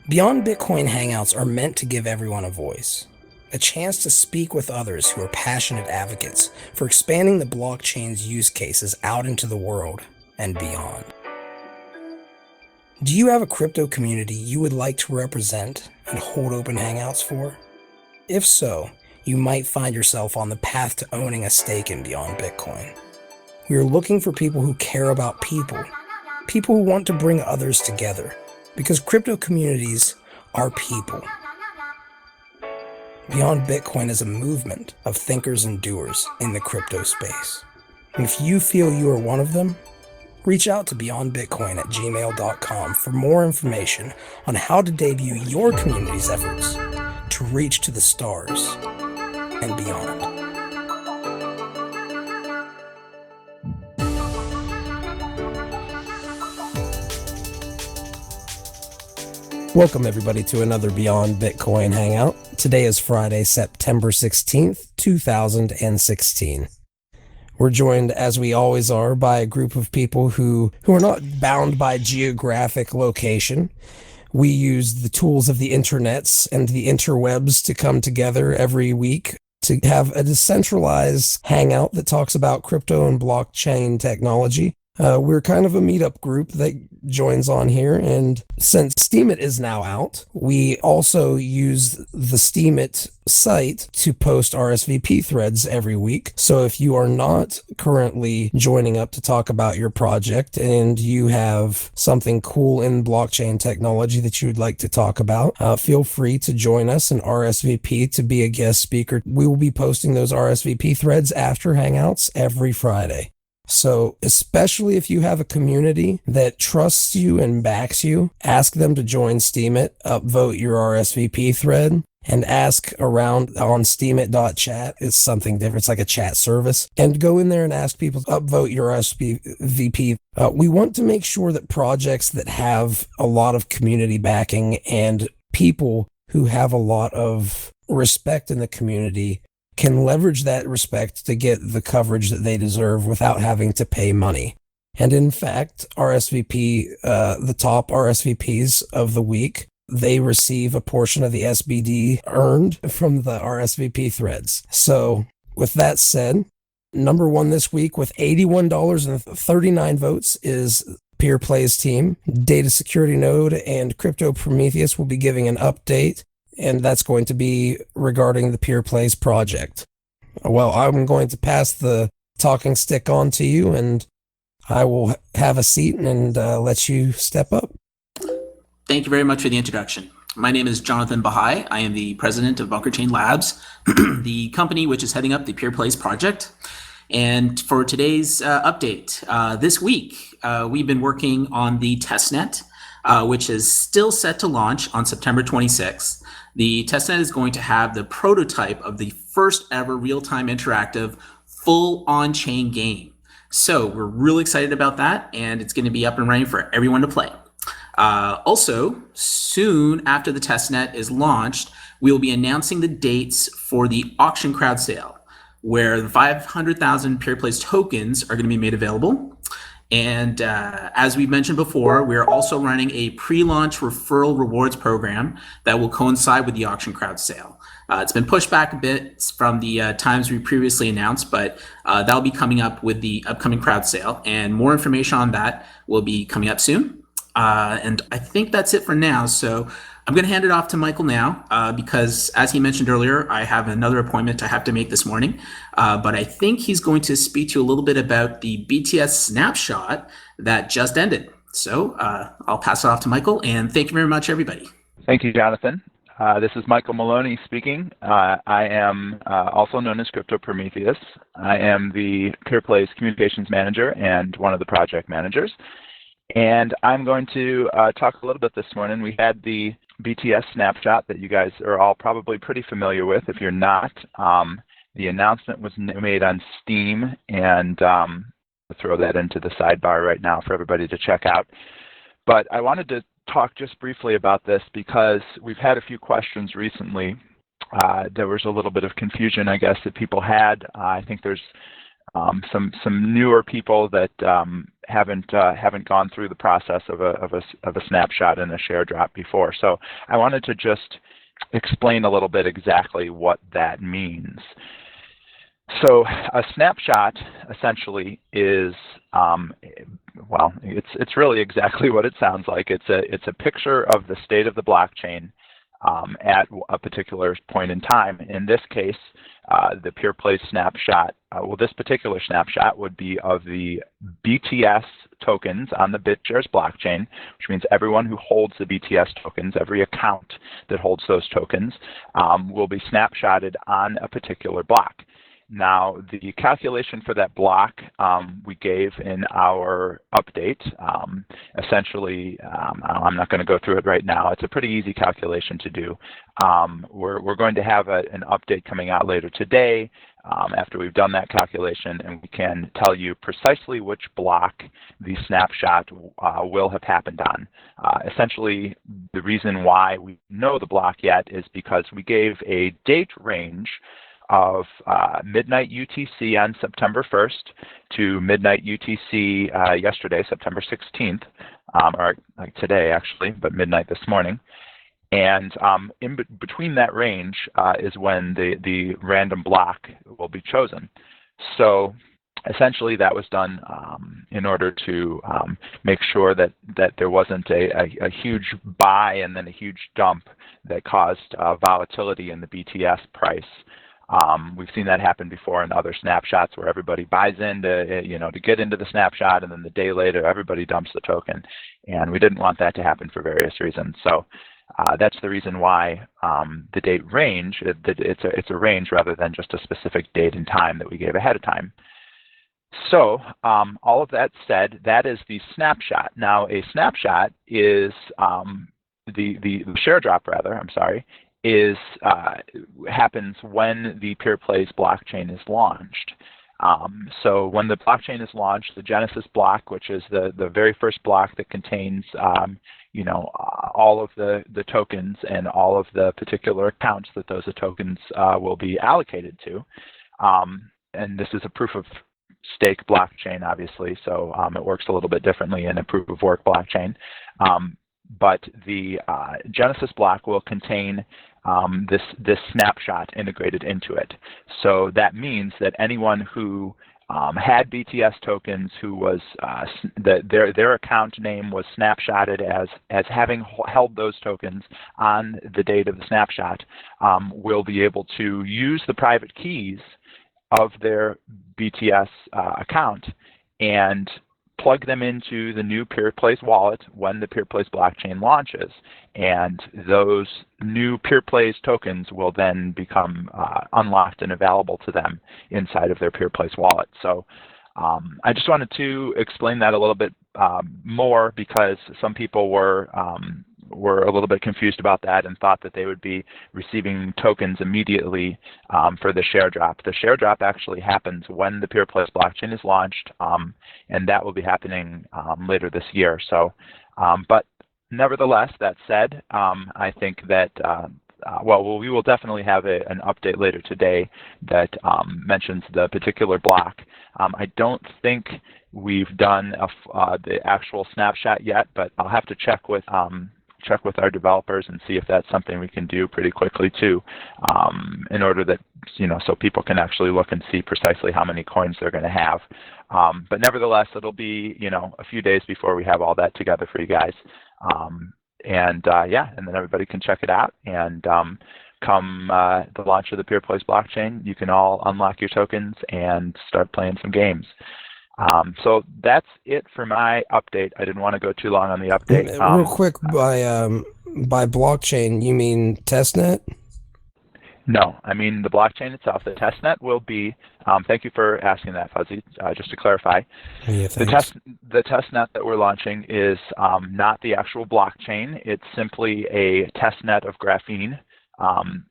Beyond Bitcoin Hangouts are meant to give everyone a voice, a chance to speak with others who are passionate advocates for expanding the blockchain's use cases out into the world and beyond. Do you have a crypto community you would like to represent and hold open hangouts for? If so, you might find yourself on the path to owning a stake in Beyond Bitcoin. We are looking for people who care about people who want to bring others together, because crypto communities are people. Beyond Bitcoin is a movement of thinkers and doers in the crypto space. And if you feel you are one of them, reach out to beyondbitcoin@gmail.com for more information on how to debut your community's efforts to reach to the stars and beyond. Welcome everybody to another Beyond Bitcoin Hangout. Today is Friday, September 16th, 2016. We're joined, as we always are, by a group of people who are not bound by geographic location. We use the tools of the internets and the interwebs to come together every week to have a decentralized hangout that talks about crypto and blockchain technology. We're kind of a meetup group that joins on here, and since Steemit is now out, we also use the Steemit site to post RSVP threads every week. So if you are not currently joining up to talk about your project and you have something cool in blockchain technology that you would like to talk about, feel free to join us and RSVP to be a guest speaker. We will be posting those RSVP threads after Hangouts every Friday. So especially if you have a community that trusts you and backs you, ask them to join Steemit, upvote your RSVP thread, and ask around on steemit.chat. It's something different. It's like a chat service. And go in there and ask people to upvote your RSVP. We want to make sure that projects that have a lot of community backing and people who have a lot of respect in the community can leverage that respect to get the coverage that they deserve without having to pay money. And in fact, the top RSVPs of the week, they receive a portion of the SBD earned from the RSVP threads. So with that said, number one this week with $81.39 votes is PeerPlays team. Data Security Node and Crypto Prometheus will be giving an update, and that's going to be regarding the PeerPlays project. Well, I'm going to pass the talking stick on to you, and I will have a seat and let you step up. Thank you very much for the introduction. My name is Jonathon Bahai. I am the president of Bunker Chain Labs, the company which is heading up the PeerPlays project. And for today's update, this week, we've been working on the testnet, which is still set to launch on September 26th. The testnet is going to have the prototype of the first ever real-time interactive full on-chain game. So we're really excited about that, and it's going to be up and running for everyone to play. Also, soon after the testnet is launched, we will be announcing the dates for the auction crowd sale, where the 500,000 PeerPlays tokens are going to be made available. And as we mentioned before, we're also running a pre-launch referral rewards program that will coincide with the auction crowd sale. It's been pushed back a bit from the times we previously announced, but that'll be coming up with the upcoming crowd sale, and more information on that will be coming up soon. And I think that's it for now. So I'm going to hand it off to Michael now because, as he mentioned earlier, I have another appointment I have to make this morning. But I think he's going to speak to you a little bit about the BTS snapshot that just ended. So I'll pass it off to Michael, and thank you very much, everybody. Thank you, Jonathan. This is Michael Maloney speaking. I am also known as Crypto Prometheus. I am the PeerPlays communications manager and one of the project managers. And I'm going to talk a little bit this morning. We had the BTS snapshot that you guys are all probably pretty familiar with. If you're not, the announcement was made on Steem, and I'll throw that into the sidebar right now for everybody to check out. But I wanted to talk just briefly about this because we've had a few questions recently. There was a little bit of confusion, I guess, that people had. I think there's some newer people that haven't gone through the process of a snapshot and a share drop before. So I wanted to just explain a little bit exactly what that means. So a snapshot essentially is, well, it's really exactly what it sounds like. It's a picture of the state of the blockchain at a particular point in time. In this case, the PeerPlays snapshot, well, this particular snapshot would be of the BTS tokens on the BitShares blockchain, which means everyone who holds the BTS tokens, every account that holds those tokens, will be snapshotted on a particular block. Now, the calculation for that block we gave in our update. Essentially, I'm not going to go through it right now. It's a pretty easy calculation to do. We're going to have an update coming out later today after we've done that calculation, and we can tell you precisely which block the snapshot will have happened on. Essentially, the reason why we know the block yet is because we gave a date range of midnight UTC on September 1st to midnight UTC yesterday, September 16th, or like today actually, but midnight this morning. And between that range is when the random block will be chosen. So essentially that was done in order to make sure that there wasn't a huge buy and then a huge dump that caused volatility in the BTS price. We've seen that happen before in other snapshots where everybody buys in to get into the snapshot, and then the day later everybody dumps the token. And we didn't want that to happen for various reasons. So that's the reason why the date range, it's a range rather than just a specific date and time that we gave ahead of time. So all of that said, that is the snapshot. Now a snapshot is the share drop rather, I'm sorry, happens when the PeerPlays blockchain is launched. So when the blockchain is launched, the Genesis block, which is the very first block that contains all of the tokens and all of the particular accounts that those tokens will be allocated to, and this is a proof of stake blockchain, obviously, so it works a little bit differently in a proof of work blockchain. But the Genesis block will contain this snapshot integrated into it. So that means that anyone who had BTS tokens, who was their account name was snapshotted as having held those tokens on the date of the snapshot, will be able to use the private keys of their BTS account and plug them into the new PeerPlays wallet when the PeerPlays blockchain launches. And those new PeerPlays tokens will then become unlocked and available to them inside of their PeerPlays wallet. So I just wanted to explain that a little bit more because some people were a little bit confused about that and thought that they would be receiving tokens immediately for the share drop. The share drop actually happens when the PeerPlays blockchain is launched, and that will be happening later this year. So, but nevertheless, that said, I think that well, we will definitely have an update later today that mentions the particular block. I don't think we've done the actual snapshot yet, but I'll have to check with our developers and see if that's something we can do pretty quickly too, in order that, so people can actually look and see precisely how many coins they're going to have. But nevertheless, it'll be, a few days before we have all that together for you guys. Yeah, and then everybody can check it out. And come the launch of the PeerPlays blockchain, you can all unlock your tokens and start playing some games. So that's it for my update. I didn't want to go too long on the update. Real quick, by blockchain, you mean testnet? No, I mean the blockchain itself. The testnet will be, thank you for asking that, Fuzzy, just to clarify. Yeah, the testnet that we're launching is not the actual blockchain. It's simply a testnet of Graphene.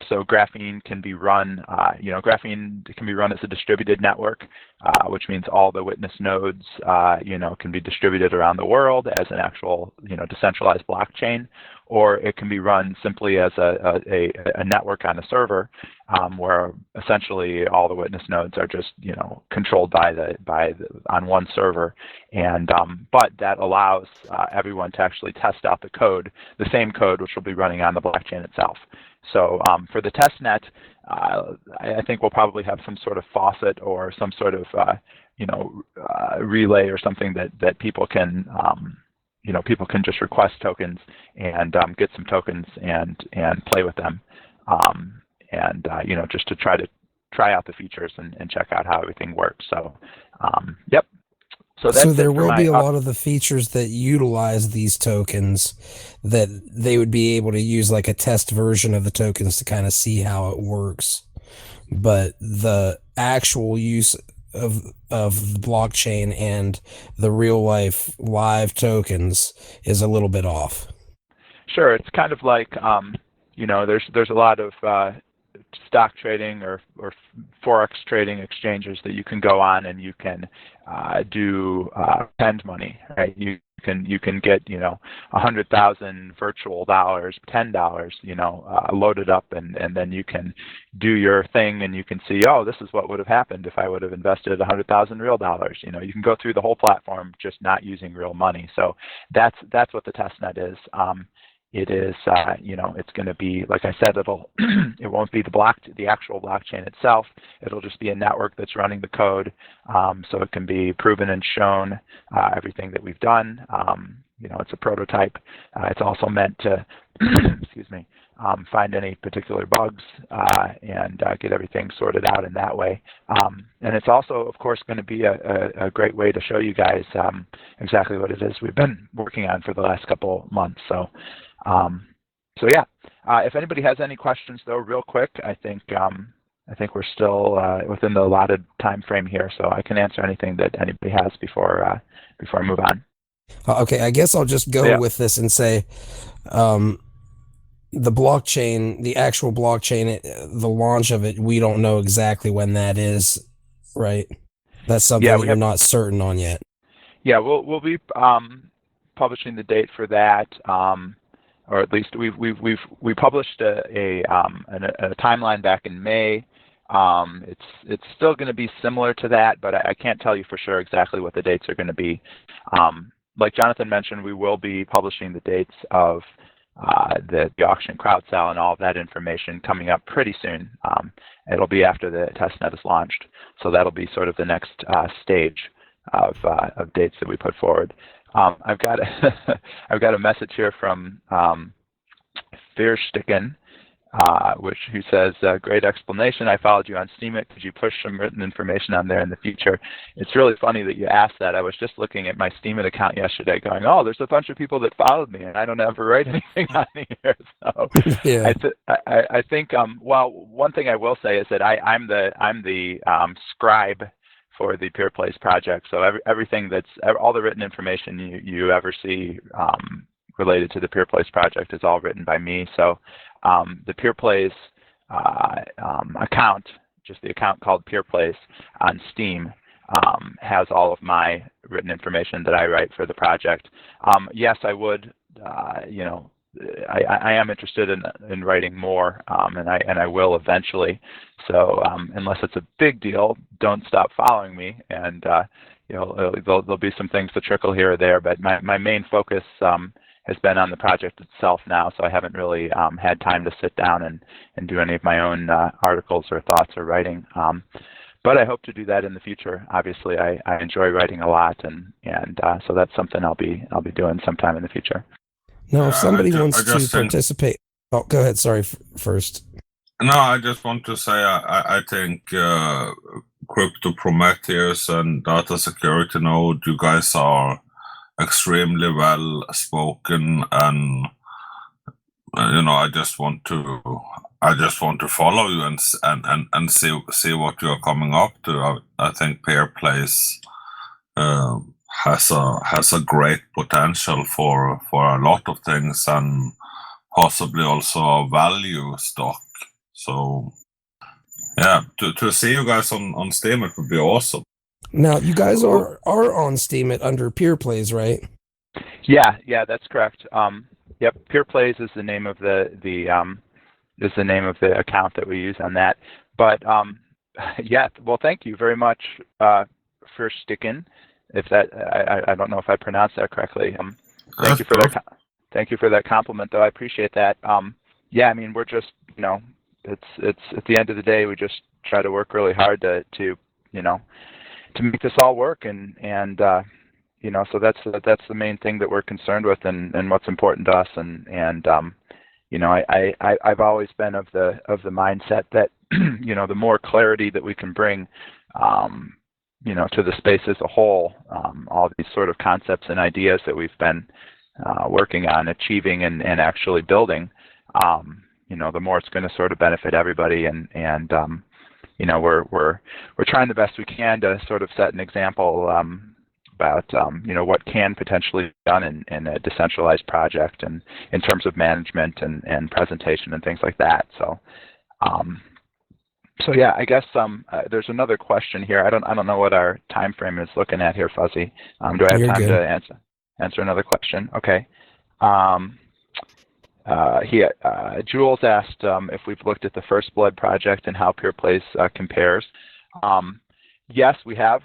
So Graphene can be run, Graphene can be run as a distributed network, which means all the witness nodes, can be distributed around the world as an actual, decentralized blockchain, or it can be run simply as a network on a server, where essentially all the witness nodes are just controlled on one server, and but that allows everyone to actually test out the code, the same code which will be running on the blockchain itself. So for the testnet, I think we'll probably have some sort of faucet or some sort of relay or something that people can people can just request tokens and get some tokens and play with them, just to try out the features and check out how everything works. So yep. So there will be a lot of the features that utilize these tokens that they would be able to use like a test version of the tokens to kind of see how it works. But the actual use of the blockchain and the real life live tokens is a little bit off. Sure, it's kind of like there's a lot of stock trading or forex trading exchanges that you can go on and you can do spend money, right? You can get 100,000 virtual dollars, $10, loaded up, and then you can do your thing and you can see, oh, this is what would have happened if I would have invested 100,000 real dollars. You can go through the whole platform just not using real money. So that's what the testnet is. It is, it's going to be, like I said, it won't be the actual blockchain itself. It'll just be a network that's running the code, so it can be proven and shown everything that we've done. It's a prototype. It's also meant to, excuse me, find any particular bugs and get everything sorted out in that way. And it's also, of course, going to be a great way to show you guys exactly what it is we've been working on for the last couple months. So yeah, if anybody has any questions, though, real quick, I think we're still within the allotted time frame here, so I can answer anything that anybody has before I move on. Okay, I guess I'll just go with this and say, the blockchain, the actual blockchain, the launch of it, we don't know exactly when that is, right? That's something that you're not certain on yet. Yeah, we'll be publishing the date for that. Or at least we published a timeline back in May. It's still going to be similar to that, but I can't tell you for sure exactly what the dates are going to be. Like Jonathan mentioned, we will be publishing the dates of the auction crowd sale and all of that information coming up pretty soon. It'll be after the testnet is launched, so that'll be sort of the next stage of dates that we put forward. I've got a message here from Fearsticken, who says, great explanation. I followed you on Steem. Could you push some written information on there in the future? It's really funny that you asked that. I was just looking at my Steem account yesterday going, oh, there's a bunch of people that followed me and I don't ever write anything on here. So yeah. I think, well, one thing I will say is that I'm the scribe for the PeerPlays project. So everything all the written information you ever see related to the PeerPlays project is all written by me. So the PeerPlays account, just the account called PeerPlays on Steem, has all of my written information that I write for the project. Yes, I would, I am interested in writing more, and I will eventually. So unless it's a big deal, don't stop following me. And there'll be some things to trickle here or there. But my main focus has been on the project itself now, so I haven't really had time to sit down and do any of my own articles or thoughts or writing. But I hope to do that in the future. Obviously, I enjoy writing a lot, and so that's something I'll be doing sometime in the future. Now, if somebody wants to participate, oh, go ahead. Sorry, first. No, I just want to say I think Crypto Prometheus and Data Security Node, you guys are extremely well spoken, and I just want to follow you and see what you are coming up to. I think PeerPlays has a great potential for a lot of things, and possibly also a value stock. So yeah, to see you guys on Steem, it would be awesome. Now you guys are on Steem under PeerPlays, right? Yeah, that's correct. Yep, PeerPlays is the name of the account that we use on that. But yeah, well, thank you very much for sticking. If that, I don't know if I pronounced that correctly. Thank you for that. Thank you for that compliment, though. I appreciate that. Yeah, I mean, we're just, it's at the end of the day, we just try to work really hard to make this all work, and so that's the main thing that we're concerned with, and what's important to us, and I've always been of the mindset that the more clarity that we can bring to the space as a whole, all these sort of concepts and ideas that we've been working on achieving and actually building, the more it's going to sort of benefit everybody, and we're trying the best we can to sort of set an example about what can potentially be done in a decentralized project, and in terms of management and presentation and things like that. So yeah, I guess there's another question here. I don't know what our time frame is looking at here, Fuzzy. Do I have time to answer another question? Okay. Jules asked if we've looked at the First Blood project and how PeerPlays compares. Yes, we have.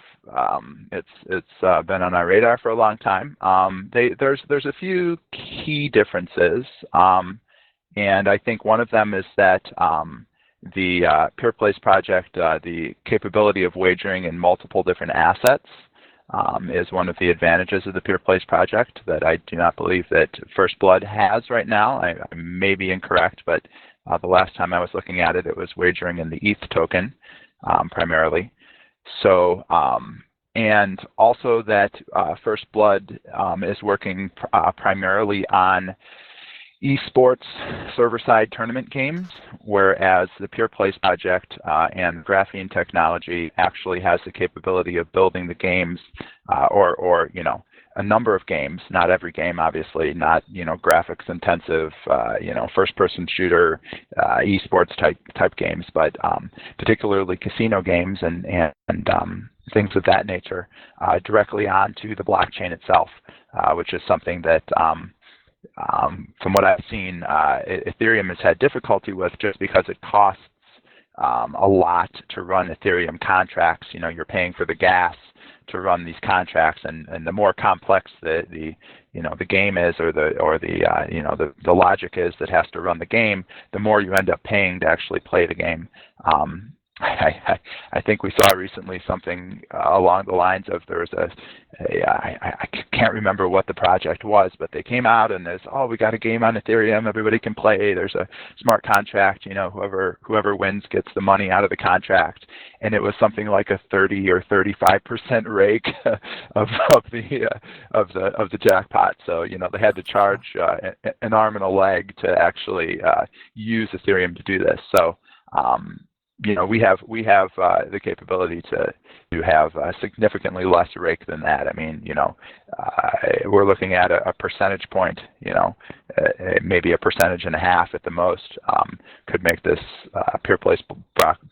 It's been on our radar for a long time. There's a few key differences, and I think one of them is that the PeerPlays project, the capability of wagering in multiple different assets, is one of the advantages of the PeerPlays project that I do not believe that First Blood has right now. I may be incorrect, but the last time I was looking at it, it was wagering in the ETH token primarily. So, and also that First Blood is working primarily on esports server-side tournament games, whereas the PeerPlays project and Graphene technology actually has the capability of building the games, or a number of games, not every game, obviously, not graphics intensive, first-person shooter, esports type games, but particularly casino games and things of that nature directly onto the blockchain itself, which is something that from what I've seen, Ethereum has had difficulty with, just because it costs a lot to run Ethereum contracts. You're paying for the gas to run these contracts, and the more complex the game is, or the logic is that has to run the game, the more you end up paying to actually play the game. I think we saw recently something along the lines of, there was I can't remember what the project was, but they came out and we got a game on Ethereum, everybody can play, there's a smart contract, whoever wins gets the money out of the contract, and it was something like a 30 or 35% rake of the jackpot. So they had to charge an arm and a leg to actually use Ethereum to do this. So we have the capability to have significantly less rake than that. I mean, we're looking at a percentage point, maybe a percentage and a half at the most, could make this PeerPlays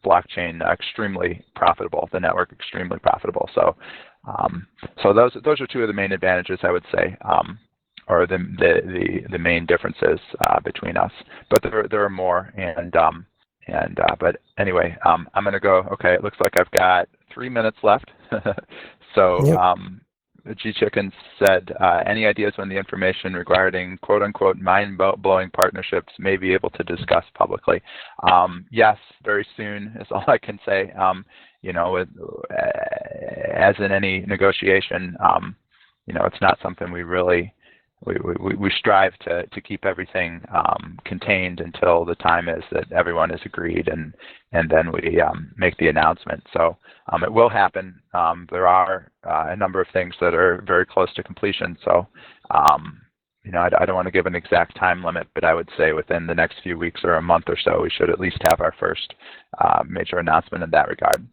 blockchain extremely profitable, the network extremely profitable. So, those are two of the main advantages, I would say, or the main differences between us. But there are more, but anyway, I'm going to go. Okay, it looks like I've got 3 minutes left. So, yep. G Chicken said, any ideas when the information regarding quote-unquote mind-blowing partnerships may be able to discuss publicly? Yes, very soon is all I can say. As in any negotiation, it's not something we really. We strive to keep everything contained until the time is that everyone is agreed, and then we make the announcement. So it will happen. There are a number of things that are very close to completion. So I don't want to give an exact time limit, but I would say within the next few weeks or a month or so, we should at least have our first major announcement in that regard.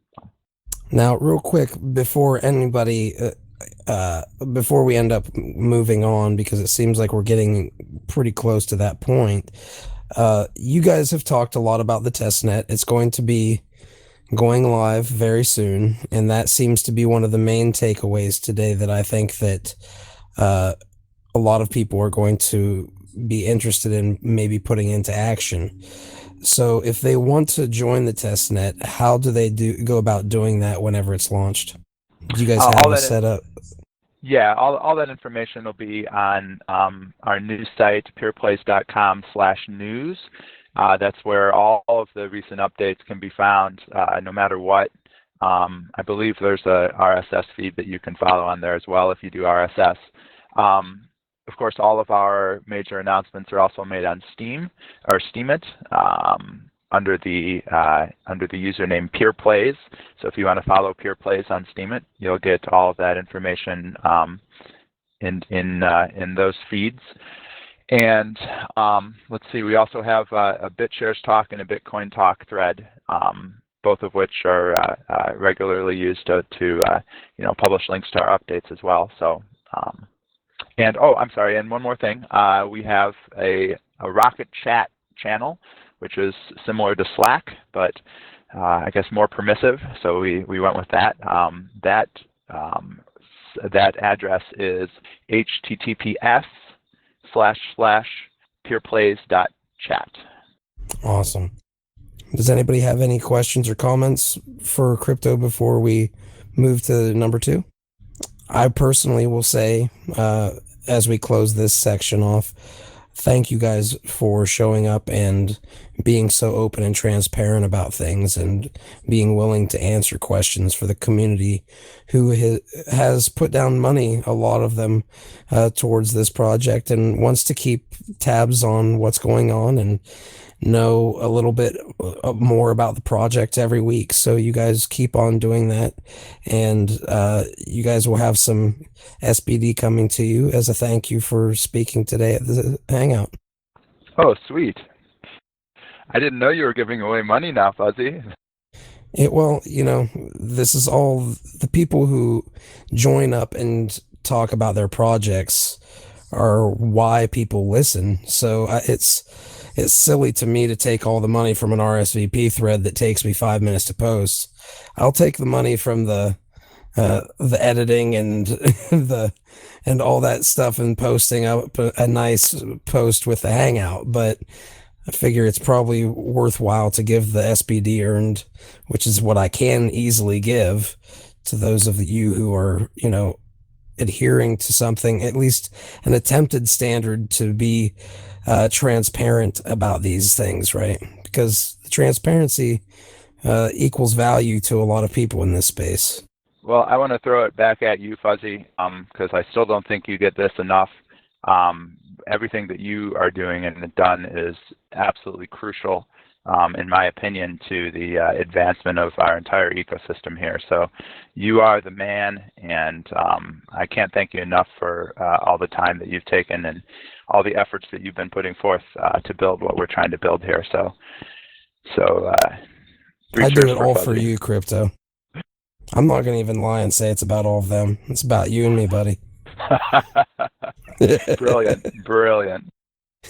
Now, real quick, before anybody. Before we end up moving on, because it seems like we're getting pretty close to that point, you guys have talked a lot about the testnet. It's going to be going live very soon, and that seems to be one of the main takeaways today that I think that a lot of people are going to be interested in maybe putting into action. So if they want to join the testnet, how do they go about doing that whenever it's launched? Do you guys have a setup? Yeah, all that information will be on our news site, peerplays.com/news. That's where all of the recent updates can be found, no matter what. I believe there's a RSS feed that you can follow on there as well if you do RSS. Of course, all of our major announcements are also made on Steem or Steemit under the username PeerPlays. So if you want to follow PeerPlays on Steemit, you'll get all of that information in those feeds. And let's see, we also have a BitShares talk and a Bitcoin talk thread, both of which are regularly used to publish links to our updates as well. So. And I'm sorry, and one more thing. We have a Rocket Chat channel, which is similar to Slack, but I guess more permissive. So we went with that. That address is https://peerplays.chat. Awesome. Does anybody have any questions or comments for crypto before we move to number 2? I personally will say, as we close this section off, thank you guys for showing up and being so open and transparent about things and being willing to answer questions for the community who has put down money, a lot of them, towards this project and wants to keep tabs on what's going on and know a little bit more about the project every week. So you guys keep on doing that, and you guys will have some SBD coming to you as a thank you for speaking today at the Hangout. Oh, sweet. I didn't know you were giving away money now, Fuzzy. Well, this is all the people who join up and talk about their projects are why people listen. So it's silly to me to take all the money from an RSVP thread that takes me 5 minutes to post. I'll take the money from the editing and and all that stuff and posting up a nice post with the Hangout. But I figure it's probably worthwhile to give the SBD earned, which is what I can easily give to those of you who are, adhering to something, at least an attempted standard to be transparent about these things, right? Because the transparency equals value to a lot of people in this space. Well, I want to throw it back at you, Fuzzy, because I still don't think you get this enough. Everything that you are doing and done is absolutely crucial, in my opinion, to the advancement of our entire ecosystem here. So you are the man, and I can't thank you enough for all the time that you've taken and all the efforts that you've been putting forth to build what we're trying to build here. So I do it all for you, Crypto. I'm not going to even lie and say it's about all of them. It's about you and me, buddy. Brilliant.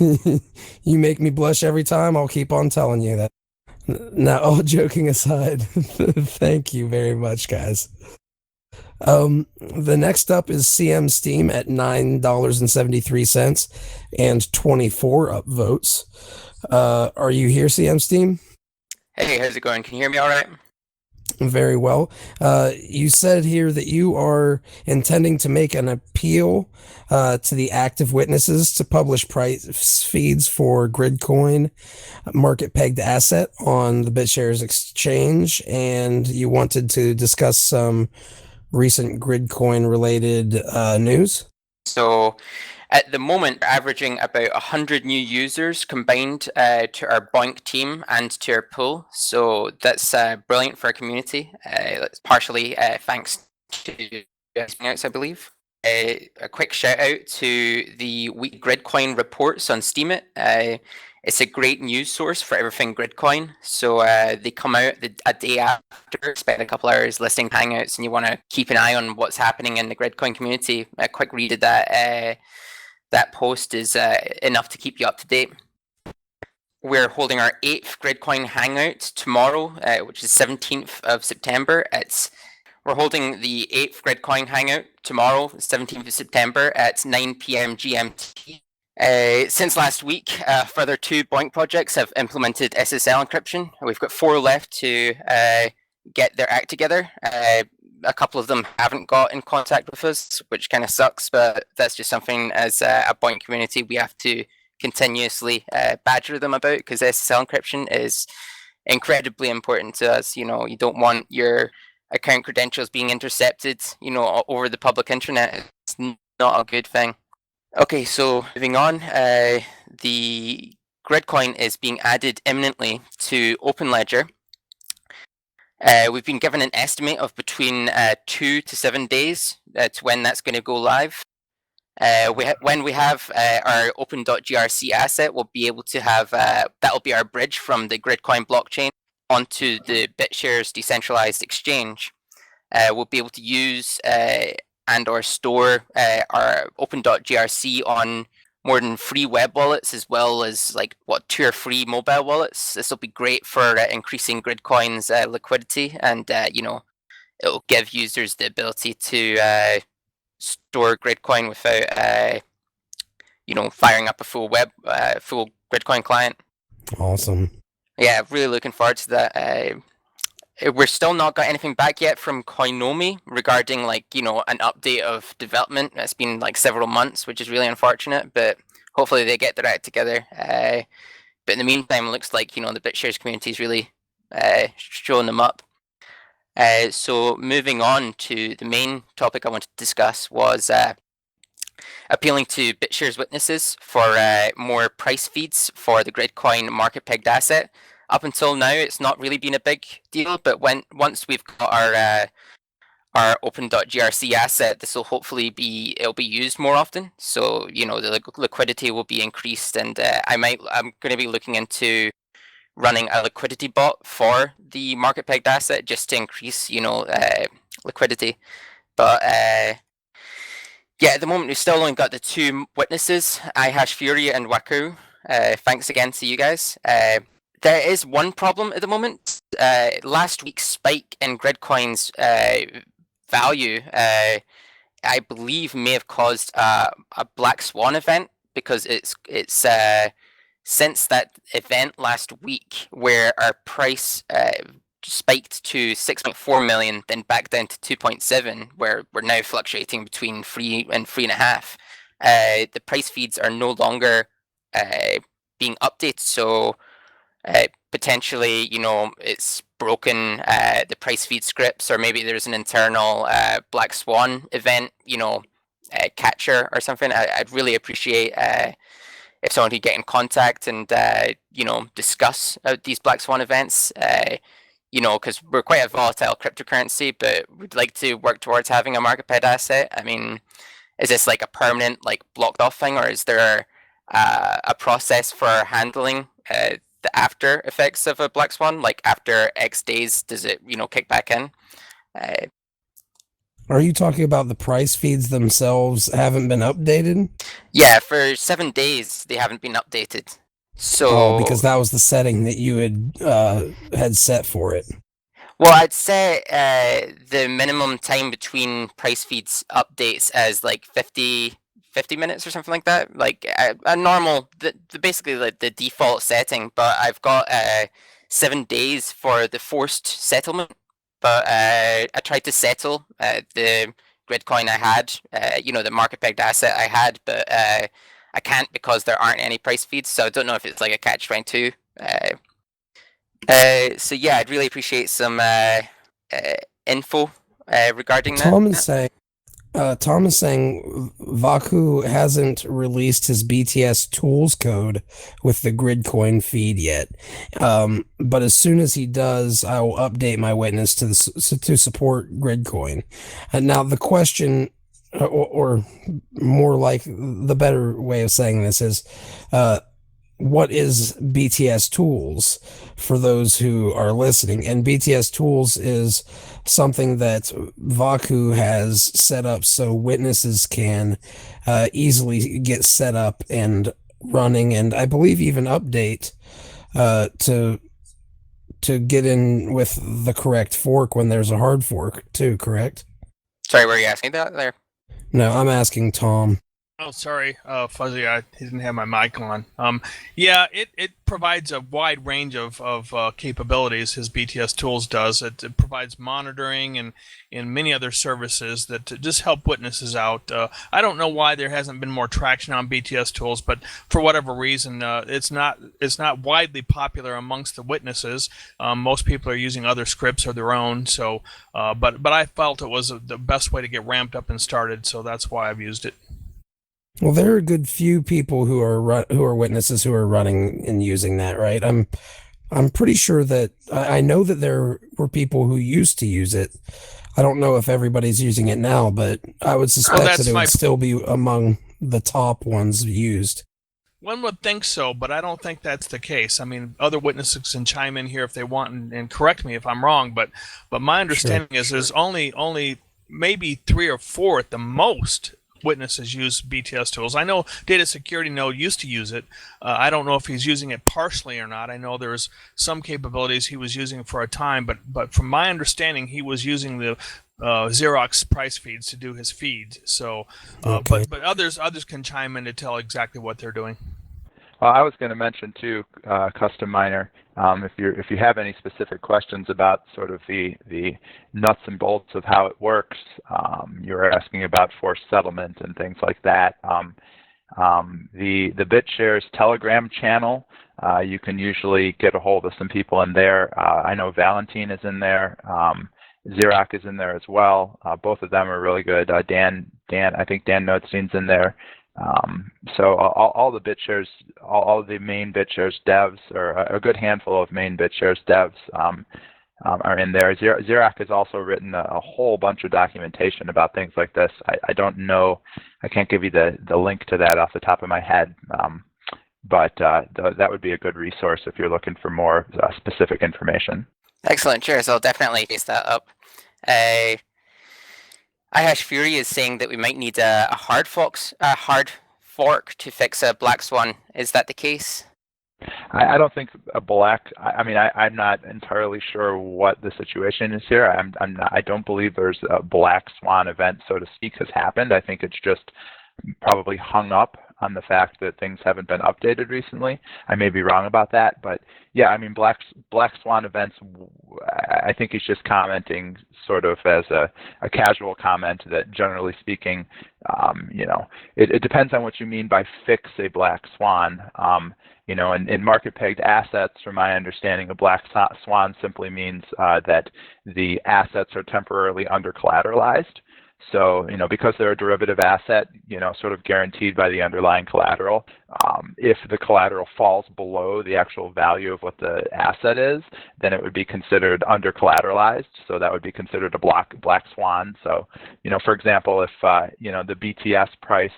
You make me blush every time. I'll keep on telling you that. Now, all joking aside, thank you very much, guys. The next up is CM Steem at $9.73 and 24 upvotes. Are you here, CM Steem? Hey, how's it going? Can you hear me all right? Very well. You said here that you are intending to make an appeal to the active witnesses to publish price feeds for Gridcoin Market Pegged Asset on the BitShares exchange, and you wanted to discuss some recent Gridcoin related news. So at the moment, we're averaging about 100 new users combined to our Boink team and to our pool. So that's brilliant for our community. That's partially thanks to Hangouts, I believe. A quick shout out to the weekly Gridcoin reports on Steemit. It's a great news source for everything Gridcoin. So they come out a day after, spend a couple hours listening to Hangouts, and you want to keep an eye on what's happening in the Gridcoin community. A quick read of that post is enough to keep you up to date. We're holding our 8th Gridcoin Hangout tomorrow, which is 17th of September. We're holding the 8th Gridcoin Hangout tomorrow, 17th of September at 9 p.m. GMT. Since last week, further 2 BOINC projects have implemented SSL encryption. We've got 4 left to get their act together. A couple of them haven't got in contact with us, which kind of sucks, but that's just something as a BOINC community we have to continuously badger them about, because SSL encryption is incredibly important to us. You don't want your account credentials being intercepted, over the public internet. It's not a good thing. Okay, so moving on, the Gridcoin is being added imminently to OpenLedger. We've been given an estimate of between 2 to 7 days to when that's going to go live. When we have our open.grc asset, we'll be able to have, that'll be our bridge from the Gridcoin blockchain onto the BitShares Decentralized Exchange. We'll be able to use and or store our open.grc on more than 3 web wallets, as well as 2 or 3 mobile wallets. This will be great for increasing Gridcoin's liquidity, and it'll give users the ability to store Gridcoin without firing up a full Gridcoin client. Awesome. Yeah, really looking forward to that. We're still not got anything back yet from Koinomi regarding an update of development. It's been several months, which is really unfortunate, but hopefully they get their act together. But in the meantime, it looks like the BitShares community is really showing them up. So moving on to the main topic I wanted to discuss was appealing to BitShares witnesses for more price feeds for the Gridcoin Market Pegged Asset. Up until now, it's not really been a big deal, but once we've got our open.grc asset, this will hopefully be used more often. So the liquidity will be increased, and I'm going to be looking into running a liquidity bot for the market pegged asset just to increase liquidity. But yeah, at the moment we've still only got the 2 witnesses, iHashFury and Waku. Thanks again to you guys. There is one problem at the moment. Last week's spike in Gridcoin's value, I believe, may have caused a black swan event, because it's since that event last week where our price spiked to 6.4 million, then back down to 2.7, where we're now fluctuating between 3 and 3.5. The price feeds are no longer being updated, so potentially, it's broken the price feed scripts, or maybe there's an internal black swan event, catcher or something. I'd really appreciate if someone could get in contact and discuss these black swan events. Because we're quite a volatile cryptocurrency, but we'd like to work towards having a market pegged asset. I mean, is this a permanent blocked off thing, or is there a process for handling the after effects of a black swan? After X days, does it kick back in? Are you talking about the price feeds themselves haven't been updated? Yeah, for 7 days they haven't been updated. So because that was the setting that you had set for it. Well, I'd say the minimum time between price feeds updates as 50 minutes or something like that. A normal, basically the default setting, but I've got 7 days for the forced settlement. But I tried to settle the Gridcoin I had, the market pegged asset I had, but I can't because there aren't any price feeds. So I don't know if it's a catch-22. So yeah, I'd really appreciate some info regarding that. Tom is saying Vaku hasn't released his BTS tools code with the Gridcoin feed yet. But as soon as he does, I will update my witness to support Gridcoin. And now the question, or more like the better way of saying this is, what is BTS tools for those who are listening? And BTS tools is something that Vaku has set up so witnesses can easily get set up and running, and I believe even update to get in with the correct fork when there's a hard fork too, correct? Sorry, were you asking that there? No, I'm asking Tom. Oh, sorry, Fuzzy. I didn't have my mic on. Yeah, it provides a wide range of capabilities. His BTS tools does. It provides monitoring and many other services that just help witnesses out. I don't know why there hasn't been more traction on BTS tools, but for whatever reason, it's not widely popular amongst the witnesses. Most people are using other scripts or their own. So, but I felt it was the best way to get ramped up and started. So that's why I've used it. Well, there are a good few people who are witnesses who are running and using that, right? I'm pretty sure that I know that there were people who used to use it. I don't know if everybody's using it now, but I would suspect that it would still be among the top ones used. One would think so, but I don't think that's the case. I mean, other witnesses can chime in here if they want and correct me if I'm wrong, but my understanding is there's only maybe 3 or 4 at the most witnesses use BTS tools. I know Data Security Node used to use it. I don't know if he's using it partially or not. I know there's some capabilities he was using for a time, but from my understanding, he was using the Xerox price feeds to do his feeds. So, Okay. but others can chime in to tell exactly what they're doing. Well, I was going to mention too, Custom Miner. If you have any specific questions about sort of the nuts and bolts of how it works, you were asking about forced settlement and things like that. The BitShares Telegram channel, you can usually get a hold of some people in there. I know Valentine is in there. Xerox is in there as well. Both of them are really good. I think Dan Notstein's in there. So all the BitShares, all of the main BitShares devs, or a good handful of main BitShares devs, are in there. Xerox has also written a whole bunch of documentation about things like this. I don't know, I can't give you the link to that off the top of my head, but that would be a good resource if you're looking for more specific information. Excellent, cheers. I'll definitely chase that up. iHash Fury is saying that we might need a hard fork to fix a black swan. Is that the case? I don't think a black. I'm not entirely sure what the situation is here. I don't believe there's a black swan event, so to speak, has happened. I think it's just probably hung up on the fact that things haven't been updated recently. I may be wrong about that, but yeah, I mean, black swan events, I think he's just commenting sort of as a casual comment that generally speaking, it depends on what you mean by fix a black swan. In market pegged assets, from my understanding, a black swan simply means that the assets are temporarily under collateralized. So, because they're a derivative asset, sort of guaranteed by the underlying collateral, if the collateral falls below the actual value of what the asset is, then it would be considered under collateralized. So that would be considered a black swan. So, for example, if, the BTS price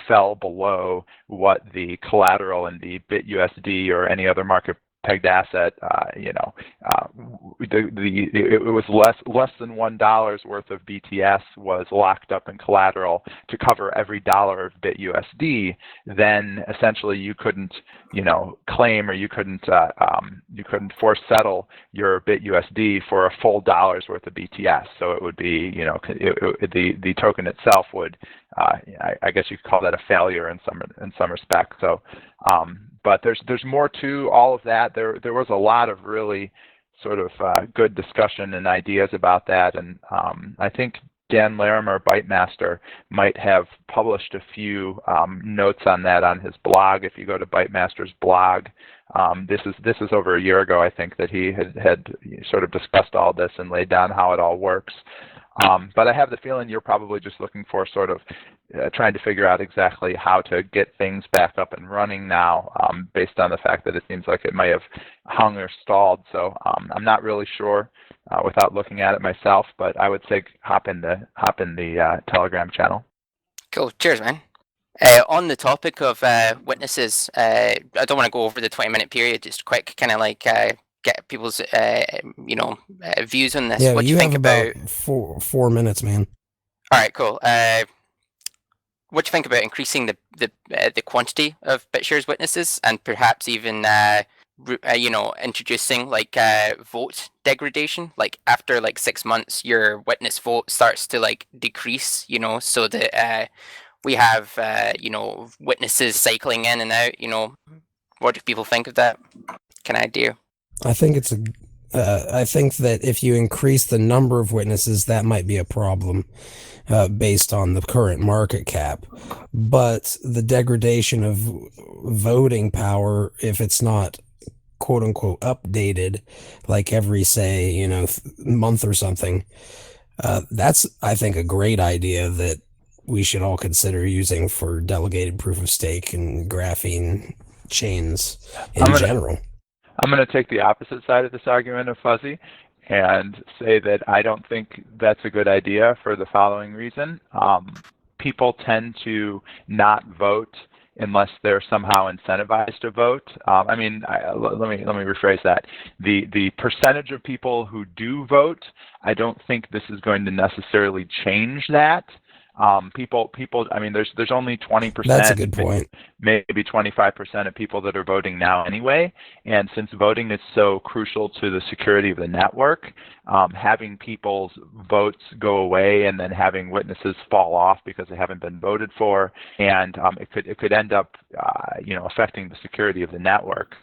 fell below what the collateral in the BitUSD or any other market pegged asset, it was less than $1 worth of BTS was locked up in collateral to cover every dollar of BitUSD, then essentially you couldn't, claim, or you couldn't force settle your BitUSD for a full dollar's worth of BTS. So it would be, the token itself would, I guess you could call that a failure in some respect. So, but there's more to all of that. There was a lot of really sort of good discussion and ideas about that, and I think Dan Larimer, Bytemaster, might have published a few notes on that on his blog. If you go to Bytemaster's blog, this is over a year ago, I think, that he had sort of discussed all this and laid down how it all works. But I have the feeling you're probably just looking for sort of trying to figure out exactly how to get things back up and running now, based on the fact that it seems like it may have hung or stalled. So I'm not really sure without looking at it myself, but I would say hop in the Telegram channel. Cool. Cheers, man. On the topic of witnesses, I don't want to go over the 20-minute period. Just quick, kind of like get people's views on this. Yeah, what do you think have about 4 minutes, man. All right, cool. What do you think about increasing the quantity of BitShares witnesses, and perhaps even introducing like vote degradation? Like after like 6 months, your witness vote starts to like decrease. So that we have, witnesses cycling in and out. What do people think of that kind of idea? I think I think that if you increase the number of witnesses, that might be a problem based on the current market cap. But the degradation of voting power, if it's not quote unquote updated, like every, say, month or something, that's, I think, a great idea that we should all consider using for delegated proof of stake and graphene chains in general. I'm going to take the opposite side of this argument of Fuzzy and say that I don't think that's a good idea for the following reason. People tend to not vote unless they're somehow incentivized to vote. Let me rephrase that. The percentage of people who do vote, I don't think this is going to necessarily change that. People. I mean, there's only 20%. That's a good point. Maybe 25% of people that are voting now anyway. And since voting is so crucial to the security of the network, having people's votes go away and then having witnesses fall off because they haven't been voted for, and it could end up, affecting the security of the network.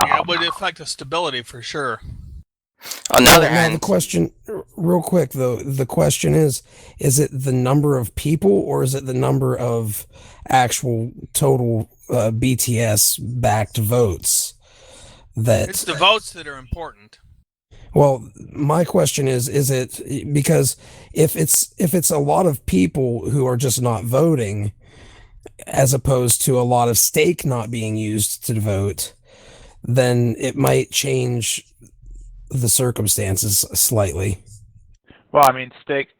Yeah, it would affect the stability for sure. On the other hand, the question, real quick though, the question is it the number of people or is it the number of actual total BTS backed votes? It's the votes that are important. Well, my question is it because if it's a lot of people who are just not voting, as opposed to a lot of stake not being used to vote, then it might change the circumstances slightly. Well, I mean, stake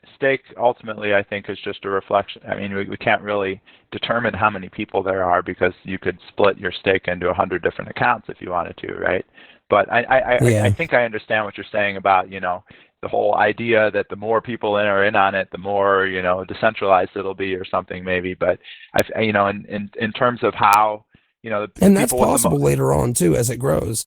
ultimately, I think, is just a reflection. I mean, we can't really determine how many people there are because you could split your stake into 100 different accounts if you wanted to, right? But I think I understand what you're saying about, the whole idea that the more people are in on it, the more, decentralized it'll be or something maybe. But, in terms of how, and that's possible later on too as it grows.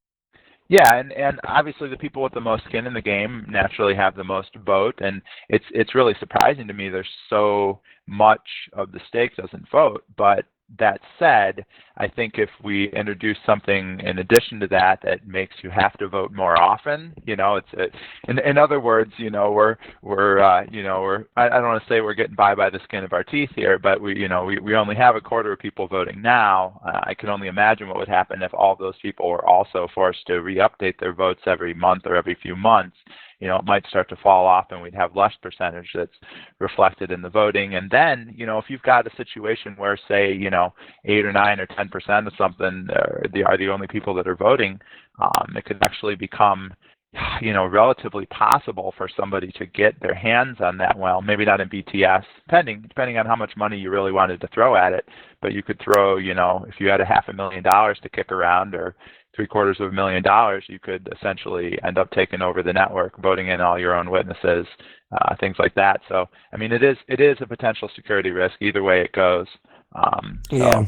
Yeah, and obviously the people with the most skin in the game naturally have the most vote, and it's really surprising to me there's so much of the stake doesn't vote. But that said, I think if we introduce something in addition to that makes you have to vote more often, in other words, we're I don't want to say we're getting by the skin of our teeth here, but we only have a quarter of people voting now. I can only imagine what would happen if all those people were also forced to re-update their votes every month or every few months. It might start to fall off and we'd have less percentage that's reflected in the voting. And then, if you've got a situation where, say, 8 or 9 or 10% of something are the only people that are voting, it could actually become, relatively possible for somebody to get their hands on that. Well, maybe not in BTS, depending on how much money you really wanted to throw at it. But you could throw, if you had $500,000 to kick around or $750,000, you could essentially end up taking over the network, voting in all your own witnesses, things like that. So, I mean, it is a potential security risk either way it goes. Yeah,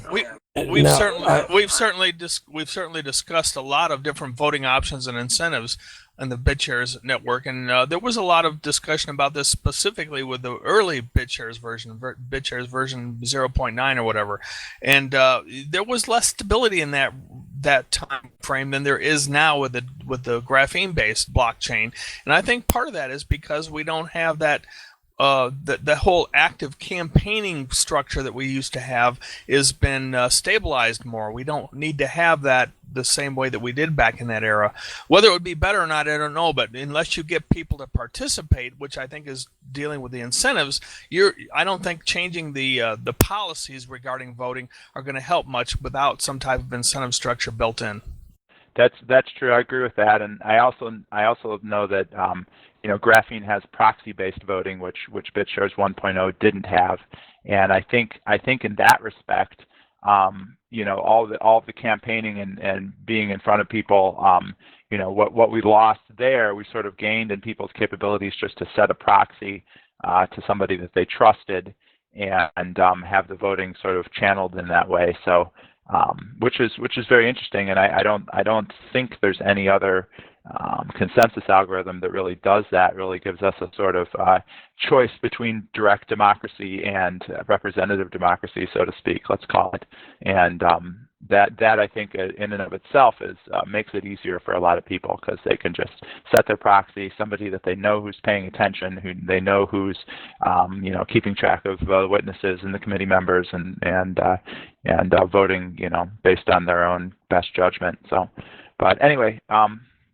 we've certainly discussed a lot of different voting options and incentives in the BitShares network, and there was a lot of discussion about this specifically with the early BitShares version 0.9 or whatever, and there was less stability in that time frame than there is now with the graphene-based blockchain, and I think part of that is because we don't have that. The whole active campaigning structure that we used to have has been stabilized more. We don't need to have that the same way that we did back in that era. Whether it would be better or not, I don't know. But unless you get people to participate, which I think is dealing with the incentives, I don't think changing the policies regarding voting are going to help much without some type of incentive structure built in. That's true. I agree with that, and I also know that Graphene has proxy-based voting, which BitShares 1.0 didn't have, and I think in that respect, all the campaigning and being in front of people, what we lost there, we sort of gained in people's capabilities just to set a proxy to somebody that they trusted and have the voting sort of channeled in that way. So. Which is very interesting, and I don't think there's any other consensus algorithm that really does that, really gives us a sort of choice between direct democracy and representative democracy, so to speak, let's call it. And that I think in and of itself is makes it easier for a lot of people, because they can just set their proxy, somebody that they know who's paying attention, who they know who's keeping track of the witnesses and the committee members, and voting based on their own best judgment. So, but anyway,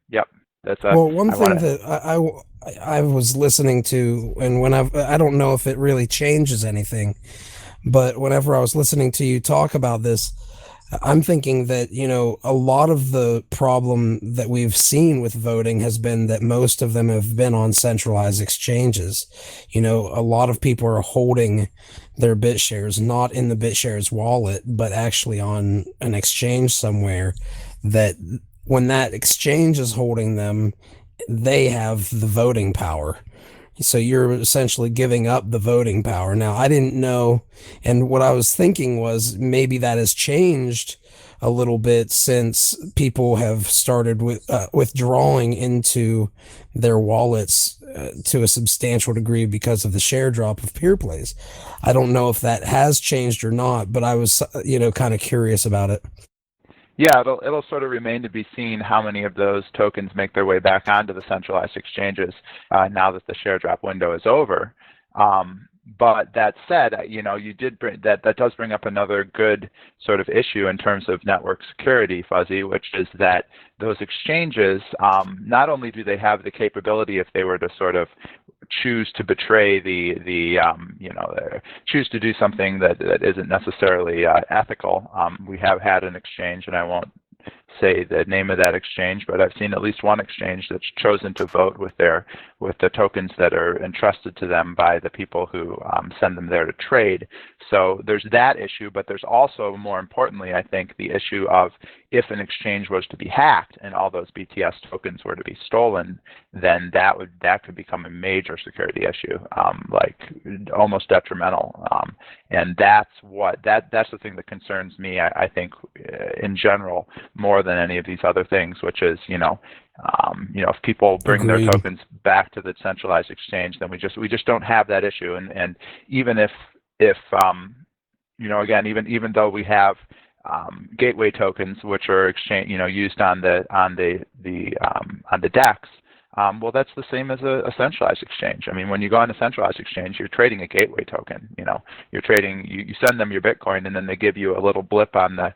yep, that's one thing that I was listening to, and when I don't know if it really changes anything, but whenever I was listening to you talk about this, I'm thinking that, a lot of the problem that we've seen with voting has been that most of them have been on centralized exchanges. A lot of people are holding their BitShares not in the BitShares wallet, but actually on an exchange somewhere, that when that exchange is holding them, they have the voting power. So you're essentially giving up the voting power. Now, I didn't know, and what I was thinking was maybe that has changed a little bit since people have started withdrawing into their wallets to a substantial degree because of the Sharedrop of PeerPlays. I don't know if that has changed or not, but I was, kind of curious about it. Yeah, it'll sort of remain to be seen how many of those tokens make their way back onto the centralized exchanges now that the Sharedrop window is over. But that said, you did bring that does bring up another good sort of issue in terms of network security, Fuzzy, which is that those exchanges, not only do they have the capability, if they were to sort of choose to betray choose to do something that isn't necessarily ethical. We have had an exchange, and I won't say the name of that exchange, but I've seen at least one exchange that's chosen to vote with the tokens that are entrusted to them by the people who send them there to trade. So there's that issue, but there's also, more importantly, I think, the issue of if an exchange was to be hacked and all those BTS tokens were to be stolen, then that could become a major security issue, like almost detrimental. And that's the thing that concerns me, I think, in general, more than any of these other things, which is, if people bring Agreed. their tokens back to the centralized exchange, then we just don't have that issue. And even if again, even though we have gateway tokens, which are used on the DEX, well, that's the same as a centralized exchange. I mean, when you go on a centralized exchange, you're trading a gateway token. You're trading. You send them your Bitcoin, and then they give you a little blip on the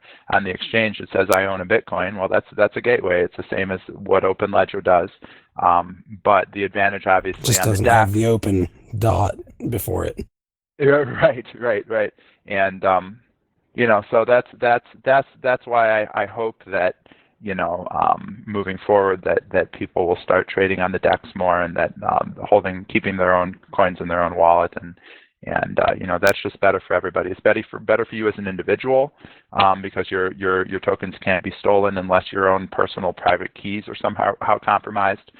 exchange that says "I own a Bitcoin." Well, that's a gateway. It's the same as what OpenLedger does. But the advantage, obviously, just on doesn't the DEX, have the open dot before it. Right. And so that's why I hope that moving forward that people will start trading on the DEX more, and that keeping their own coins in their own wallet, and that's just better for everybody. It's better for you as an individual, because your tokens can't be stolen unless your own personal private keys are somehow compromised.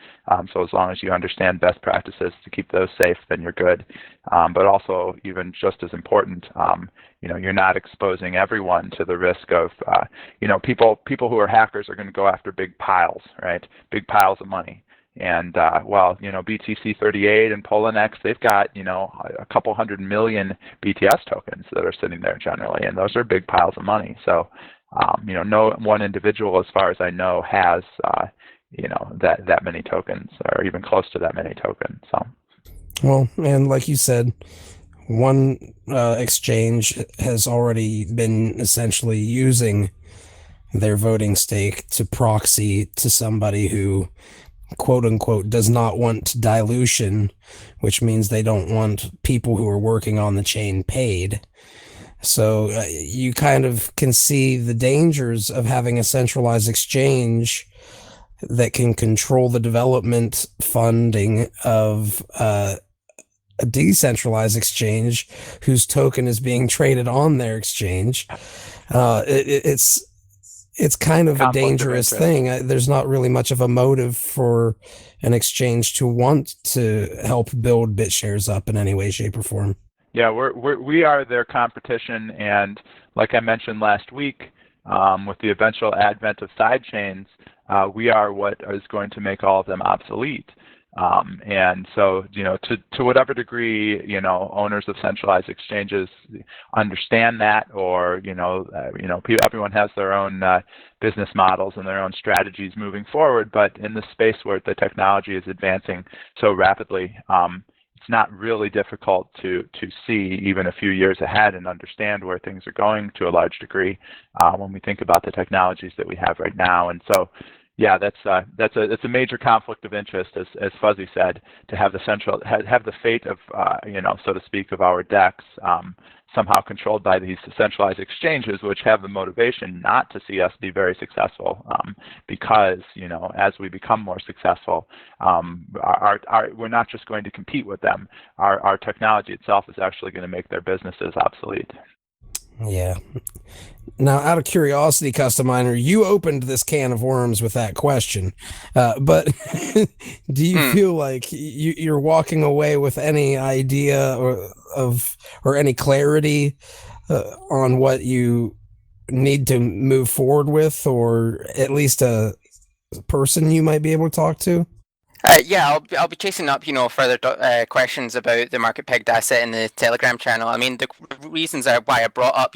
So as long as you understand best practices to keep those safe, then you're good. But also, even just as important, you're not exposing everyone to the risk of, people who are hackers are going to go after big piles, right? Big piles of money. And BTC 38 and Poloniex, they've got a couple 100 million BTS tokens that are sitting there generally, and those are big piles of money. So no one individual, as far as I know, has that many tokens, or even close to that many tokens. So, well, and like you said, one exchange has already been essentially using their voting stake to proxy to somebody who, quote unquote, does not want dilution, which means they don't want people who are working on the chain paid. So you kind of can see the dangers of having a centralized exchange that can control the development funding of a decentralized exchange whose token is being traded on their exchange. It's kind of a dangerous thing. There's not really much of a motive for an exchange to want to help build BitShares up in any way, shape, or form. Yeah, we are their competition, and like I mentioned last week, with the eventual advent of sidechains, we are what is going to make all of them obsolete. And so, to whatever degree, owners of centralized exchanges understand that, or, everyone has their own business models and their own strategies moving forward. But in the space where the technology is advancing so rapidly, it's not really difficult to see even a few years ahead and understand where things are going to a large degree when we think about the technologies that we have right now. And so, yeah, that's a major conflict of interest, as Fuzzy said, to have the fate of so to speak, of our DEX somehow controlled by these centralized exchanges, which have the motivation not to see us be very successful, because as we become more successful, we're not just going to compete with them. Our technology itself is actually going to make their businesses obsolete. Yeah. Now, out of curiosity, Custom Miner, you opened this can of worms with that question, but do you feel like you're walking away with any idea or any clarity on what you need to move forward with, or at least a person you might be able to talk to? Yeah, I'll be chasing up, further questions about the market pegged asset in the Telegram channel. I mean, the reasons why I brought up,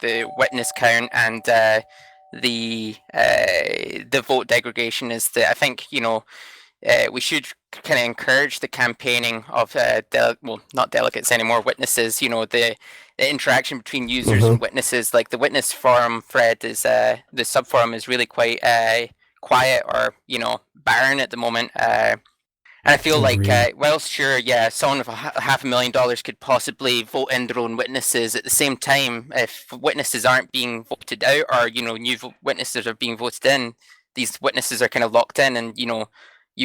the witness count and the vote degradation is that I think, we should kind of encourage the campaigning of not delegates anymore, witnesses. The interaction between users and witnesses. Like the witness forum thread is the subforum is really quite quiet or barren at the moment, and I feel like sure, yeah, someone with $500,000 could possibly vote in their own witnesses. At the same time, if witnesses aren't being voted out, or new witnesses are being voted in, these witnesses are kind of locked in, and you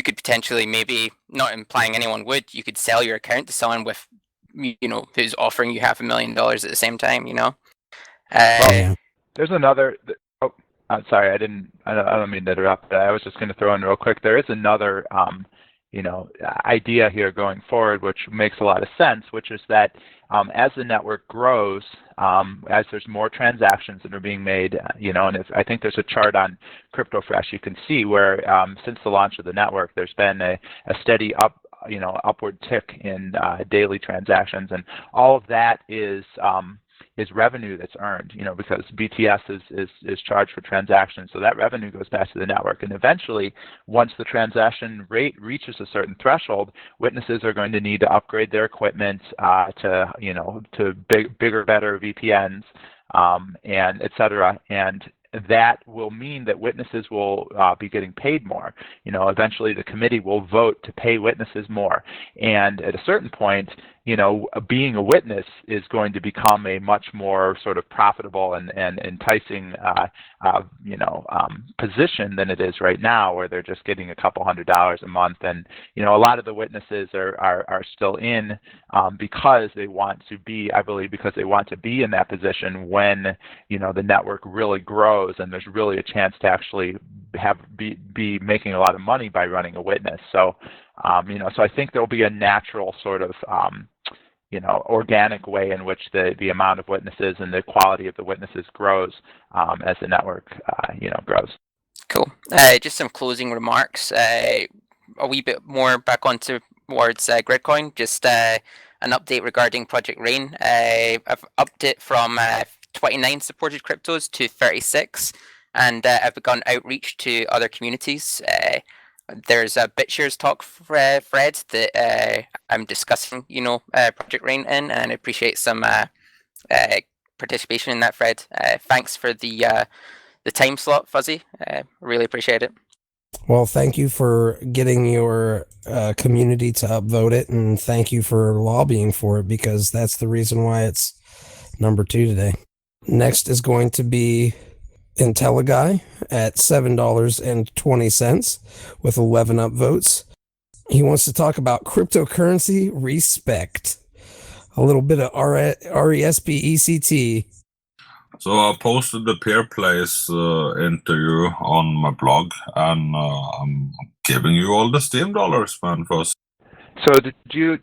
could potentially, maybe not implying anyone would, you could sell your account to someone with who's offering you $500,000 at the same time. There's another. I'm sorry, I don't mean to interrupt. I was just going to throw in real quick. There is another, idea here going forward, which makes a lot of sense, which is that as the network grows, as there's more transactions that are being made, and I think there's a chart on CryptoFresh you can see where since the launch of the network, there's been a steady upward tick in daily transactions, and all of that is revenue that's earned, because BTS is charged for transactions. So that revenue goes back to the network. And eventually, once the transaction rate reaches a certain threshold, witnesses are going to need to upgrade their equipment to bigger, better VPNs, and et cetera. And that will mean that witnesses will be getting paid more. Eventually the committee will vote to pay witnesses more. And at a certain point, being a witness is going to become a much more sort of profitable and enticing, position than it is right now, where they're just getting a couple $100 a month. And, a lot of the witnesses are still in because they want to be, I believe, because they want to be in that position when, the network really grows and there's really a chance to actually be making a lot of money by running a witness. So, so I think there'll be a natural sort of, organic way in which the amount of witnesses and the quality of the witnesses grows as the network, grows. Cool. Just some closing remarks. A wee bit more back onto towards Gridcoin. Just an update regarding Project Rain. I've upped it from 29 supported cryptos to 36, and I've begun outreach to other communities. There's a BitShares talk thread that I'm discussing, Project Rain in, and I appreciate some participation in that thread. Thanks for the time slot, Fuzzy. Really appreciate it. Well, thank you for getting your community to upvote it, and thank you for lobbying for it, because that's the reason why it's number 2 today. Next is going to be IntelliGuy at $7.20 with 11 upvotes. He wants to talk about cryptocurrency respect. A little bit of RESPECT. So I posted the PeerPlays interview on my blog, and I'm giving you all the Steem dollars, man, first. So did you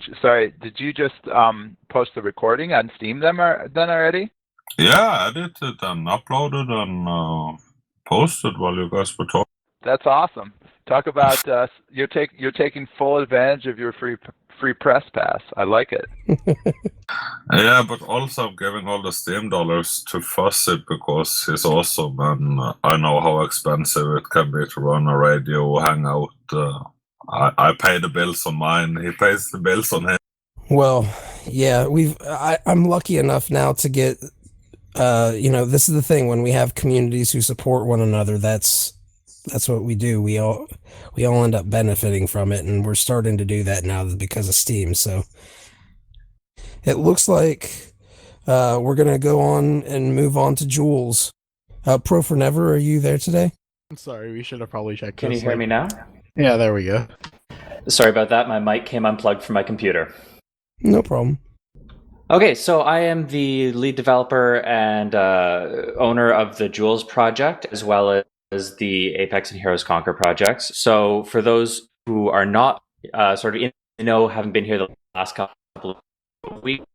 just post the recording on Steem then already? Yeah, I edited and uploaded and posted while you guys were talking. That's awesome. Talk about you're taking full advantage of your free press pass. I like it. Yeah, but also I'm giving all the Steam dollars to Fuzzy because he's awesome, and I know how expensive it can be to run a radio hangout. I pay the bills on mine. He pays the bills on his. Well, yeah, I'm lucky enough now to get, this is the thing, when we have communities who support one another, that's what we do. We all end up benefiting from it, and we're starting to do that now because of Steem. So it looks like we're going to go on and move on to Jules. Pro for Never, are you there today? I'm sorry, we should have probably checked. Can you hear me now? Yeah, there we go. Sorry about that. My mic came unplugged from my computer. No problem. Okay, so I am the lead developer and owner of the Jules project, as well as the Apex and Heroes Conquer projects. So for those who are not sort of in the know, haven't been here the last couple of weeks,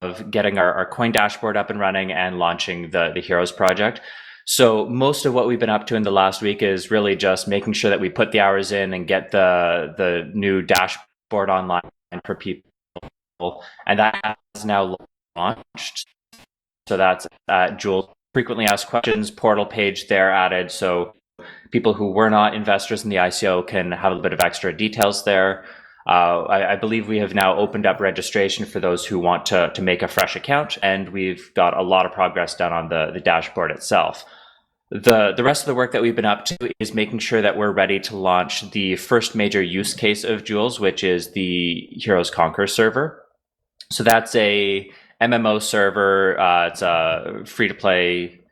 of getting our coin dashboard up and running and launching the Heroes project. So most of what we've been up to in the last week is really just making sure that we put the hours in and get the new dashboard online for people. And that has now launched. So that's Jules frequently asked questions portal page there added. So people who were not investors in the ICO can have a bit of extra details there. I believe we have now opened up registration for those who want to make a fresh account, and we've got a lot of progress done on the dashboard itself. The rest of the work that we've been up to is making sure that we're ready to launch the first major use case of Jules, which is the Heroes Conquer server. So that's a MMO server. It's a free-to-play,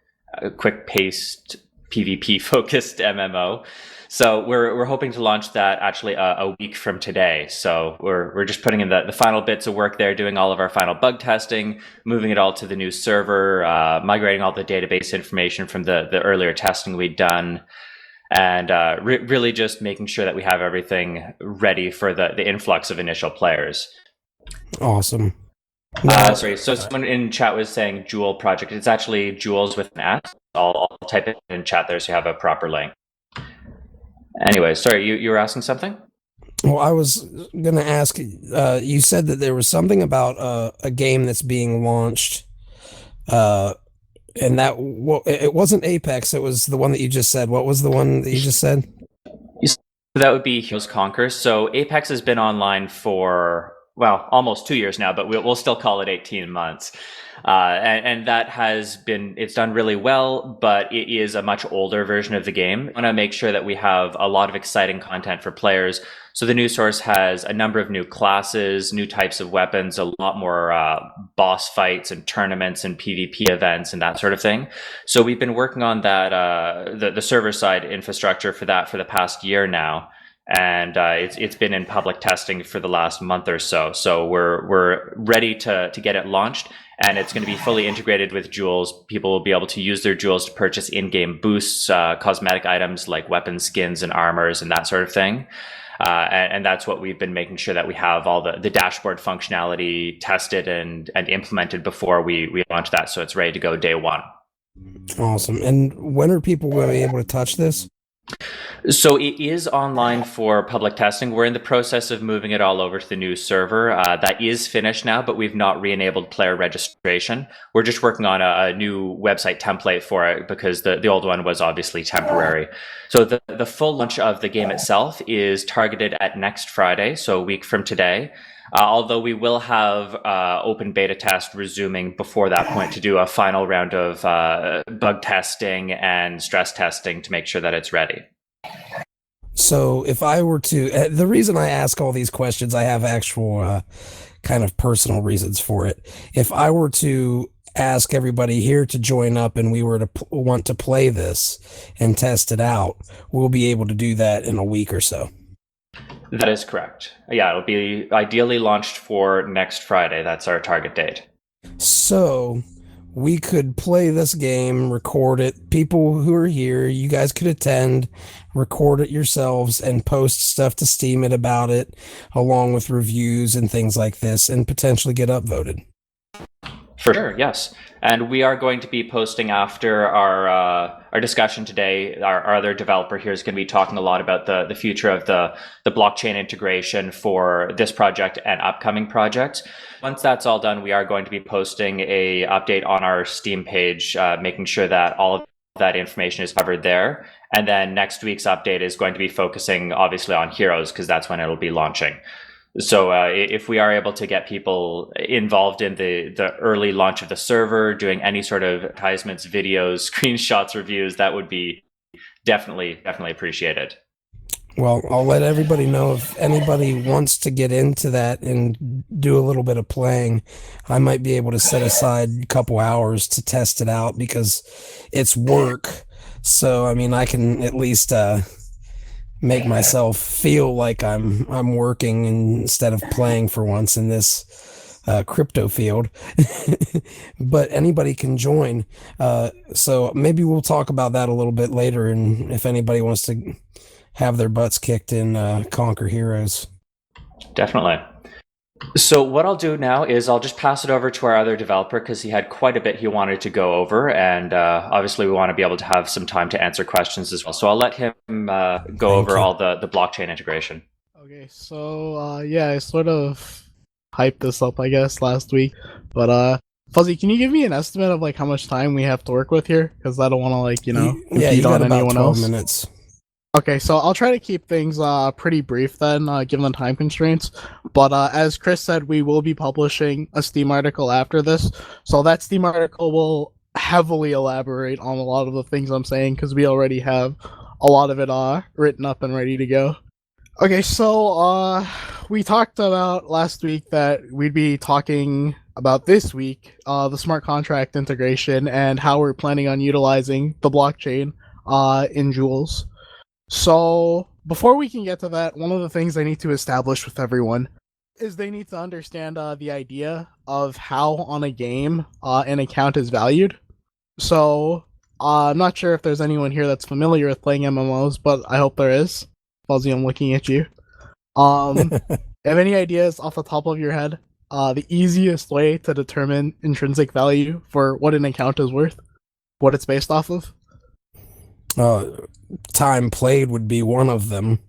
quick-paced, PvP-focused MMO. So we're hoping to launch that actually a week from today. So we're just putting in the final bits of work there, doing all of our final bug testing, moving it all to the new server, migrating all the database information from the earlier testing we'd done, and really just making sure that we have everything ready for the influx of initial players. Awesome. Sorry, so someone in chat was saying Jewel project. It's actually Jules with an S. I'll type it in chat there so you have a proper link. Anyway, sorry, you were asking something? Well, I was going to ask, you said that there was something about a game that's being launched, and that it wasn't Apex, it was the one that you just said. What was the one that you just said? That would be Heroes Conquer. So Apex has been online for, well, almost 2 years now, but we'll still call it 18 months. And that it's done really well, but it is a much older version of the game. I want to make sure that we have a lot of exciting content for players. So the news source has a number of new classes, new types of weapons, a lot more boss fights and tournaments and PvP events and that sort of thing. So we've been working on that, the server side infrastructure for that for the past year now. And it's been in public testing for the last month or so. So we're ready to get it launched, and it's going to be fully integrated with Jules. People will be able to use their Jules to purchase in-game boosts, cosmetic items like weapon skins and armors and that sort of thing. And that's what we've been making sure that we have all the dashboard functionality tested and implemented before we launch that, so it's ready to go day one. Awesome. And when are people going to be able to touch this? So it is online for public testing. We're in the process of moving it all over to the new server. That is finished now, but we've not re-enabled player registration. We're just working on a new website template for it because the old one was obviously temporary. So the full launch of the game itself is targeted at next Friday, so a week from today. Although we will have open beta test resuming before that point to do a final round of bug testing and stress testing to make sure that it's ready. So if I were to, the reason I ask all these questions, I have actual kind of personal reasons for it. If I were to ask everybody here to join up and we were to want to play this and test it out, we'll be able to do that in a week or so. That is correct. Yeah, it'll be ideally launched for next Friday. That's our target date. So we could play this game, record it. People who are here, you guys could attend, record it yourselves, and post stuff to Steem it about it, along with reviews and things like this, and potentially get upvoted. For sure, yes. And we are going to be posting after our discussion today. Our other developer here is going to be talking a lot about the future of the blockchain integration for this project and upcoming projects. Once that's all done, we are going to be posting a update on our Steem page, making sure that all of that information is covered there. And then next week's update is going to be focusing obviously on Heroes, because that's when it'll be launching. So if we are able to get people involved in the early launch of the server, doing any sort of advertisements, videos, screenshots, reviews, that would be definitely appreciated. Well, I'll let everybody know if anybody wants to get into that and do a little bit of playing. I might be able to set aside a couple hours to test it out because it's work. So, I mean, I can at least make myself feel like I'm working instead of playing for once in this crypto field. But anybody can join. So maybe we'll talk about that a little bit later, and if anybody wants to have their butts kicked in Conquer Heroes. Definitely. So what I'll do now is I'll just pass it over to our other developer, because he had quite a bit he wanted to go over, and obviously we want to be able to have some time to answer questions as well. So I'll let him go over all the blockchain integration. Okay, so yeah, I sort of hyped this up, I guess, last week. But Fuzzy, can you give me an estimate of like how much time we have to work with here? Because I don't want to like, you impede got on about anyone 12 else. minutes. Okay, so I'll try to keep things pretty brief then, given the time constraints. But as Chris said, we will be publishing a Steem article after this. So that Steem article will heavily elaborate on a lot of the things I'm saying, because we already have a lot of it written up and ready to go. Okay, so we talked about last week that we'd be talking about this week, the smart contract integration and how we're planning on utilizing the blockchain in Joules. So, before we can get to that, one of the things I need to establish with everyone is they need to understand the idea of how on a game an account is valued. So, I'm not sure if there's anyone here that's familiar with playing MMOs, but I hope there is. Fuzzy, I'm looking at you. Have any ideas off the top of your head the easiest way to determine intrinsic value for what an account is worth? What it's based off of? Time played would be one of them.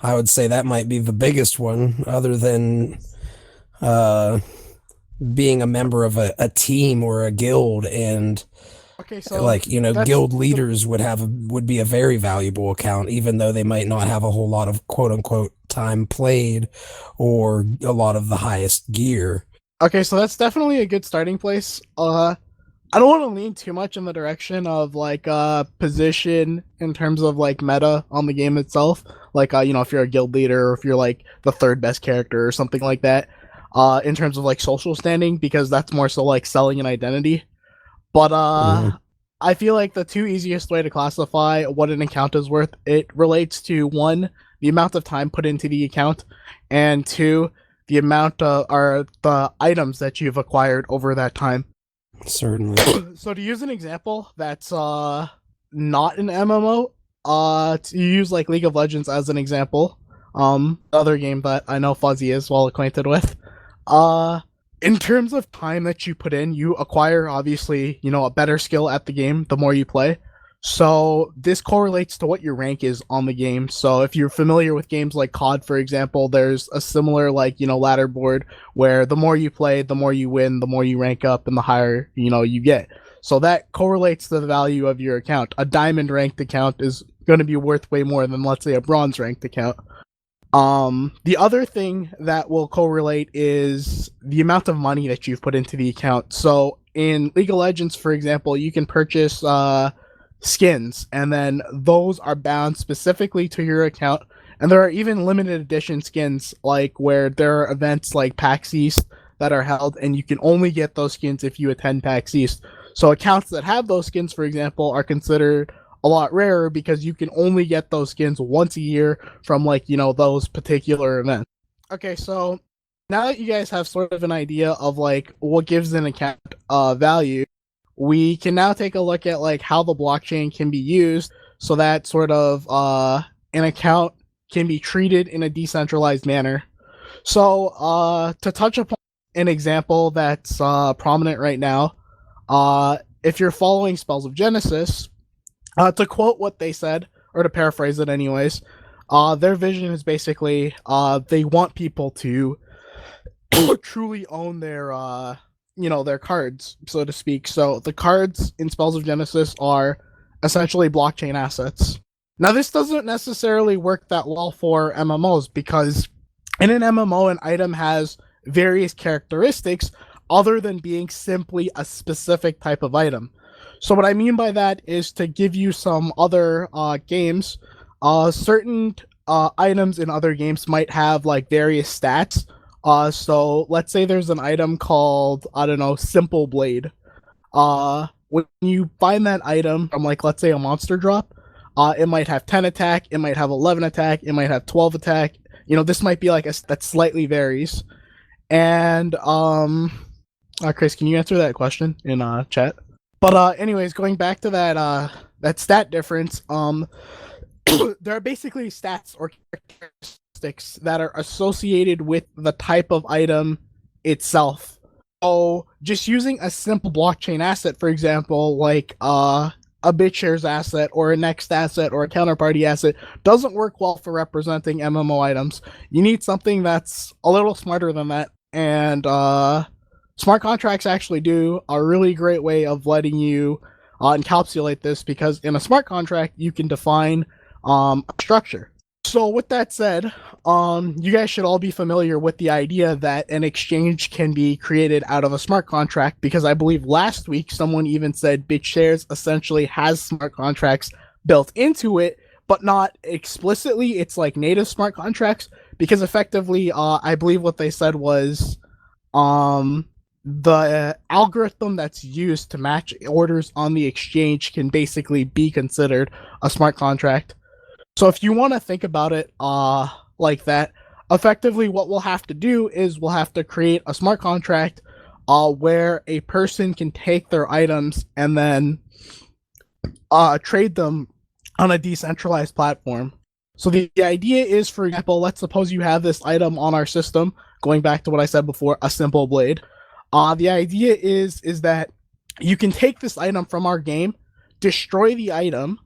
I would say that might be the biggest one, other than being a member of a team or a guild. And okay, so like, guild leaders would be a very valuable account, even though they might not have a whole lot of quote unquote time played or a lot of the highest gear. Okay, so that's definitely a good starting place. I don't want to lean too much in the direction of like position in terms of like meta on the game itself. Like if you're a guild leader or if you're like the third best character or something like that. In terms of like social standing, because that's more so like selling an identity. But I feel like the two easiest way to classify what an account is worth, it relates to one, the amount of time put into the account, and two, the amount or the items that you've acquired over that time. Certainly. So to use an example that's not an MMO, to use like League of Legends as an example, other game that I know Fuzzy is well acquainted with, in terms of time that you put in, you acquire obviously, a better skill at the game the more you play. So this correlates to what your rank is on the game. So if you're familiar with games like COD, for example, there's a similar ladder board where the more you play, the more you win, the more you rank up, and the higher, you get. So that correlates to the value of your account. A diamond ranked account is going to be worth way more than, let's say, a bronze ranked account. The other thing that will correlate is the amount of money that you've put into the account. So in League of Legends, for example, you can purchase skins, and then those are bound specifically to your account. And there are even limited edition skins, like where there are events like PAX East that are held, and you can only get those skins if you attend PAX East. So accounts that have those skins, for example, are considered a lot rarer because you can only get those skins once a year from those particular events. Okay, so now that you guys have sort of an idea of what gives an account value, we can now take a look at how the blockchain can be used so that sort of an account can be treated in a decentralized manner. So to touch upon an example that's prominent right now. If you're following Spells of Genesis, to quote what they said, or to paraphrase it anyways, their vision is basically they want people to truly own their their cards, so to speak. So the cards in Spells of Genesis are essentially blockchain assets. Now, this doesn't necessarily work that well for MMOs, because in an MMO, an item has various characteristics other than being simply a specific type of item. So what I mean by that is, to give you some other games, certain items in other games might have like various stats. So let's say there's an item called, I don't know, Simple Blade. When you find that item from, like, let's say a monster drop, it might have 10 attack, it might have 11 attack, it might have 12 attack. This might be like that slightly varies. And Chris, can you answer that question in chat? But anyways, going back to that stat difference, there are basically stats or characteristics that are associated with the type of item itself. So just using a simple blockchain asset, for example, like a BitShares asset or a Next asset or a counterparty asset, doesn't work well for representing MMO items. You need something that's a little smarter than that, and smart contracts actually do a really great way of letting you encapsulate this, because in a smart contract you can define a structure. So with that said, you guys should all be familiar with the idea that an exchange can be created out of a smart contract, because I believe last week someone even said BitShares essentially has smart contracts built into it, but not explicitly. It's like native smart contracts, because effectively, I believe what they said was the algorithm that's used to match orders on the exchange can basically be considered a smart contract. So if you want to think about it like that, effectively what we'll have to do is we'll have to create a smart contract where a person can take their items and then trade them on a decentralized platform. So the idea is, for example, let's suppose you have this item on our system, going back to what I said before, a Simple Blade. The idea is that you can take this item from our game, destroy the item,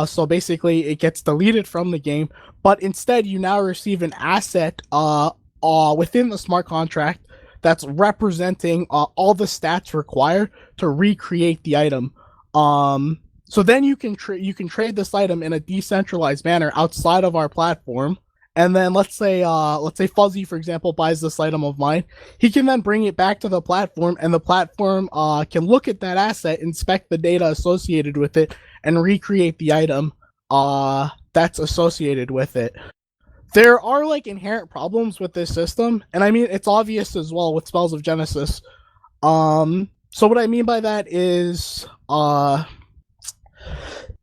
so basically it gets deleted from the game, but instead you now receive an asset within the smart contract that's representing all the stats required to recreate the item. So then you can trade this item in a decentralized manner outside of our platform. And then let's say Fuzzy, for example, buys this item of mine. He can then bring it back to the platform, and the platform can look at that asset, inspect the data associated with it, and recreate the item that's associated with it. There are like inherent problems with this system, and I mean it's obvious as well with Spells of Genesis. So what I mean by that is,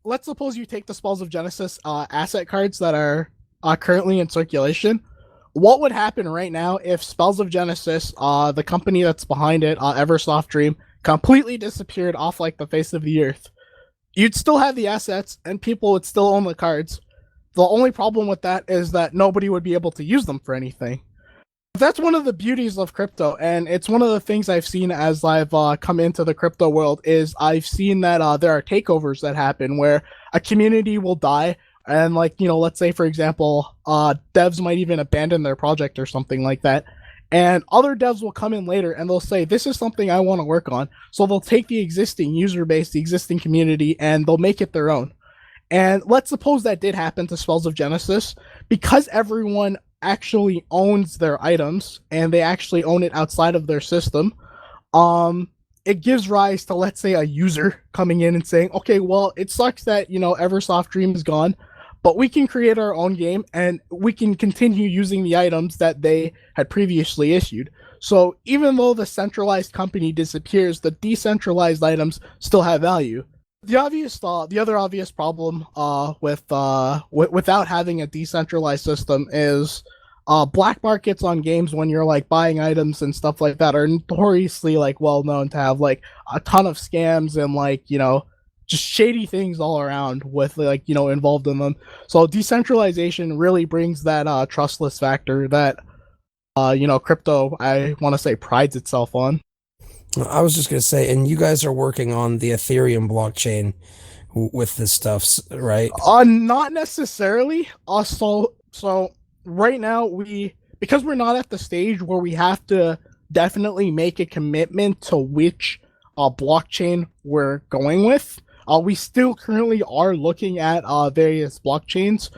let's suppose you take the Spells of Genesis asset cards that are currently in circulation. What would happen right now if Spells of Genesis, the company that's behind it, Eversoft Dream, completely disappeared off like the face of the earth? You'd still have the assets and people would still own the cards. The only problem with that is that nobody would be able to use them for anything. That's one of the beauties of crypto, and it's one of the things I've seen as I've come into the crypto world, is I've seen that there are takeovers that happen where a community will die, and like, let's say, for example, devs might even abandon their project or something like that, and other devs will come in later and they'll say, this is something I want to work on. So they'll take the existing user base, the existing community, and they'll make it their own. And let's suppose that did happen to Spells of Genesis. Because everyone actually owns their items and they actually own it outside of their system, it gives rise to, let's say, a user coming in and saying, okay, well, it sucks that, Eversoft Dream is gone, but we can create our own game and we can continue using the items that they had previously issued. So even though the centralized company disappears, the decentralized items still have value. The other obvious problem without having a decentralized system is black markets on games, when you're like buying items and stuff like that, are notoriously like well known to have like a ton of scams and like just shady things all around with like involved in them. So decentralization really brings that trustless factor that crypto, I want to say, prides itself on. I was just going to say, and you guys are working on the Ethereum blockchain with this stuff, right? Not necessarily. So right now because we're not at the stage where we have to definitely make a commitment to which blockchain we're going with. We still currently are looking at various blockchains.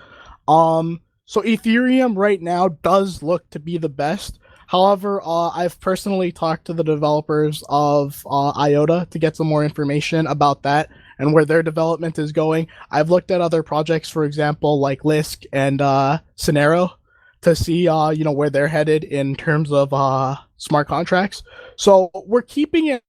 So Ethereum right now does look to be the best. However, I've personally talked to the developers of IOTA to get some more information about that and where their development is going. I've looked at other projects, for example, like Lisk and Cinero, to see where they're headed in terms of smart contracts. So we're keeping an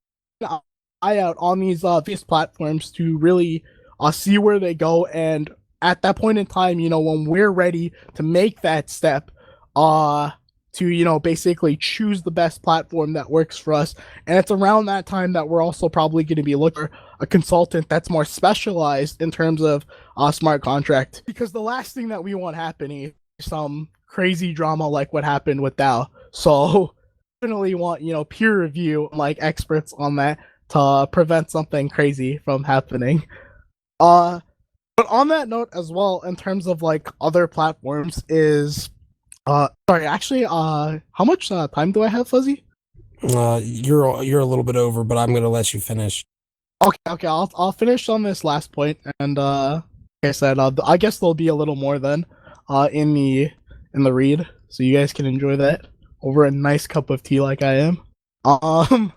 eye out on these platforms to really see where they go, and at that point in time, when we're ready to make that step, to basically choose the best platform that works for us. And it's around that time that we're also probably going to be looking for a consultant that's more specialized in terms of smart contract, because the last thing that we want happening is some crazy drama like what happened with DAO. So definitely want peer review, like experts on that, to prevent something crazy from happening. But on that note as well, in terms of like other platforms, is how much time do I have, Fuzzy? You're a little bit over, but I'm gonna let you finish. Okay, I'll finish on this last point, and like I said, I guess there'll be a little more then, in the read, so you guys can enjoy that over a nice cup of tea like I am.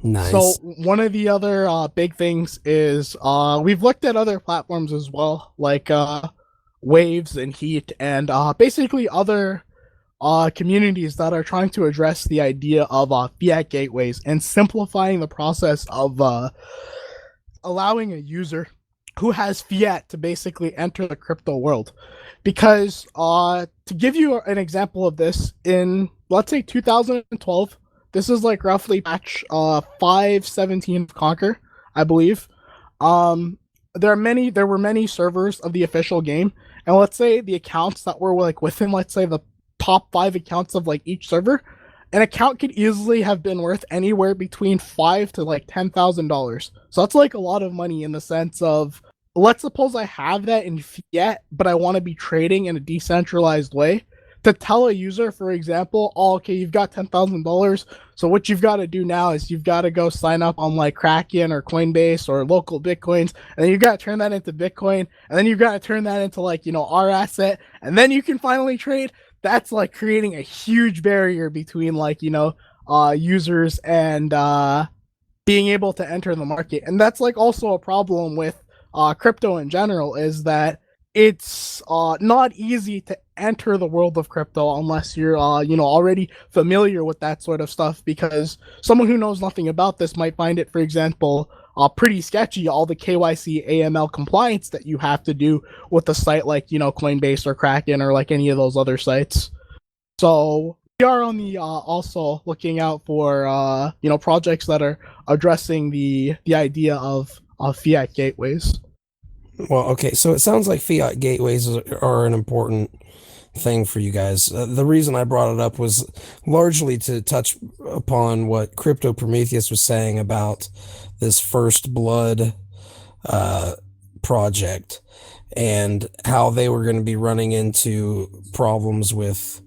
Nice. So one of the other big things is we've looked at other platforms as well, like Waves and Heat, and basically other communities that are trying to address the idea of fiat gateways and simplifying the process of allowing a user who has fiat to basically enter the crypto world. Because to give you an example of this, in let's say 2012, this is like roughly patch 5.17 of Conquer, I believe. There were many servers of the official game, and let's say the accounts that were like within, let's say, the top 5 accounts of like each server, an account could easily have been worth anywhere between $5,000 to like $10,000. So that's like a lot of money in the sense of, let's suppose I have that in fiat, but I want to be trading in a decentralized way. To tell a user, for example, okay, you've got $10,000, so what you've got to do now is you've got to go sign up on like Kraken or Coinbase or local Bitcoins, and then you've got to turn that into Bitcoin, and then you've got to turn that into like, our asset, and then you can finally trade. That's like creating a huge barrier between like, users and being able to enter the market. And that's like also a problem with crypto in general, is that it's not easy to enter the world of crypto unless you're already familiar with that sort of stuff, because someone who knows nothing about this might find it, for example, pretty sketchy, all the KYC AML compliance that you have to do with a site like Coinbase or Kraken or like any of those other sites. So we are on the also looking out for projects that are addressing the idea of fiat gateways. Well, okay, so it sounds like fiat gateways are an important thing for you guys. The reason I brought it up was largely to touch upon what Crypto Prometheus was saying about this First Blood project and how they were going to be running into problems with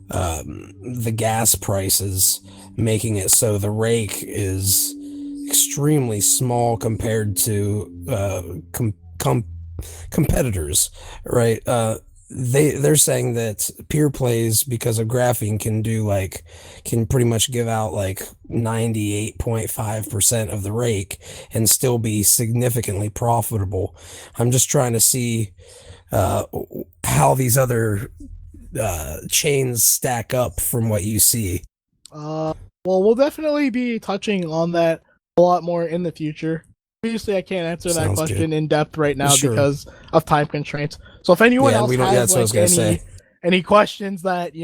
the gas prices, making it so the rake is extremely small compared to competitors, right? They're saying that PeerPlays, because of graphene, can pretty much give out like 98.5% of the rake and still be significantly profitable. I'm just trying to see how these other chains stack up from what you see. Well, we'll definitely be touching on that a lot more in the future. Obviously, I can't answer that question in depth right now because of time constraints. So if anyone else has any questions that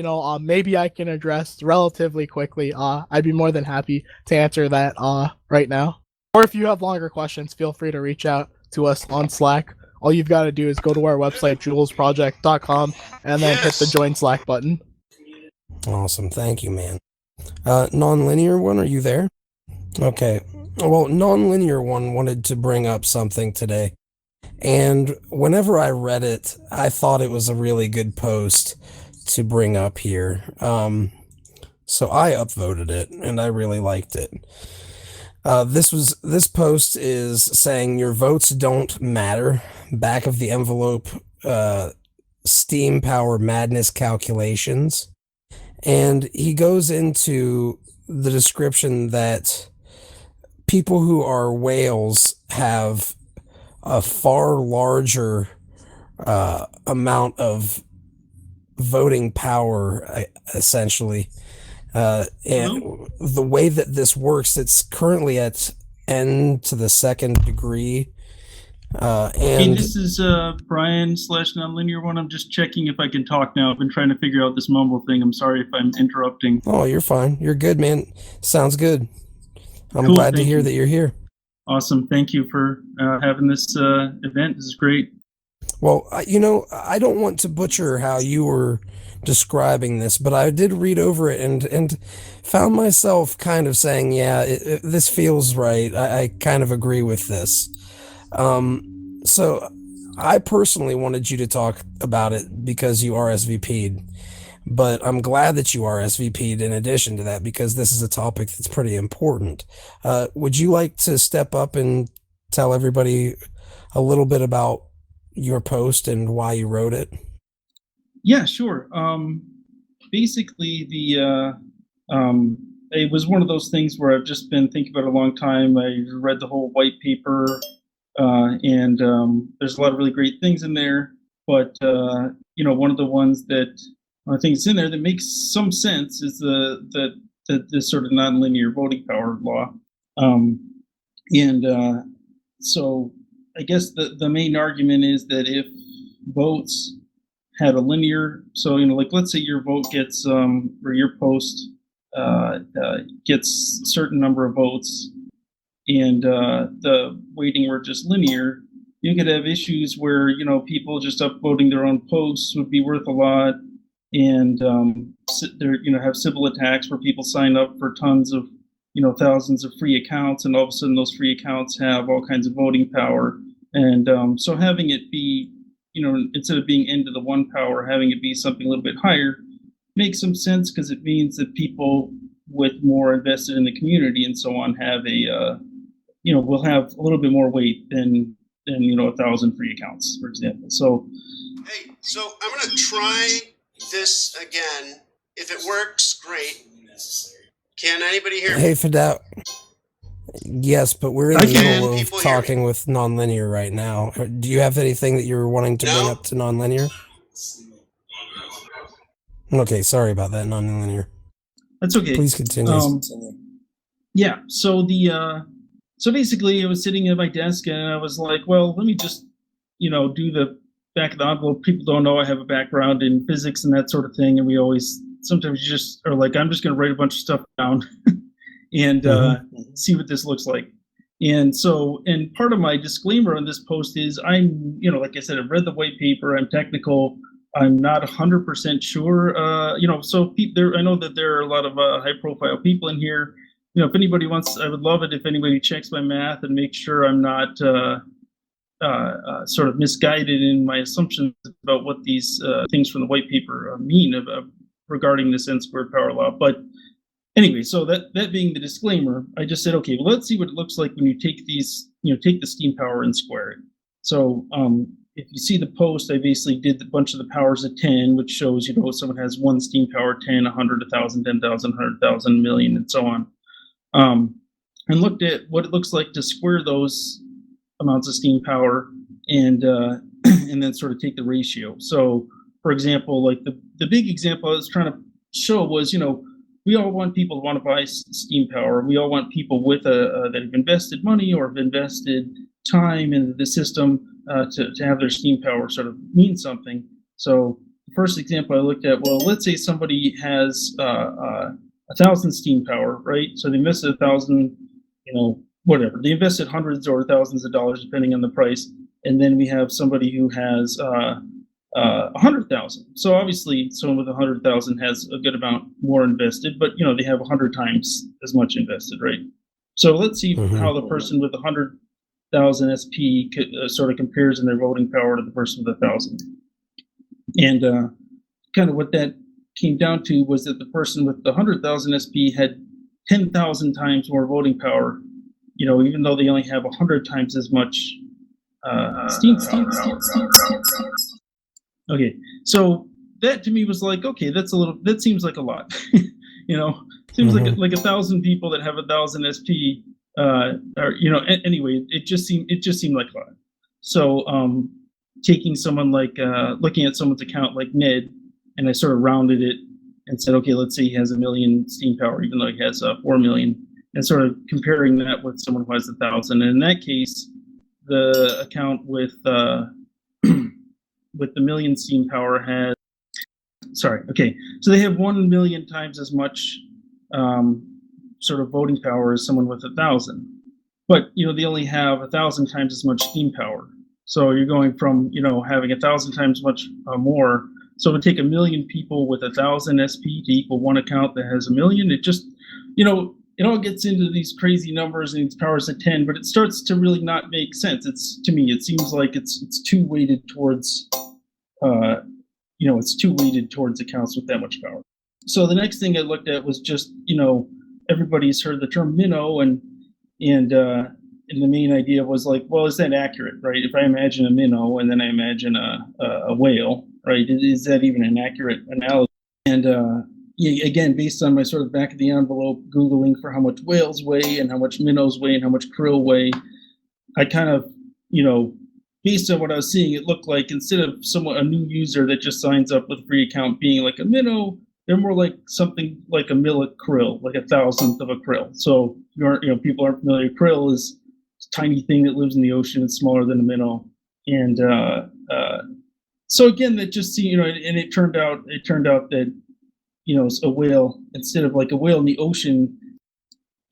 maybe I can address relatively quickly, I'd be more than happy to answer that right now. Or if you have longer questions, feel free to reach out to us on Slack. All you've got to do is go to our website, julesproject.com, and then hit the join Slack button. Awesome. Thank you, man. Nonlinear one, are you there? Okay. Well, Nonlinear one wanted to bring up something today. And whenever I read it, I thought it was a really good post to bring up here. So I upvoted it, and I really liked it. This post is saying your votes don't matter. Back of the envelope, Steem power madness calculations. And he goes into the description that people who are whales have a far larger amount of voting power, essentially. And the way that this works, it's currently at n to the second degree. Hey, this is Brian / Nonlinear One. I'm just checking if I can talk now. I've been trying to figure out this mumble thing. I'm sorry if I'm interrupting. Oh, you're fine. You're good, man. Sounds good. I'm glad to hear that you're here. Awesome. Thank you for having this event. This is great. Well, I don't want to butcher how you were describing this, but I did read over it and found myself kind of saying, yeah, this feels right. I kind of agree with this. So I personally wanted you to talk about it because you RSVP'd, but I'm glad that you RSVP'd in addition to that, because this is a topic that's pretty important. Would you like to step up and tell everybody a little bit about your post and why you wrote it? Yeah, sure. Basically, it was one of those things where I've just been thinking about it a long time. I read the whole white paper, and there's a lot of really great things in there. But one of the ones that I think is in there that makes some sense is this sort of nonlinear voting power law. So I guess the main argument is that if votes had a linear, so like let's say your vote gets or your post gets a certain number of votes, and the weighting were just linear, you could have issues where people just upvoting their own posts would be worth a lot, and have Sybil attacks where people sign up for tons of thousands of free accounts, and all of a sudden those free accounts have all kinds of voting power. And so having it be, instead of being n to the 1 power, having it be something a little bit higher makes some sense, because it means that people with more invested in the community and so on have will have a little bit more weight than 1,000 free accounts, for example. So, hey, so I'm going to try this again. If it works, great. Can anybody hear me? Hey, Fidel. Yes, but we're in the middle of talking with Nonlinear right now. Do you have anything that you're wanting to bring up to Nonlinear? Okay, sorry about that, Nonlinear. That's okay. Please continue. Yeah, so so basically I was sitting at my desk and I was like, well, let me just, do the back of the envelope. People don't know I have a background in physics and that sort of thing, and we always, sometimes you just are like, I'm just going to write a bunch of stuff down and see what this looks like. And so, and part of my disclaimer on this post is I'm, like I said, I've read the white paper, I'm technical, I'm not 100% sure, so I know that there are a lot of high profile people in here. If anybody wants, I would love it if anybody checks my math and makes sure I'm not sort of misguided in my assumptions about what these things from the white paper mean regarding this n-squared power law. But anyway, so that being the disclaimer, I just said, okay, well, let's see what it looks like when you take these, take the Steem power and square it. So if you see the post, I basically did a bunch of the powers of 10, which shows, someone has one Steem power, 10, 100, 1,000, 10,000, 100,000, million, and so on. And looked at what it looks like to square those amounts of Steem power and then sort of take the ratio. So, for example, like the big example I was trying to show was, we all want people to want to buy Steem power. We all want people with that have invested money or have invested time in the system to have their Steem power sort of mean something. So the first example I looked at, well, let's say somebody has 1,000 Steem power, right? So they invested 1,000, whatever. They invested hundreds or thousands of dollars depending on the price. And then we have somebody who has 100,000. So obviously, someone with 100,000 has a good amount more invested, but they have 100 times as much invested, right? So let's see how the person with 100,000 SP sort of compares in their voting power to the person with 1,000. And kind of what that came down to was that the person with the 100,000 SP had 10,000 times more voting power, even though they only have 100 times as much Steem power. Okay, so that to me was like, okay, that seems like a lot. Seems like 1,000 people that have 1,000 SP anyway, it just seemed like a lot. So taking someone like looking at someone's account like Ned, and I sort of rounded it and said, okay, let's say he has 1 million Steem power, even though he has 4 million, and sort of comparing that with someone who has 1,000. And in that case, the account with the million Steem power has, so they have 1 million times as much sort of voting power as someone with 1,000, but they only have 1,000 times as much Steem power. So you're going from having 1,000 times much more. So it would take 1 million people with 1,000 SP to equal one account that has 1 million. It just it all gets into these crazy numbers and these powers of 10, but it starts to really not make sense. To me, it seems like it's too weighted towards it's too weighted towards accounts with that much power. So the next thing I looked at was just, everybody's heard the term minnow, and the main idea was like, well, is that accurate, right? If I imagine a minnow and then I imagine a whale, right? Is that even an accurate analogy? And again, based on my sort of back of the envelope Googling for how much whales weigh and how much minnows weigh and how much krill weigh, I kind of, based on what I was seeing, it looked like instead of a new user that just signs up with a free account being like a minnow, they're more like something like a millet krill, like 1,000th of a krill. So people aren't familiar. Krill is a tiny thing that lives in the ocean. It's smaller than a minnow, and so again, that just and it turned out that a whale, instead of like a whale in the ocean,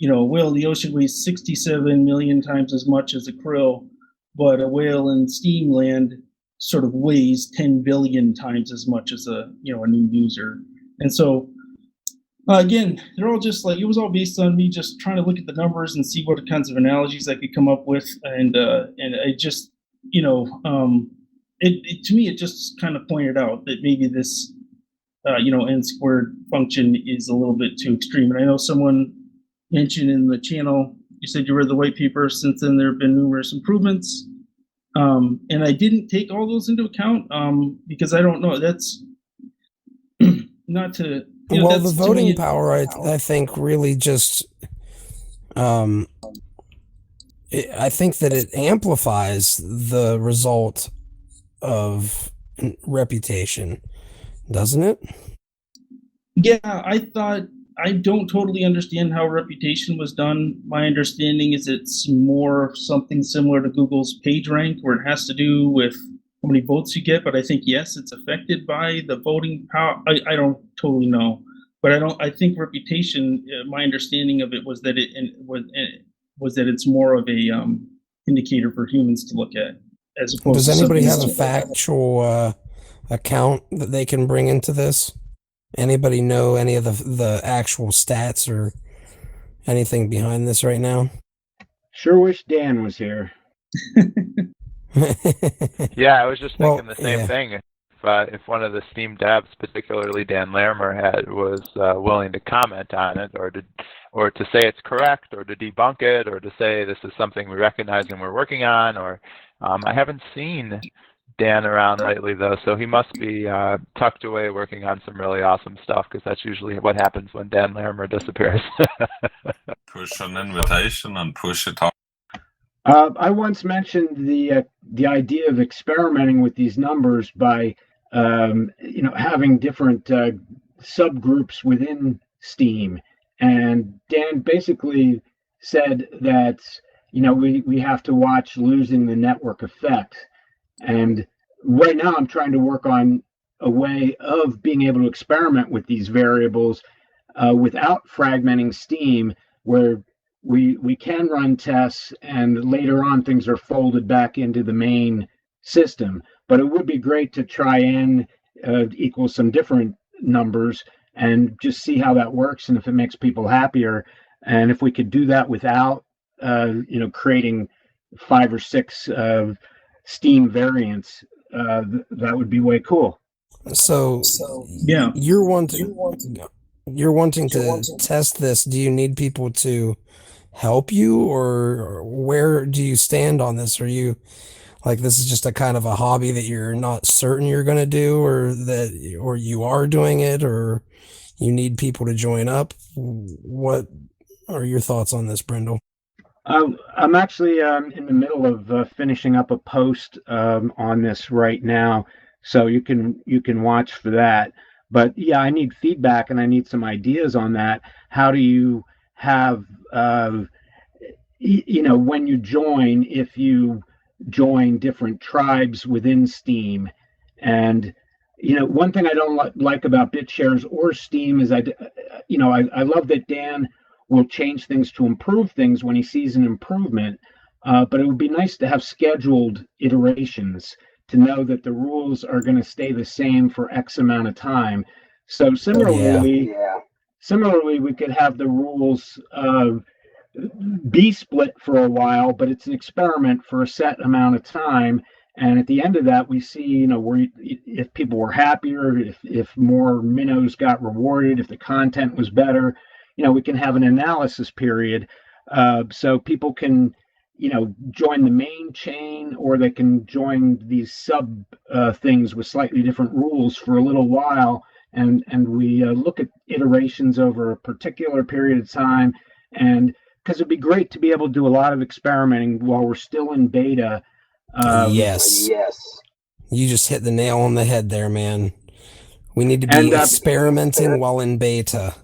a whale in the ocean weighs 67 million times as much as a krill. But a whale in Steem land sort of weighs 10 billion times as much as a new user. And so again, they're all just like, it was all based on me just trying to look at the numbers and see what kinds of analogies I could come up with. And I just, to me, it just kind of pointed out that maybe this, n squared function is a little bit too extreme. And I know someone mentioned in the channel, you said you read the white paper. Since then, there have been numerous improvements. And I didn't take all those into account because I don't know. That's not to... well, the voting power, I think, really just... I think that it amplifies the result of reputation, doesn't it? Yeah, I don't totally understand how reputation was done. My understanding is it's more something similar to Google's PageRank, where it has to do with how many votes you get. But I think, yes, it's affected by the voting power. I don't totally know, but I think reputation. My understanding of it was that it's more of a indicator for humans to look at, as opposed. Does anybody have a factual account that they can bring into this? Anybody know any of the actual stats or anything behind this right now? Sure wish Dan was here. Yeah, I was just thinking the same thing. If one of the Steem devs, particularly Dan Larimer, was willing to comment on it, or to say it's correct, or to debunk it, or to say this is something we recognize and we're working on, or I haven't seen Dan around lately, though, so he must be tucked away working on some really awesome stuff, because that's usually what happens when Dan Larimer disappears. Push an invitation and push it up. I once mentioned the idea of experimenting with these numbers by having different subgroups within Steem, and Dan basically said that we have to watch losing the network effect. And right now I'm trying to work on a way of being able to experiment with these variables without fragmenting Steem, where we can run tests and later on things are folded back into the main system. But it would be great to try and equal some different numbers and just see how that works and if it makes people happier. And if we could do that without, creating 5 or 6 Steem variants, that would be way cool. So Yeah. you're wanting to test this. Do you need people to help you, or where do you stand on this? Are you like, this is just a kind of a hobby that you're not certain you're going to do, or you are doing it, or you need people to join up? What are your thoughts on this, Brindle? I'm actually in the middle of finishing up a post on this right now, so you can watch for that. But yeah, I need feedback and I need some ideas on that. How do you have, when you join, if you join different tribes within Steem? And one thing I don't like about BitShares or Steem is I love that Dan will change things to improve things when he sees an improvement, but it would be nice to have scheduled iterations to know that the rules are going to stay the same for X amount of time. So similarly, we could have the rules be split for a while, but it's an experiment for a set amount of time. And at the end of that, we see, if people were happier, if more minnows got rewarded, if the content was better, we can have an analysis period, so people can, join the main chain, or they can join these sub things with slightly different rules for a little while, and we look at iterations over a particular period of time, and because it'd be great to be able to do a lot of experimenting while we're still in beta. Yes. You just hit the nail on the head there, man. We need to be experimenting while in beta.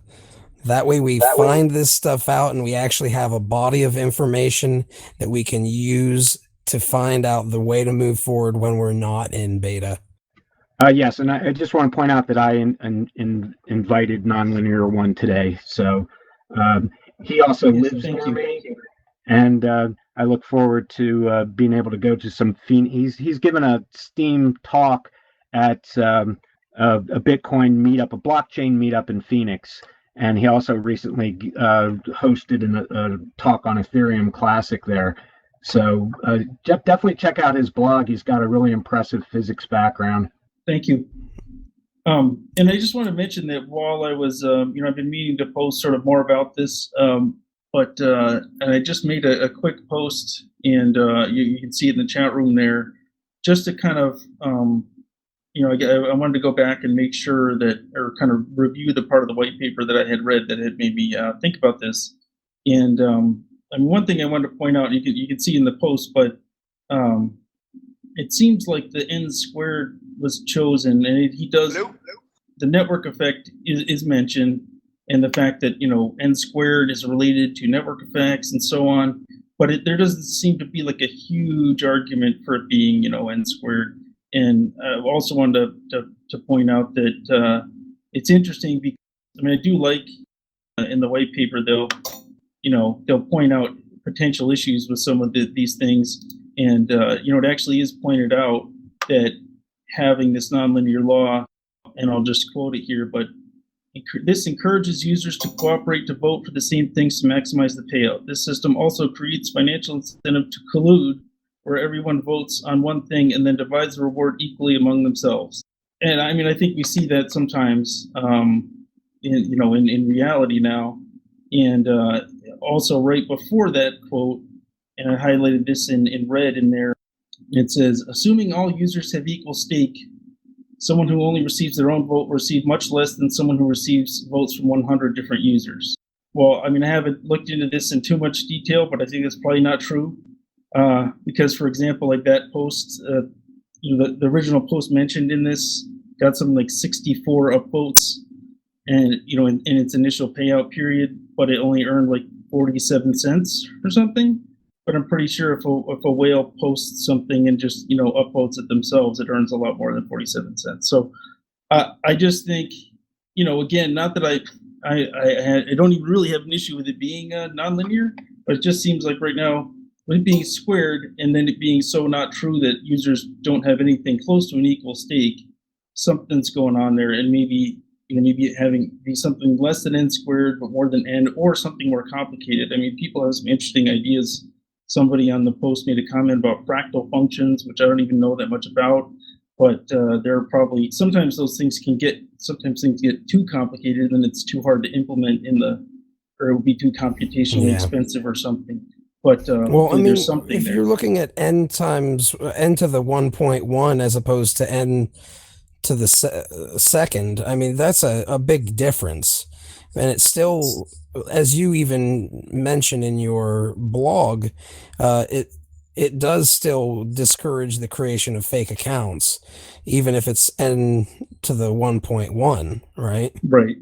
That way we find this stuff out and we actually have a body of information that we can use to find out the way to move forward when we're not in beta. Yes, and I just want to point out that I invited Nonlinear One today. So he also lives near me, and I look forward to being able to go to some he's given a Steem talk at a Bitcoin meetup, a blockchain meetup in Phoenix. And he also recently hosted a talk on Ethereum Classic there. So definitely check out his blog. He's got a really impressive physics background. Thank you. And I just want to mention that while I was, I've been meaning to post sort of more about this, but I just made a quick post, and you can see it in the chat room there, just to kind of, I wanted to go back and make sure that, or kind of review the part of the white paper that I had read that had made me think about this. And one thing I wanted to point out, you can see in the post, but it seems like the n squared was chosen, and he does. The network effect is mentioned, and the fact that n squared is related to network effects and so on. But there doesn't seem to be like a huge argument for it being n squared. And I also wanted to point out that it's interesting because I do like in the white paper they'll point out potential issues with some of these things, and it actually is pointed out that having this nonlinear law, and I'll just quote it here, but this encourages users to cooperate to vote for the same things to maximize the payout. This system also creates financial incentive to collude, where everyone votes on one thing and then divides the reward equally among themselves. And I think we see that sometimes in reality now. And also right before that quote, and I highlighted this in red in there, it says, assuming all users have equal stake, someone who only receives their own vote will receive much less than someone who receives votes from 100 different users. Well, I haven't looked into this in too much detail, but I think that's probably not true. Because, for example, like that post, the original post mentioned in this got something like 64 upvotes, and in its initial payout period, but it only earned like 47 cents or something. But I'm pretty sure if a whale posts something and just upvotes it themselves, it earns a lot more than 47 cents. So I just think again, not that I don't even really have an issue with it being nonlinear, but it just seems like right now with it being squared and then it being so not true that users don't have anything close to an equal stake, something's going on there, and maybe maybe having be something less than n squared but more than n, or something more complicated. I mean, people have some interesting ideas. Somebody on the post made a comment about fractal functions, which I don't even know that much about, but there are probably sometimes things get too complicated and it's too hard to implement or it would be too computationally expensive or something. But well, I mean, there's something if there. you're looking at n to the 1.1 as opposed to n to the second, I mean, that's a big difference. And it's still, as you even mentioned in your blog, it does still discourage the creation of fake accounts, even if it's n to the 1.1, right? Right.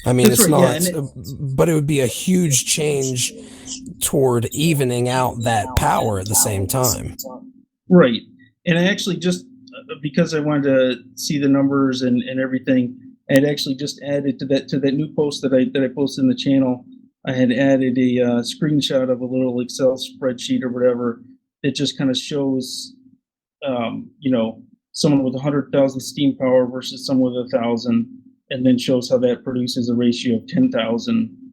I mean, That's it's right, not, but it would be a huge change toward evening out that power at the same time. Right. And I actually just, because I wanted to see the numbers and everything, I had actually just added to that new post that I posted in the channel. I had added a screenshot of a little Excel spreadsheet or whatever that just kind of shows, someone with 100,000 Steem power versus someone with 1,000, and then shows how that produces a ratio of 10,000,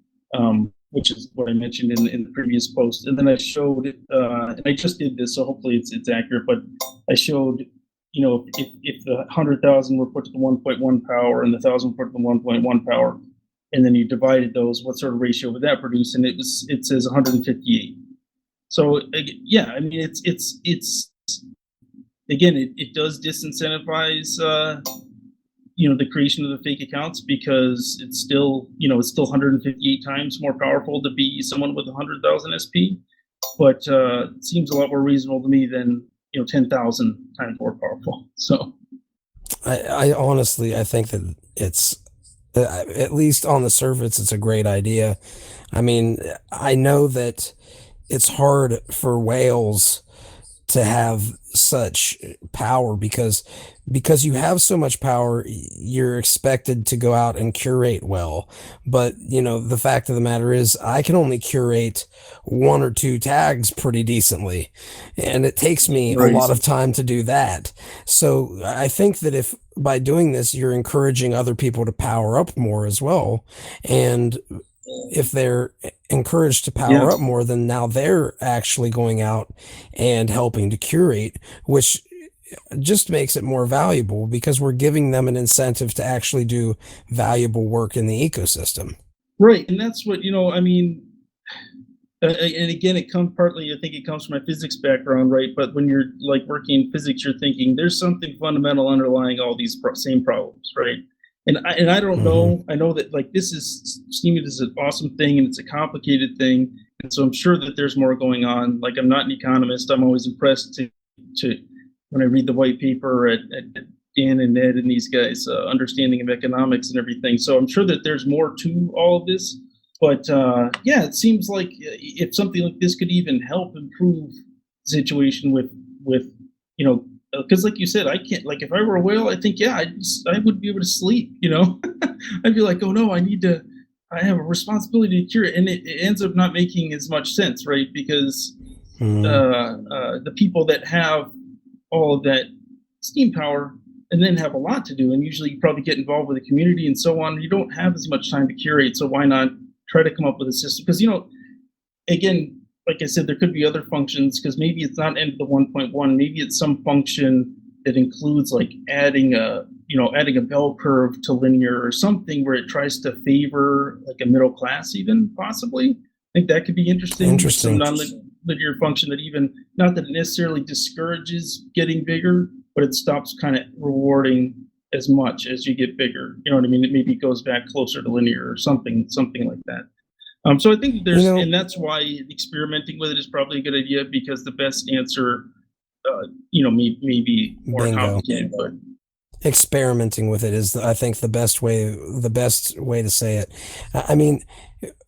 which is what I mentioned in the previous post. And then I showed, and I just did this, so hopefully it's accurate, but I showed, if the 100,000 were put to the 1.1 power and the 1,000 put to the 1.1 power, and then you divided those, what sort of ratio would that produce? And it says 158. So yeah, I mean, it's again, it does disincentivize, the creation of the fake accounts, because it's still 158 times more powerful to be someone with 100,000 SP, but it seems a lot more reasonable to me than 10,000 times more powerful. So I honestly, I think that it's, at least on the surface, it's a great idea. I mean, I know that it's hard for whales to have such power because you have so much power, you're expected to go out and curate well. But, the fact of the matter is I can only curate 1 or 2 tags pretty decently. And it takes me a lot of time to do that. So I think that if by doing this, you're encouraging other people to power up more as well. And if they're encouraged to power up more, then now they're actually going out and helping to curate, which just makes it more valuable because we're giving them an incentive to actually do valuable work in the ecosystem. Right. And that's what, I mean, and again, I think it comes from my physics background, right? But when you're like working in physics, you're thinking there's something fundamental underlying all these same problems, right? And I don't know. I know that Steem is an awesome thing and it's a complicated thing, and so I'm sure that there's more going on. Like, I'm not an economist. I'm always impressed to when I read the white paper at Dan and Ned and these guys' understanding of economics and everything. So I'm sure that there's more to all of this. But it seems like if something like this could even help improve the situation with because like you said, I can't, like, if I were a whale, I think, I would be able to sleep, I'd be like, oh no, I have a responsibility to cure it. And it ends up not making as much sense, right? Because the people that have all of that Steem power and then have a lot to do, and usually you probably get involved with the community and so on, you don't have as much time to curate. So why not try to come up with a system? Because, again, like I said, there could be other functions, because maybe it's not end the 1.1. Maybe it's some function that includes like adding a bell curve to linear or something where it tries to favor like a middle class, even possibly. I think that could be interesting. Some non-linear function that even, not that it necessarily discourages getting bigger, but it stops kind of rewarding as much as you get bigger. You know what I mean? It maybe goes back closer to linear or something like that. So I think there's, and that's why experimenting with it is probably a good idea, because the best answer, may be more complicated. But experimenting with it is, I think, the best way to say it. I mean,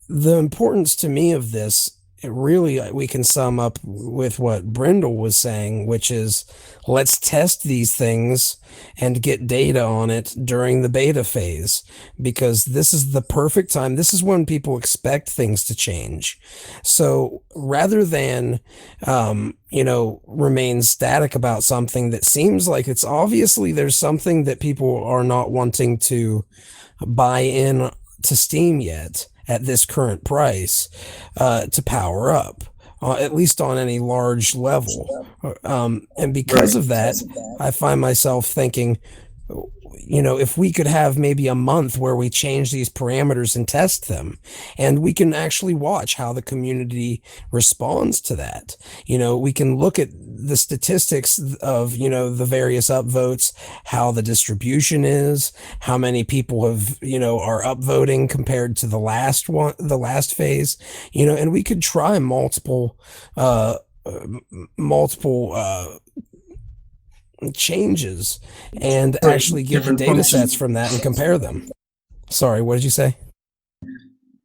the importance to me of this really we can sum up with what Brindle was saying, which is let's test these things and get data on it during the beta phase, because this is the perfect time. This is when people expect things to change. So rather than, remain static about something that seems like it's obviously there's something that people are not wanting to buy in to Steem yet at this current price, to power up, at least on any large level. And because of that, I find myself thinking, if we could have maybe a month where we change these parameters and test them, and we can actually watch how the community responds to that. We can look at the statistics of, the various upvotes, how the distribution is, how many people have, are upvoting compared to the last phase, and we could try multiple changes and actually get the data sets from that and compare them. Sorry, what did you say?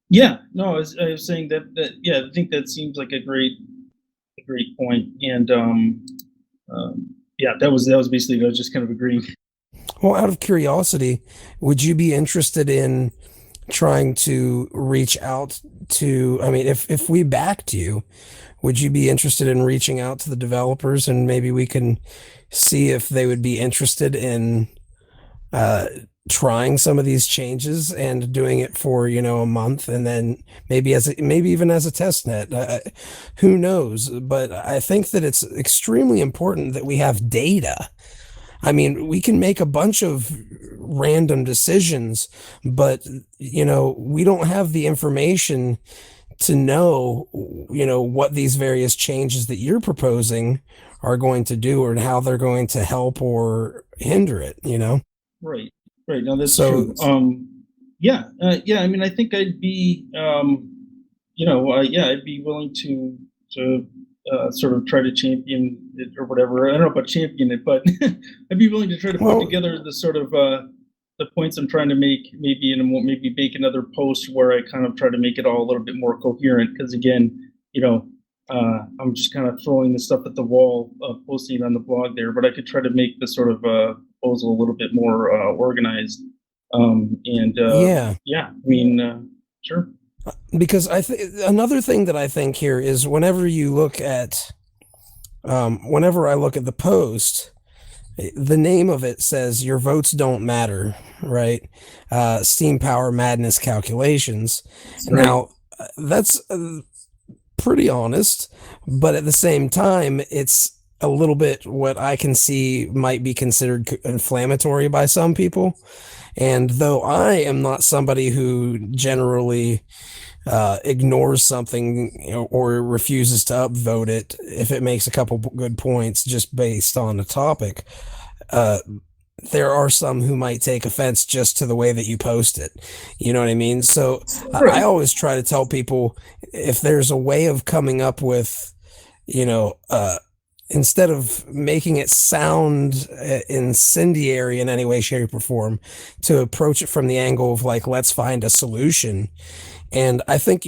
Yeah, no, I was saying that yeah, I think that seems like a great point, and yeah, that was basically, I was just kind of agreeing. Well, out of curiosity, would you be interested in trying to reach out to, if we backed you, would you be interested in reaching out to the developers, and maybe we can see if they would be interested in trying some of these changes and doing it for, a month, and then maybe even as a test net? Who knows? But I think that it's extremely important that we have data. We can make a bunch of random decisions, but, we don't have the information to know, what these various changes that you're proposing are going to do, or how they're going to help or hinder it, Right. No, that's true. Yeah. I think I'd be, I'd be willing to sort of try to champion it or whatever. I don't know about champion it, but I'd be willing to try to put together the sort of the points I'm trying to make, maybe make another post where I kind of try to make it all a little bit more coherent. Because again, I'm just kind of throwing the stuff at the wall, posting it on the blog there, but I could try to make the sort of proposal a little bit more organized. Sure. Because another thing that I think here is whenever I look at the post, the name of it says your votes don't matter, right? Steem Power Madness Calculations. Right. Now, that's pretty honest, but at the same time, it's a little bit what I can see might be considered inflammatory by some people. And though I am not somebody who generally ignores something or refuses to upvote it if it makes a couple good points just based on the topic, there are some who might take offense just to the way that you post it. You know what I mean? So right. I always try to tell people, if there's a way of coming up with, instead of making it sound incendiary in any way, shape, or form, to approach it from the angle of like, let's find a solution. And I think,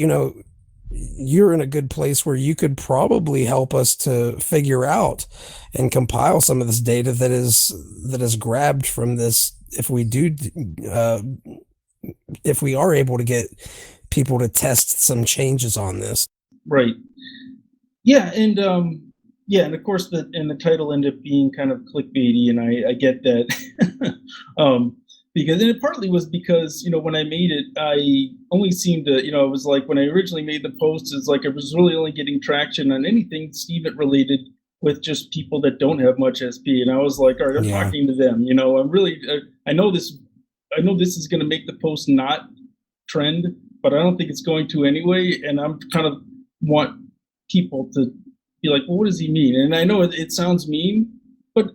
you're in a good place where you could probably help us to figure out and compile some of this data that is grabbed from this. If we are able to get people to test some changes on this. Right. Yeah. And, and of course the title ended up being kind of clickbaity, and I get that. Because, and it partly was because, when I made it, I only seemed to, it was like when I originally made the post, it's like I was really only getting traction on anything Steem related with just people that don't have much SP. And I was like, all right, I'm talking to them, I'm really, I know this is going to make the post not trend, but I don't think it's going to anyway. And I'm kind of want people to be like, well, what does he mean? And I know it sounds mean, but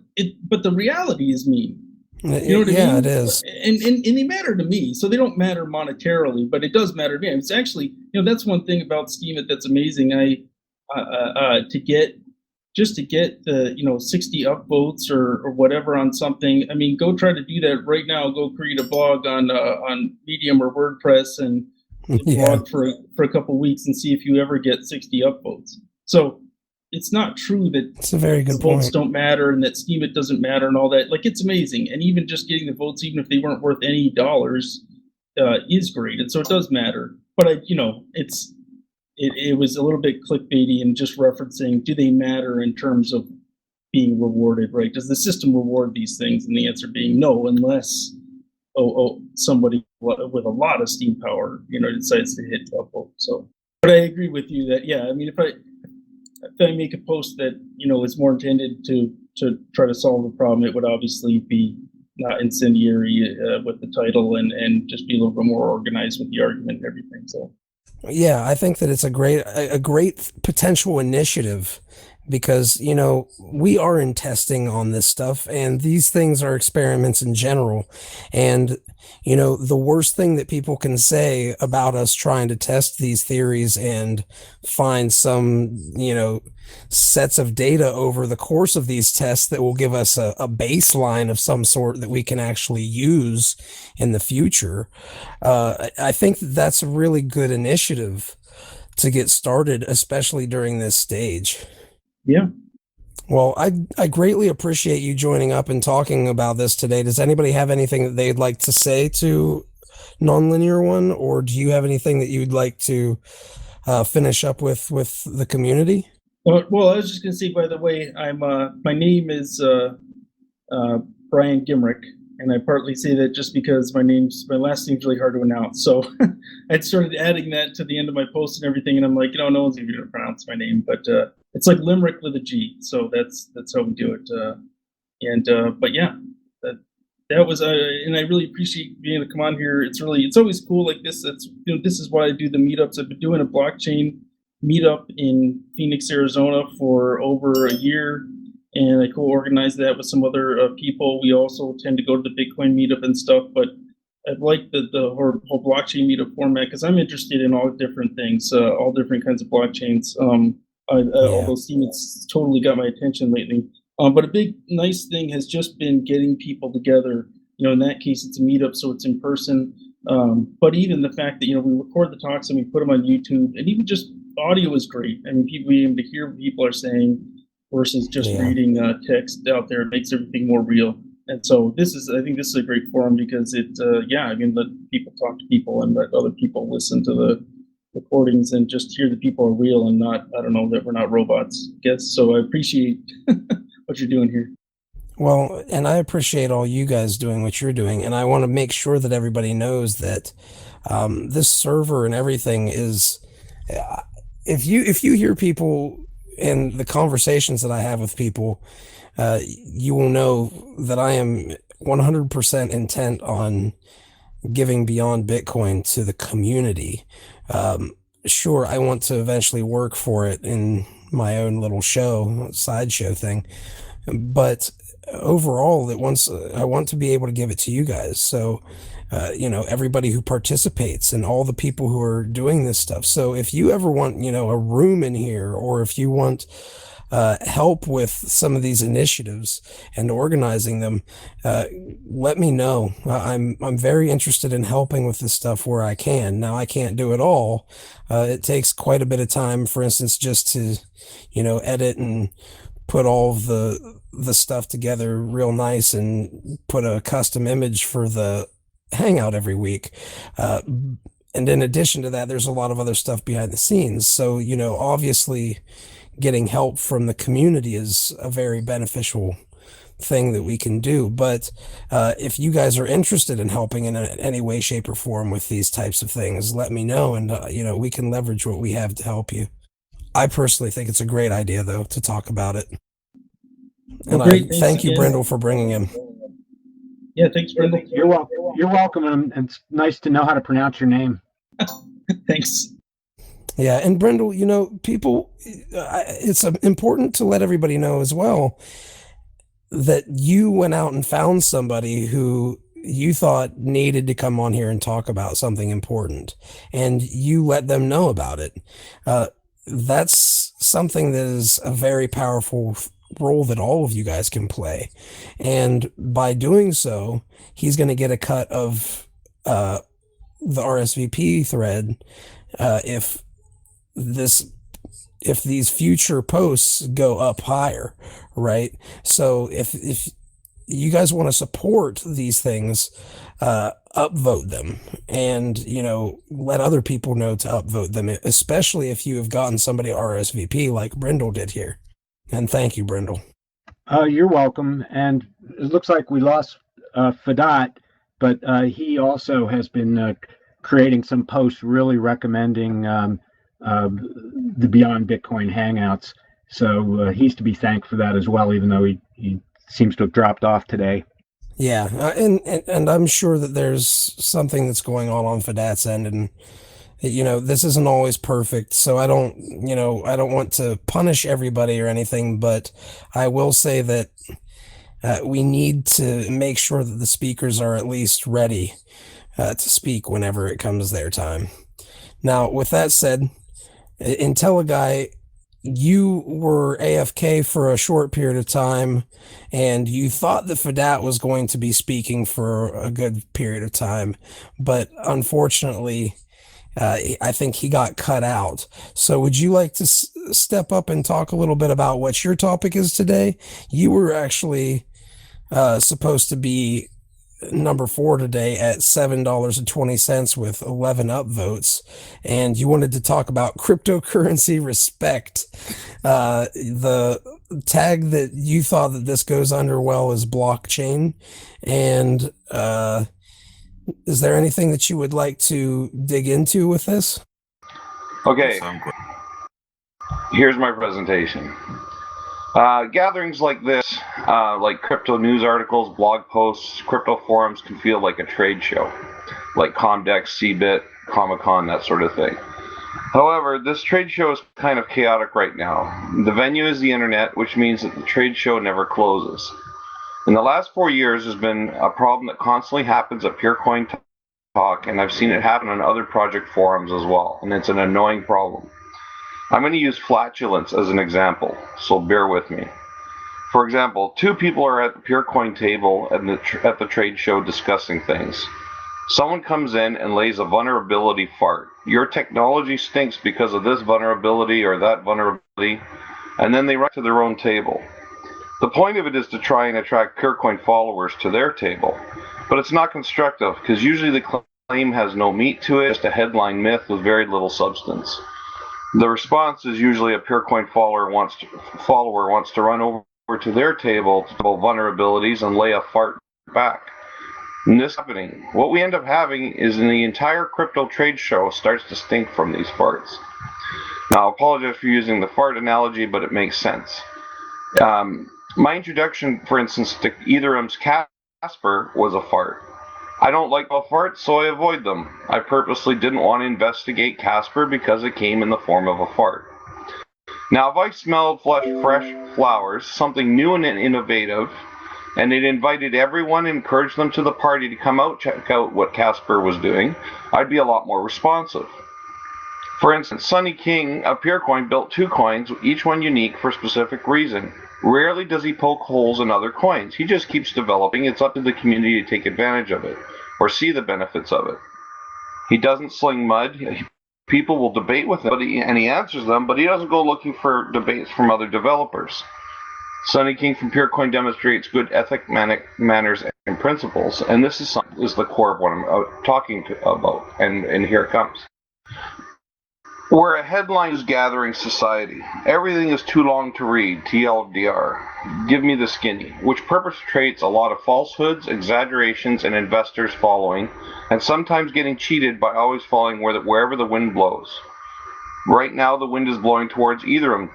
the reality is mean. You know what I mean? Yeah, it is. And they matter to me. So they don't matter monetarily, but it does matter to me. It's actually, that's one thing about Steem that's amazing. To get the 60 upvotes or whatever on something. I mean, go try to do that right now. Go create a blog on Medium or WordPress and the blog for a couple of weeks and see if you ever get 60 upvotes. So it's not true that it's a very good votes point. don't matter and that Steem it doesn't matter and all that. Like, it's amazing, and even just getting the votes, even if they weren't worth any dollars, is great, and so it does matter. But it was a little bit clickbaity and just referencing, do they matter in terms of being rewarded, right? Does the system reward these things? And the answer being no, unless somebody with a lot of Steem power, decides to hit upvote. So, but I agree with you that, yeah, I mean, if I make a post that is more intended to try to solve a problem, it would obviously be not incendiary with the title and just be a little bit more organized with the argument and everything. So yeah, I think that it's a great potential initiative, because we are in testing on this stuff, and these things are experiments in general. And the worst thing that people can say about us trying to test these theories and find some sets of data over the course of these tests that will give us a baseline of some sort that we can actually use in the future. I think that's a really good initiative to get started, especially during this stage. Yeah. Well, I greatly appreciate you joining up and talking about this today. Does anybody have anything that they'd like to say to Nonlinear One, or do you have anything that you'd like to finish up with the community? Well, I was just going to say, by the way, I'm my name is Brian Gimrick, and I partly say that just because my last name's really hard to announce. So I started adding that to the end of my post and everything, and I'm like, no one's even going to pronounce my name, but it's like Limerick with a G. So that's how we do it. But yeah, that was and I really appreciate being able to come on here. It's always cool like this. This is why I do the meetups. I've been doing a blockchain meetup in Phoenix, Arizona for over a year, and I co-organized that with some other people. We also tend to go to the Bitcoin meetup and stuff, but I like the whole blockchain meetup format because I'm interested in all different things, all different kinds of blockchains. Although Steem, it's totally got my attention lately. But a big nice thing has just been getting people together. In that case, it's a meetup, so it's in person. But even the fact that we record the talks and we put them on YouTube, and even just audio is great. I mean, people being able to hear what people are saying versus just reading text out there, it makes everything more real. And so I think this is a great forum because let people talk to people and let other people listen to the recordings and just hear that people are real and not, that we're not robots, I guess. So I appreciate what you're doing here. Well, and I appreciate all you guys doing what you're doing. And I want to make sure that everybody knows that this server and everything is, if you hear people in the conversations that I have with people, you will know that I am 100% intent on giving Beyond Bitcoin to the community. Sure, I want to eventually work for it in my own little sideshow thing, but overall, I want to be able to give it to you guys. So, everybody who participates and all the people who are doing this stuff. So if you ever want, a room in here, or if you want help with some of these initiatives and organizing them, let me know. I'm very interested in helping with this stuff where I can. Now, I can't do it all. It takes quite a bit of time, for instance, just to, edit and put all of the stuff together real nice and put a custom image for the Hangout every week. And in addition to that, there's a lot of other stuff behind the scenes. So, obviously getting help from the community is a very beneficial thing that we can do. But if you guys are interested in helping in any way, shape, or form with these types of things, let me know, and we can leverage what we have to help you. I personally think it's a great idea, though, to talk about it. And I thank you, Brindle, for bringing him. Yeah, thanks, Brindle. You're welcome. You're welcome, and it's nice to know how to pronounce your name. Thanks. Yeah, and Brindle, people, it's important to let everybody know as well that you went out and found somebody who you thought needed to come on here and talk about something important, and you let them know about it. That's something that is a very powerful role that all of you guys can play. And by doing so, he's going to get a cut of the RSVP thread, if these future posts go up higher, right? So if you guys want to support these things, upvote them, and let other people know to upvote them, especially if you have gotten somebody RSVP like Brindle did here. And thank you, Brindle. You're welcome. And it looks like we lost Fadat, but he also has been creating some posts really recommending the Beyond Bitcoin Hangouts. So he's to be thanked for that as well, even though he seems to have dropped off today. Yeah, and I'm sure that there's something that's going on Fadat's end, and this isn't always perfect, so I don't want to punish everybody or anything, but I will say that we need to make sure that the speakers are at least ready to speak whenever it comes their time. Now, with that said, IntelliGuy, you were AFK for a short period of time, and you thought that Fadat was going to be speaking for a good period of time, but unfortunately, I think he got cut out. So would you like to step up and talk a little bit about what your topic is today? You were actually supposed to be number 4 today at $7.20 with 11 upvotes, and you wanted to talk about cryptocurrency respect. The tag that you thought that this goes under well is blockchain, and is there anything that you would like to dig into with this? Okay, here's my presentation. Gatherings like this, like crypto news articles, blog posts, crypto forums can feel like a trade show, like Comdex, CeBIT, Comic-Con, that sort of thing. However, this trade show is kind of chaotic right now. The venue is the internet, which means that the trade show never closes. In the last 4 years, there's been a problem that constantly happens at PeerCoin Talk, and I've seen it happen on other project forums as well, and it's an annoying problem. I'm going to use flatulence as an example, so bear with me. For example, 2 people are at the PeerCoin table at the trade show discussing things. Someone comes in and lays a vulnerability fart. Your technology stinks because of this vulnerability or that vulnerability, and then they run to their own table. The point of it is to try and attract PeerCoin followers to their table, but it's not constructive because usually the claim has no meat to it, just a headline myth with very little substance. The response is usually a PeerCoin follower wants to run over to their table to pull vulnerabilities and lay a fart back. And this is happening. What we end up having is the entire crypto trade show starts to stink from these farts. Now, I apologize for using the fart analogy, but it makes sense. My introduction, for instance, to Ethereum's Casper was a fart. I don't like farts, so I avoid them. I purposely didn't want to investigate Casper because it came in the form of a fart. Now, if I smelled fresh flowers, something new and innovative, and it invited everyone, encouraged them to the party to come out, check out what Casper was doing, I'd be a lot more responsive. For instance, Sunny King of PeerCoin built 2 coins, each one unique for a specific reason. Rarely does he poke holes in other coins. He just keeps developing. It's up to the community to take advantage of it or see the benefits of it. He doesn't sling mud. People will debate with him, and he answers them, but he doesn't go looking for debates from other developers. Sunny King from PeerCoin demonstrates good ethic, manners, and principles, and this is the core of what I'm talking about, and here it comes. We're a headlines gathering society. Everything is too long to read, TLDR. Give me the skinny, which perpetrates a lot of falsehoods, exaggerations, and investors following, and sometimes getting cheated by always following wherever the wind blows. Right now, the wind is blowing towards Ethereum,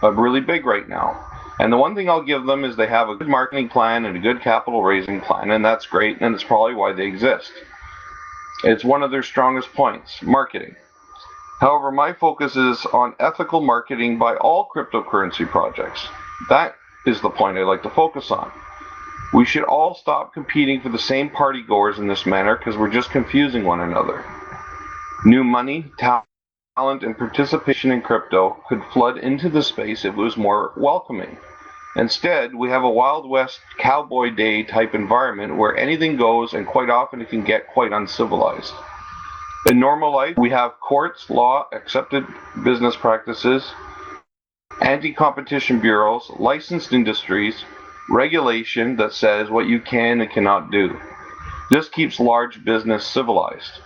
really big right now. And the one thing I'll give them is they have a good marketing plan and a good capital raising plan, and that's great, and it's probably why they exist. It's one of their strongest points, marketing. However, my focus is on ethical marketing by all cryptocurrency projects. That is the point I like to focus on. We should all stop competing for the same party goers in this manner because we're just confusing one another. New money, talent, and participation in crypto could flood into the space if it was more welcoming. Instead, we have a Wild West Cowboy Day type environment where anything goes, and quite often it can get quite uncivilized. In normal life, we have courts, law, accepted business practices, anti-competition bureaus, licensed industries, regulation that says what you can and cannot do. This keeps large business civilized.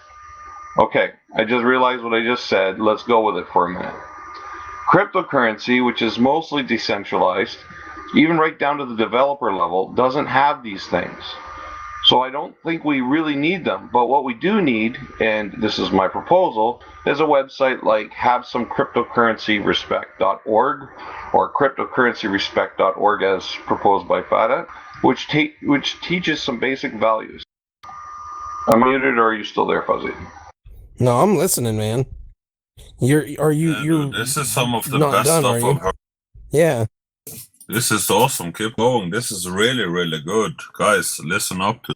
Okay, I just realized what I just said. Let's go with it for a minute. Cryptocurrency, which is mostly decentralized, even right down to the developer level, doesn't have these things. So I don't think we really need them. But what we do need, and this is my proposal, is a website like havesomecryptocurrencyrespect.org or cryptocurrencyrespect.org as proposed by FATA, which teaches some basic values. I'm muted, or are you still there, Fuzzy? No, I'm listening, man. You're this is some of the not best done, stuff are you? I've heard. Yeah. This is awesome. Keep going. This is really, really good. Guys, listen up to.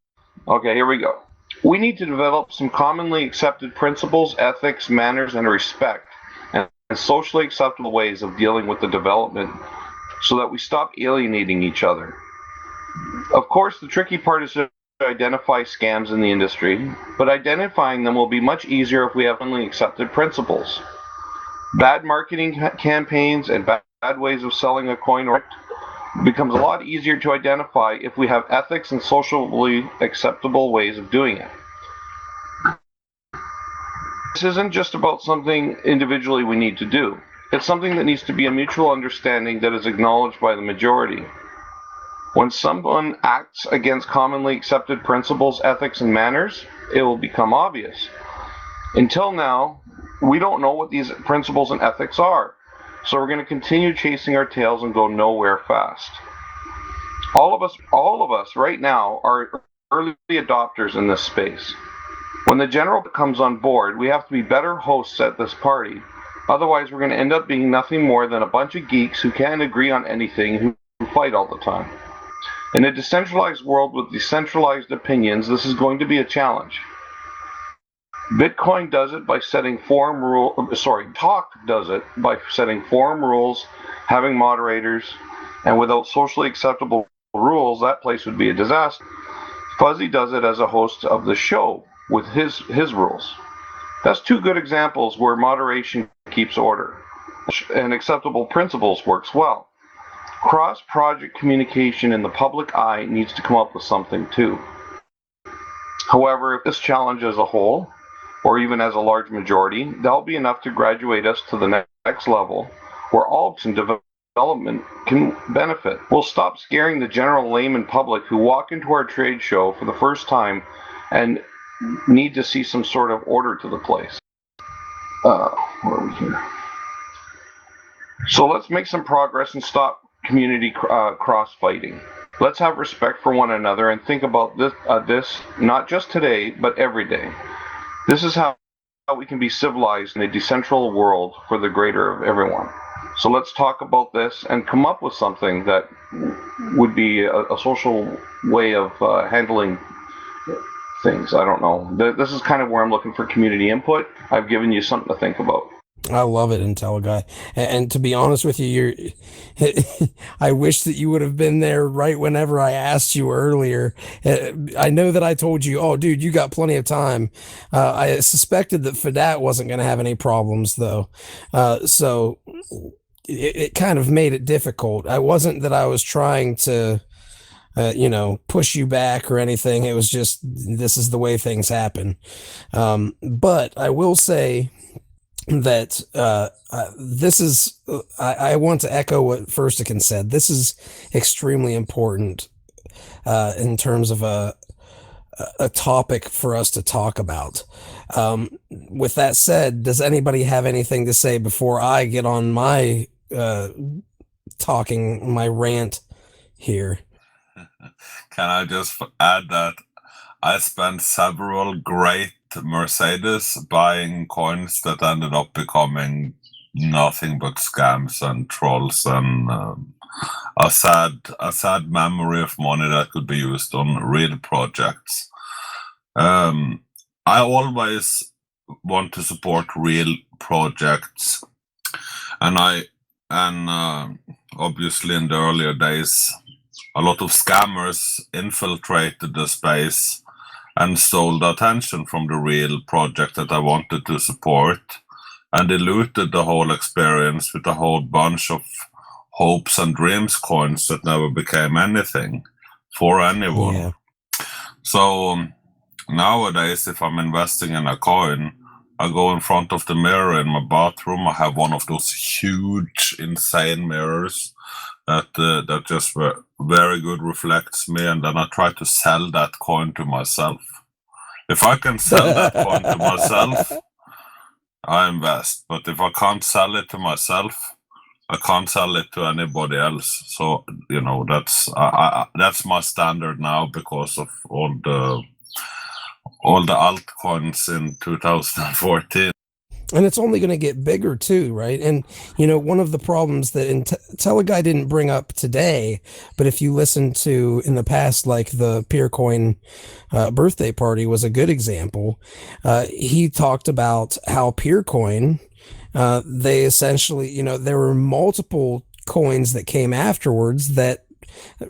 Okay, here we go. We need to develop some commonly accepted principles, ethics, manners, and respect, and socially acceptable ways of dealing with the development so that we stop alienating each other. Of course, the tricky part is to identify scams in the industry, but identifying them will be much easier if we have commonly accepted principles. Bad marketing campaigns and bad ways of selling a coin or becomes a lot easier to identify if we have ethics and socially acceptable ways of doing it. This isn't just about something individually we need to do. It's something that needs to be a mutual understanding that is acknowledged by the majority. When someone acts against commonly accepted principles, ethics, and manners, it will become obvious. Until now, we don't know what these principles and ethics are. So we're going to continue chasing our tails and go nowhere fast. All of us right now are early adopters in this space. When the general comes on board, we have to be better hosts at this party. Otherwise, we're going to end up being nothing more than a bunch of geeks who can't agree on anything, who fight all the time. In a decentralized world with decentralized opinions, this is going to be a challenge. Bitcoin does it by setting Talk does it by setting forum rules, having moderators, and without socially acceptable rules, that place would be a disaster. Fuzzy does it as a host of the show with his rules. That's two good examples where moderation keeps order and acceptable principles works well. Cross-project communication in the public eye needs to come up with something too. However, if this challenge as a whole, or even as a large majority, that'll be enough to graduate us to the next level where all in development can benefit. We'll stop scaring the general layman public who walk into our trade show for the first time and need to see some sort of order to the place. Where are we here? So let's make some progress and stop community cross-fighting. Let's have respect for one another and think about this not just today, but every day. This is how we can be civilized in a decentralized world for the greater of everyone. So let's talk about this and come up with something that would be a social way of handling things. I don't know. This is kind of where I'm looking for community input. I've given you something to think about. I love it, IntelliGuy. And to be honest with you, I wish that you would have been there right whenever I asked you earlier. I know that I told you, oh, dude, you got plenty of time. I suspected that Fadat wasn't going to have any problems, though. So it kind of made it difficult. I wasn't that I was trying to, push you back or anything. It was just, this is the way things happen. But I will say that this is, I want to echo what Firstican said. This is extremely important in terms of a topic for us to talk about. With that said, does anybody have anything to say before I get on my my rant here? Can I just add that I spent several great Mercedes buying coins that ended up becoming nothing but scams and trolls, and a sad memory of money that could be used on real projects. I always want to support real projects, and obviously in the earlier days, a lot of scammers infiltrated the space and stole the attention from the real project that I wanted to support, and diluted the whole experience with a whole bunch of hopes and dreams coins that never became anything for anyone. Yeah. So nowadays, if I'm investing in a coin, I go in front of the mirror in my bathroom. I have one of those huge, insane mirrors that just very good reflects me, and then I try to sell that coin to myself. If I can sell that coin to myself, I invest. But if I can't sell it to myself, I can't sell it to anybody else. So that's my standard now because of all the altcoins in 2014. And it's only going to get bigger too, right? And, one of the problems that Teleguy didn't bring up today, but if you listen to in the past, like the PeerCoin birthday party was a good example. He talked about how PeerCoin, they essentially, there were multiple coins that came afterwards that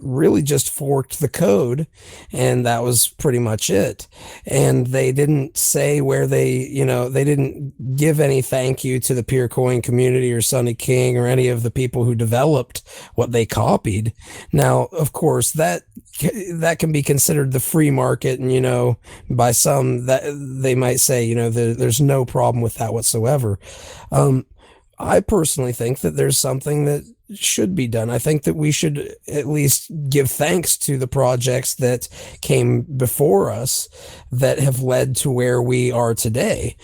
really just forked the code, and that was pretty much it. And they didn't say where they didn't give any thank you to the PeerCoin community or Sonny King or any of the people who developed what they copied. Now, of course, that can be considered the free market, and by some that they might say there's no problem with that whatsoever. I personally think that there's something that should be done. I think that we should at least give thanks to the projects that came before us that have led to where we are today.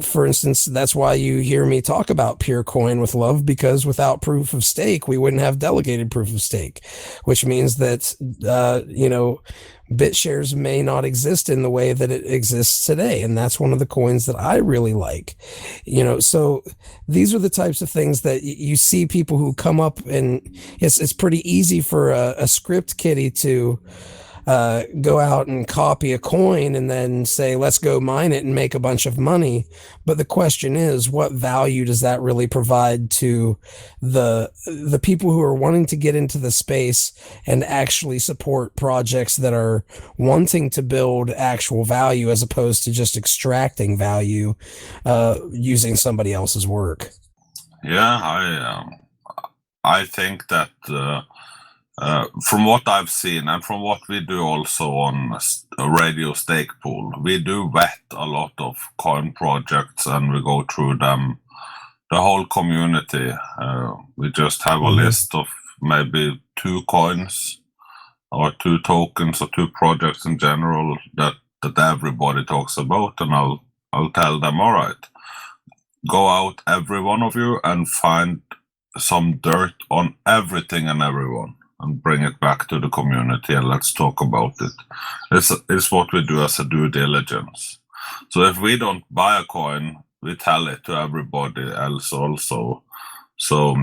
For instance, that's why you hear me talk about PeerCoin with love, because without proof of stake, we wouldn't have delegated proof of stake, which means that, BitShares may not exist in the way that it exists today. And that's one of the coins that I really like, so these are the types of things that you see people who come up, and it's pretty easy for a script kiddie to go out and copy a coin and then say, let's go mine it and make a bunch of money. But the question is, what value does that really provide to the people who are wanting to get into the space and actually support projects that are wanting to build actual value as opposed to just extracting value using somebody else's work? Yeah, I think that from what I've seen and from what we do also on a radio stake pool, we do vet a lot of coin projects and we go through them, the whole community. We just have a list of maybe 2 coins or 2 tokens or 2 projects in general that everybody talks about, and I'll tell them, all right, go out, every one of you, and find some dirt on everything and everyone, and bring it back to the community, and let's talk about it. It's what we do as a due diligence. So if we don't buy a coin, we tell it to everybody else also. So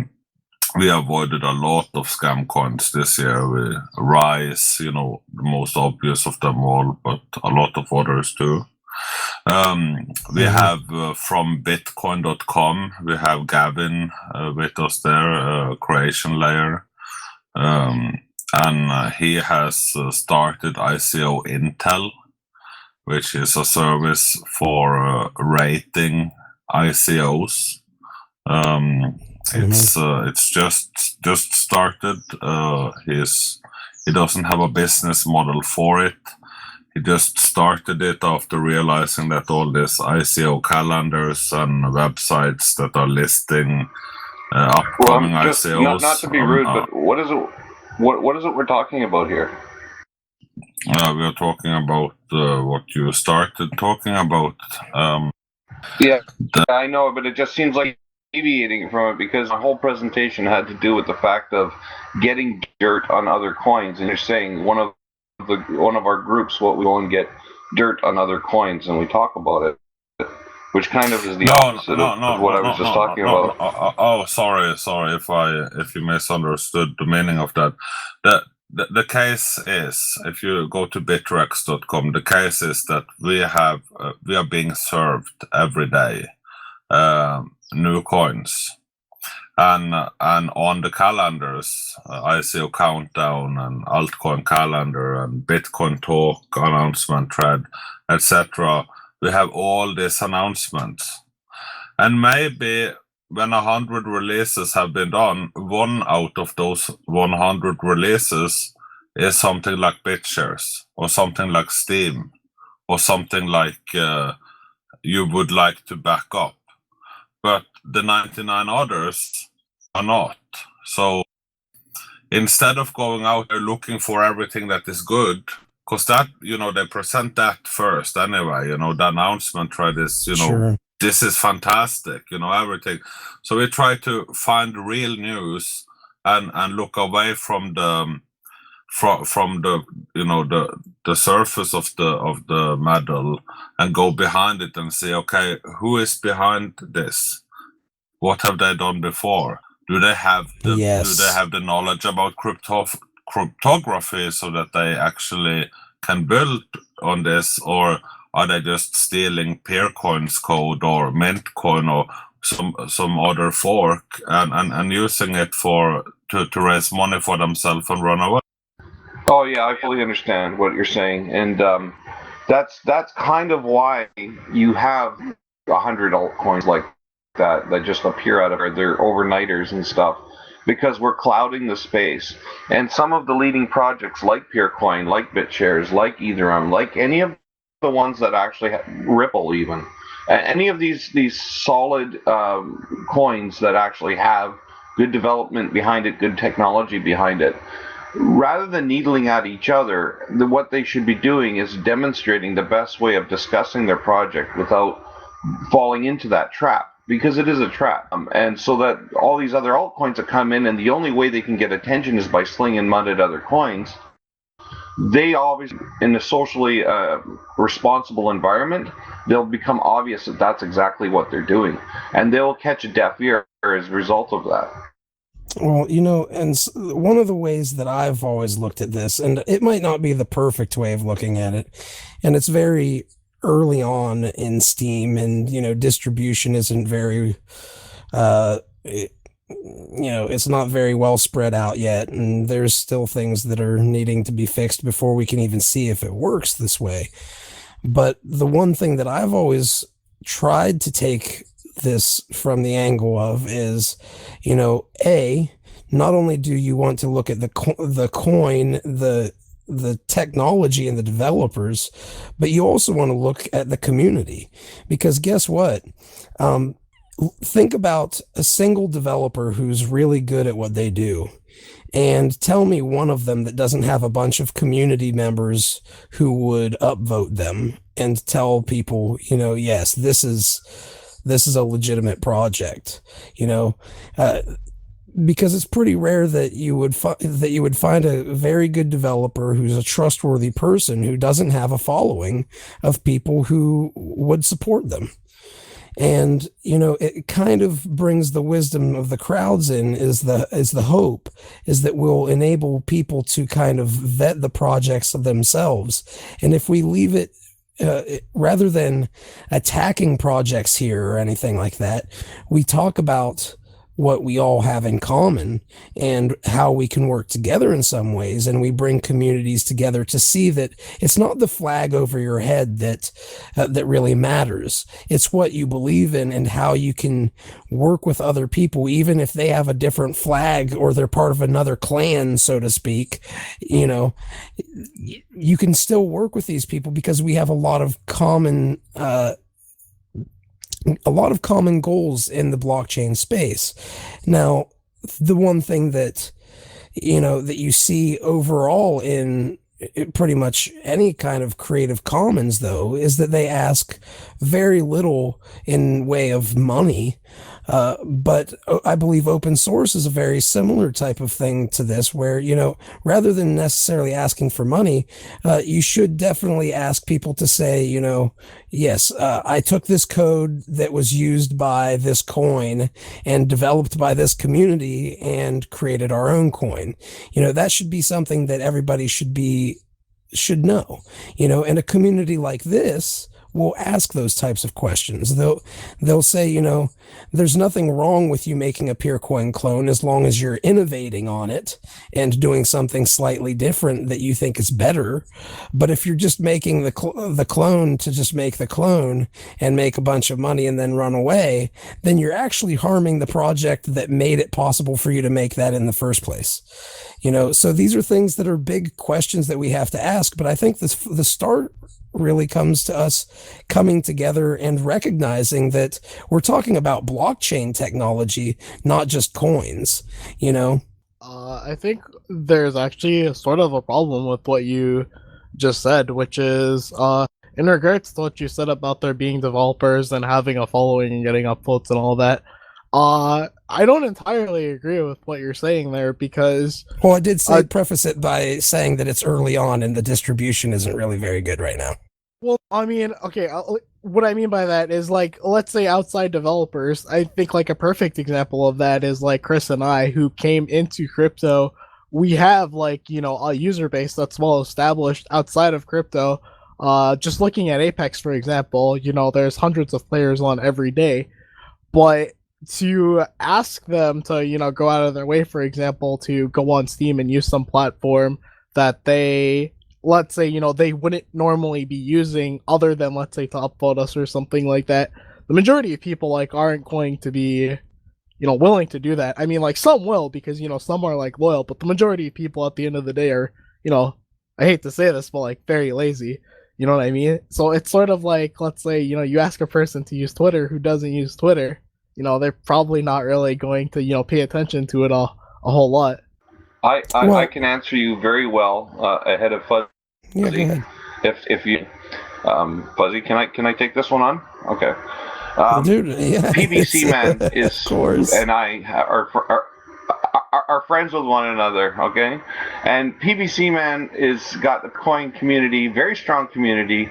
we avoided a lot of scam coins this year. We Rise, the most obvious of them all, but a lot of others too. We have from bitcoin.com, we have Gavin with us there, creation layer. And he has started ICO Intel, which is a service for rating ICOs. It's just started. He doesn't have a business model for it. He just started it after realizing that all these ICO calendars and websites that are listing upcoming ICOs. Not to be rude, but what is it? What is it we're talking about here? We are talking about what you started talking about. Yeah, I know, but it just seems like deviating from it, because the whole presentation had to do with the fact of getting dirt on other coins, and you're saying one of our groups, what we go and get dirt on other coins, and we talk about it, which kind of is the opposite of what I was just talking about. Sorry if you misunderstood the meaning of that. The case is, if you go to bitrex.com, the case is that we are being served every day new coins, and on the calendars, ICO countdown and altcoin calendar and Bitcoin talk announcement thread, etc. We have all these announcements, and maybe when 100 releases have been done, one out of those 100 releases is something like BitShares or something like Steem or something like you would like to back up. But the 99 others are not. So instead of going out there looking for everything that is good, because that, they present that first anyway, the announcement thread is, Sure. this is fantastic, everything. So we try to find real news and look away from the the surface of the medal and go behind it and say, okay, who is behind this? What have they done before? Do they have the knowledge about cryptography so that they actually can build on this, or are they just stealing PeerCoin's code or Mintcoin or some other fork and using it to raise money for themselves and run away? Oh yeah, I fully understand what you're saying, and that's kind of why you have 100 altcoins like that just appear out of it. They're overnighters and stuff, because we're clouding the space. And some of the leading projects like PeerCoin, like BitShares, like Ethereum, like any of the ones that actually Ripple, even any of these solid coins that actually have good development behind it, good technology behind it, rather than needling at each other, what they should be doing is demonstrating the best way of discussing their project without falling into that trap, because it is a trap. And so that all these other altcoins that come in, and the only way they can get attention is by slinging mud at other coins, they obviously, in a socially responsible environment, they'll become obvious that that's exactly what they're doing, and they'll catch a deaf ear as a result of that. Well, and one of the ways that I've always looked at this, and it might not be the perfect way of looking at it, and it's very early on in Steem, and, distribution isn't very, it's not very well spread out yet, and there's still things that are needing to be fixed before we can even see if it works this way. But the one thing that I've always tried to take this from the angle of is, not only do you want to look at the coin, the technology and the developers, but you also want to look at the community, because guess what? Think about a single developer who's really good at what they do, and tell me one of them that doesn't have a bunch of community members who would upvote them and tell people, yes, this is a legitimate project, because it's pretty rare that you would find a very good developer who's a trustworthy person who doesn't have a following of people who would support them. And, it kind of brings the wisdom of the crowds in, is the hope is that we'll enable people to kind of vet the projects themselves. And if we leave it, rather than attacking projects here or anything like that, we talk about what we all have in common and how we can work together in some ways. And we bring communities together to see that it's not the flag over your head that really matters. It's what you believe in and how you can work with other people, even if they have a different flag or they're part of another clan, so to speak. You can still work with these people because we have a lot of common goals in the blockchain space. Now, the one thing that you see overall in pretty much any kind of Creative Commons, though, is that they ask very little in way of money. But I believe open source is a very similar type of thing to this, where, rather than necessarily asking for money, you should definitely ask people to say, yes, I took this code that was used by this coin and developed by this community and created our own coin. That should be something that everybody should know, and a community like this will ask those types of questions. They'll say, you know, there's nothing wrong with you making a PeerCoin clone as long as you're innovating on it and doing something slightly different that you think is better. But if you're just making the clone to just make the clone and make a bunch of money and then run away, then you're actually harming the project that made it possible for you to make that in the first place. You know, so these are things that are big questions that we have to ask. But I think the start really comes to us coming together and recognizing that we're talking about blockchain technology, not just coins, you know? I think there's actually sort of a problem with what you just said, which is in regards to what you said about there being developers and having a following and getting upvotes and all that. I don't entirely agree with what you're saying there because... Well, I did say preface it by saying that it's early on and the distribution isn't really very good right now. Well, I mean, okay, what I mean by that is, like, let's say outside developers, I think, like, a perfect example of that is, like, Chris and I, who came into crypto. We have, like, you know, a user base that's well established outside of crypto. Just looking at Apex, for example, you know, there's hundreds of players on every day. But to ask them to, you know, go out of their way, for example, to go on Steam and use some platform that they... let's say, you know, they wouldn't normally be using other than, let's say, to upvote us or something like that. The majority of people, like, aren't going to be, you know, willing to do that. I mean, like, some will because, you know, some are, like, loyal, but the majority of people at the end of the day are, you know, I hate to say this, but, like, very lazy. You know what I mean? So it's sort of like, let's say, you know, you ask a person to use Twitter who doesn't use Twitter, you know, they're probably not really going to, you know, pay attention to it a whole lot. I can answer you very well ahead of Fuzzy. Yeah, go ahead. If you, Fuzzy, can I take this one on? Okay. Dude, yeah, PBC Man is, of course, and I are friends with one another. Okay, and PBC Man is got the coin community, very strong community.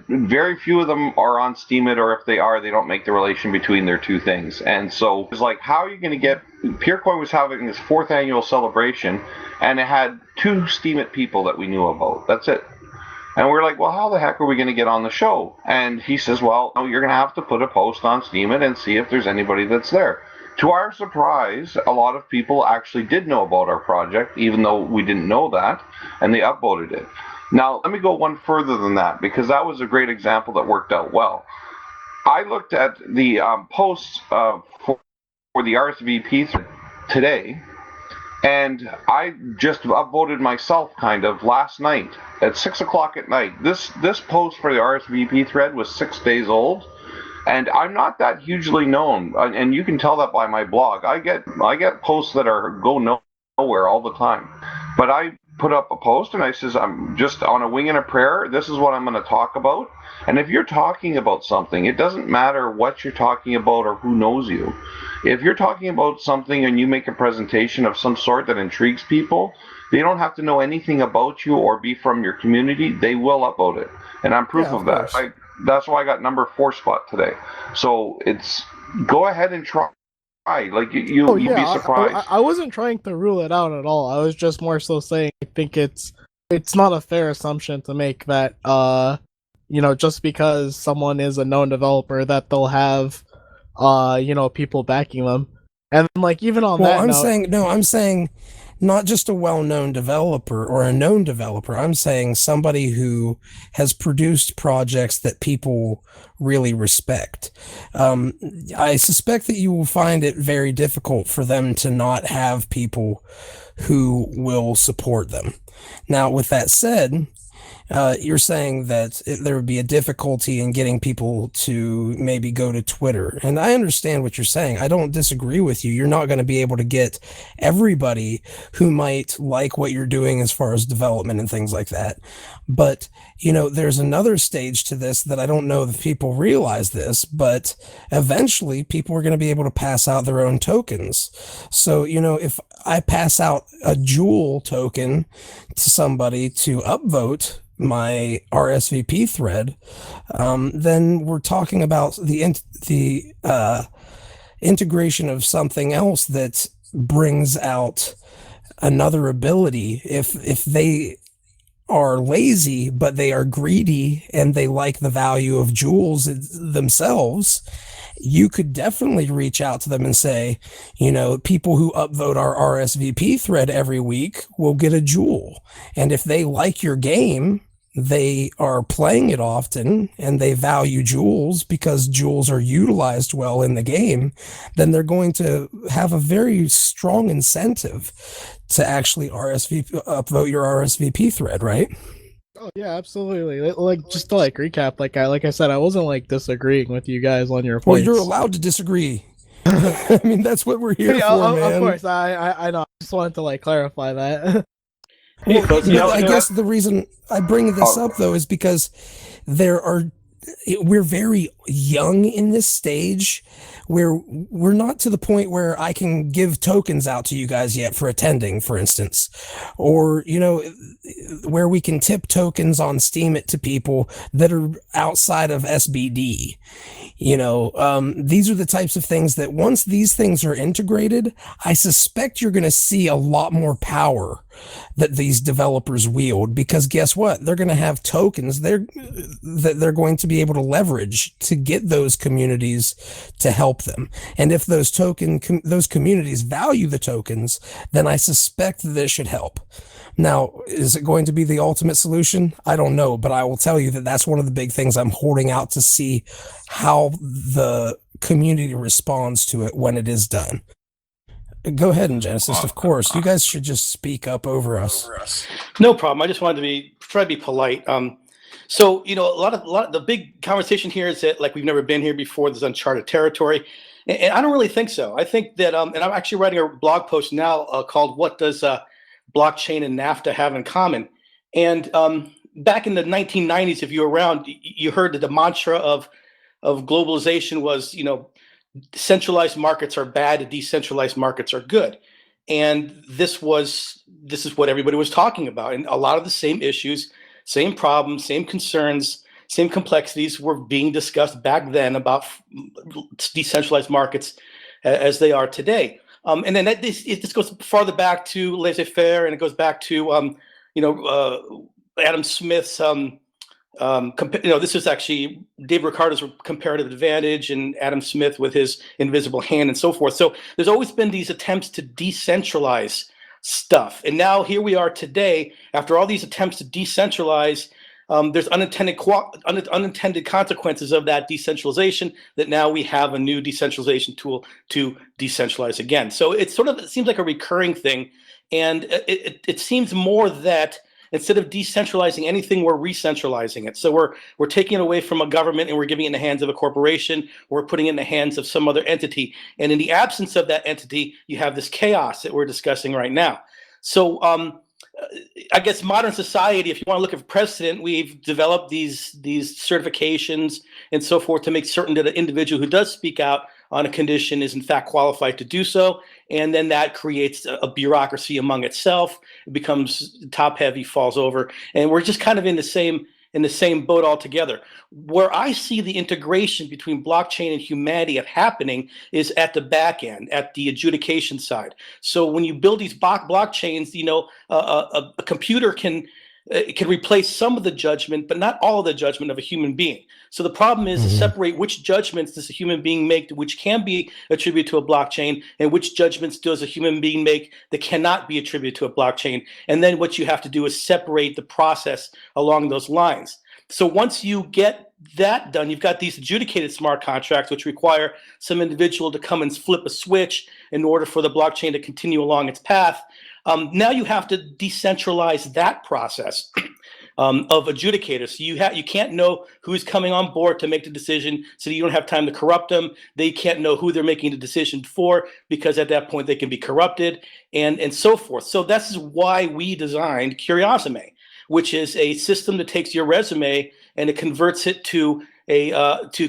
Very few of them are on Steemit, or if they are, they don't make the relation between their two things. And so it's like, how are you going to get... PeerCoin was having this 4th annual celebration, and it had 2 Steemit people that we knew about. That's it. And we're like, well, how the heck are we going to get on the show? And he says, well, no, you're going to have to put a post on Steemit and see if there's anybody that's there. To our surprise, a lot of people actually did know about our project, even though we didn't know that, and they upvoted it. Now, let me go one further than that, because that was a great example that worked out well. I looked at the posts for the RSVP today, and I just upvoted myself kind of last night at 6 o'clock at night. This post for the RSVP thread was 6 days old, and I'm not that hugely known, and you can tell that by my blog. I get posts that go nowhere all the time, but I put up a post and I says, I'm just on a wing and a prayer. This is what I'm going to talk about. And if you're talking about something, it doesn't matter what you're talking about or who knows you. If you're talking about something and you make a presentation of some sort that intrigues people, they don't have to know anything about you or be from your community. They will upvote it. And I'm proof of that. That's why I got number 4 spot today. So it's go ahead and try. Like you'd be surprised. I wasn't trying to rule it out at all. I was just more so saying I think it's not a fair assumption to make that you know, just because someone is a known developer that they'll have you know, people backing them. And like even on that note, I'm saying not just a well-known developer or a known developer. I'm saying somebody who has produced projects that people really respect. I suspect that you will find it very difficult for them to not have people who will support them. Now, with that said, you're saying that there would be a difficulty in getting people to maybe go to Twitter. And I understand what you're saying. I don't disagree with you. You're not going to be able to get everybody who might like what you're doing as far as development and things like that. But, you know, there's another stage to this that I don't know if people realize this, but eventually people are going to be able to pass out their own tokens. So, you know, if I pass out a Joule token to somebody to upvote my RSVP thread, then we're talking about the integration of something else that brings out another ability. If they are lazy, but they are greedy and they like the value of jewels themselves, you could definitely reach out to them and say, people who upvote our RSVP thread every week will get a jewel. And if they like your game, they are playing it often and they value jewels because jewels are utilized well in the game, then they're going to have a very strong incentive to actually upvote your RSVP thread, right? Oh yeah, absolutely. Just to recap, like I said, I wasn't disagreeing with you guys on your points. Well, you're allowed to disagree. I mean, that's what we're here for, man. Of course, I know. I just wanted to clarify that. Well, I guess the reason I bring this up though is because we're very young in this stage where we're not to the point where I can give tokens out to you guys yet for attending, for instance, or, where we can tip tokens on Steem it to people that are outside of SBD. These are the types of things that once these things are integrated, I suspect you're going to see a lot more power that these developers wield, because guess what? They're going to have tokens that they're going to be able to leverage to get those communities to help them. And if those communities value the tokens, then I suspect that it should help. Now, is it going to be the ultimate solution? I don't know, but I will tell you that that's one of the big things I'm holding out to see how the community responds to it when it is done. Go ahead, and Genesis, of course. You guys should just speak up over us. No problem. I just wanted to try to be polite. So, a lot of the big conversation here is that we've never been here before. There's uncharted territory, and I don't really think so. I think that, and I'm actually writing a blog post now called "What Does Blockchain and NAFTA Have in Common?" And back in the 1990s, if you were around, you heard that the mantra of globalization was, centralized markets are bad, decentralized markets are good. And this is what everybody was talking about. And a lot of the same issues, same problems, same concerns, same complexities were being discussed back then about decentralized markets as they are today. And then this goes farther back to laissez-faire, and it goes back to Adam Smith's this is actually Dave Ricardo's comparative advantage and Adam Smith with his invisible hand and so forth. So there's always been these attempts to decentralize stuff. And now here we are today, after all these attempts to decentralize, there's unintended consequences of that decentralization, that now we have a new decentralization tool to decentralize again. So it seems like a recurring thing. And it seems more that instead of decentralizing anything, we're re-centralizing it. So we're taking it away from a government and we're giving it in the hands of a corporation. We're putting it in the hands of some other entity. And in the absence of that entity, you have this chaos that we're discussing right now. So I guess modern society, if you want to look at precedent, we've developed these certifications and so forth to make certain that an individual who does speak out on a condition is in fact qualified to do so. And then that creates a bureaucracy among itself. It becomes top heavy, falls over. And we're just kind of in the same boat altogether. Where I see the integration between blockchain and humanity happening is at the back end, at the adjudication side. So when you build these blockchains, a computer can replace some of the judgment, but not all of the judgment of a human being. So the problem is to separate which judgments does a human being make which can be attributed to a blockchain, and which judgments does a human being make that cannot be attributed to a blockchain. And then what you have to do is separate the process along those lines. So once you get that done, you've got these adjudicated smart contracts, which require some individual to come and flip a switch in order for the blockchain to continue along its path. Now you have to decentralize that process of adjudicators. So you can't know who's coming on board to make the decision, so you don't have time to corrupt them. They can't know who they're making the decision for, because at that point they can be corrupted, and so forth. So this is why we designed Curiosime, which is a system that takes your resume and it converts it to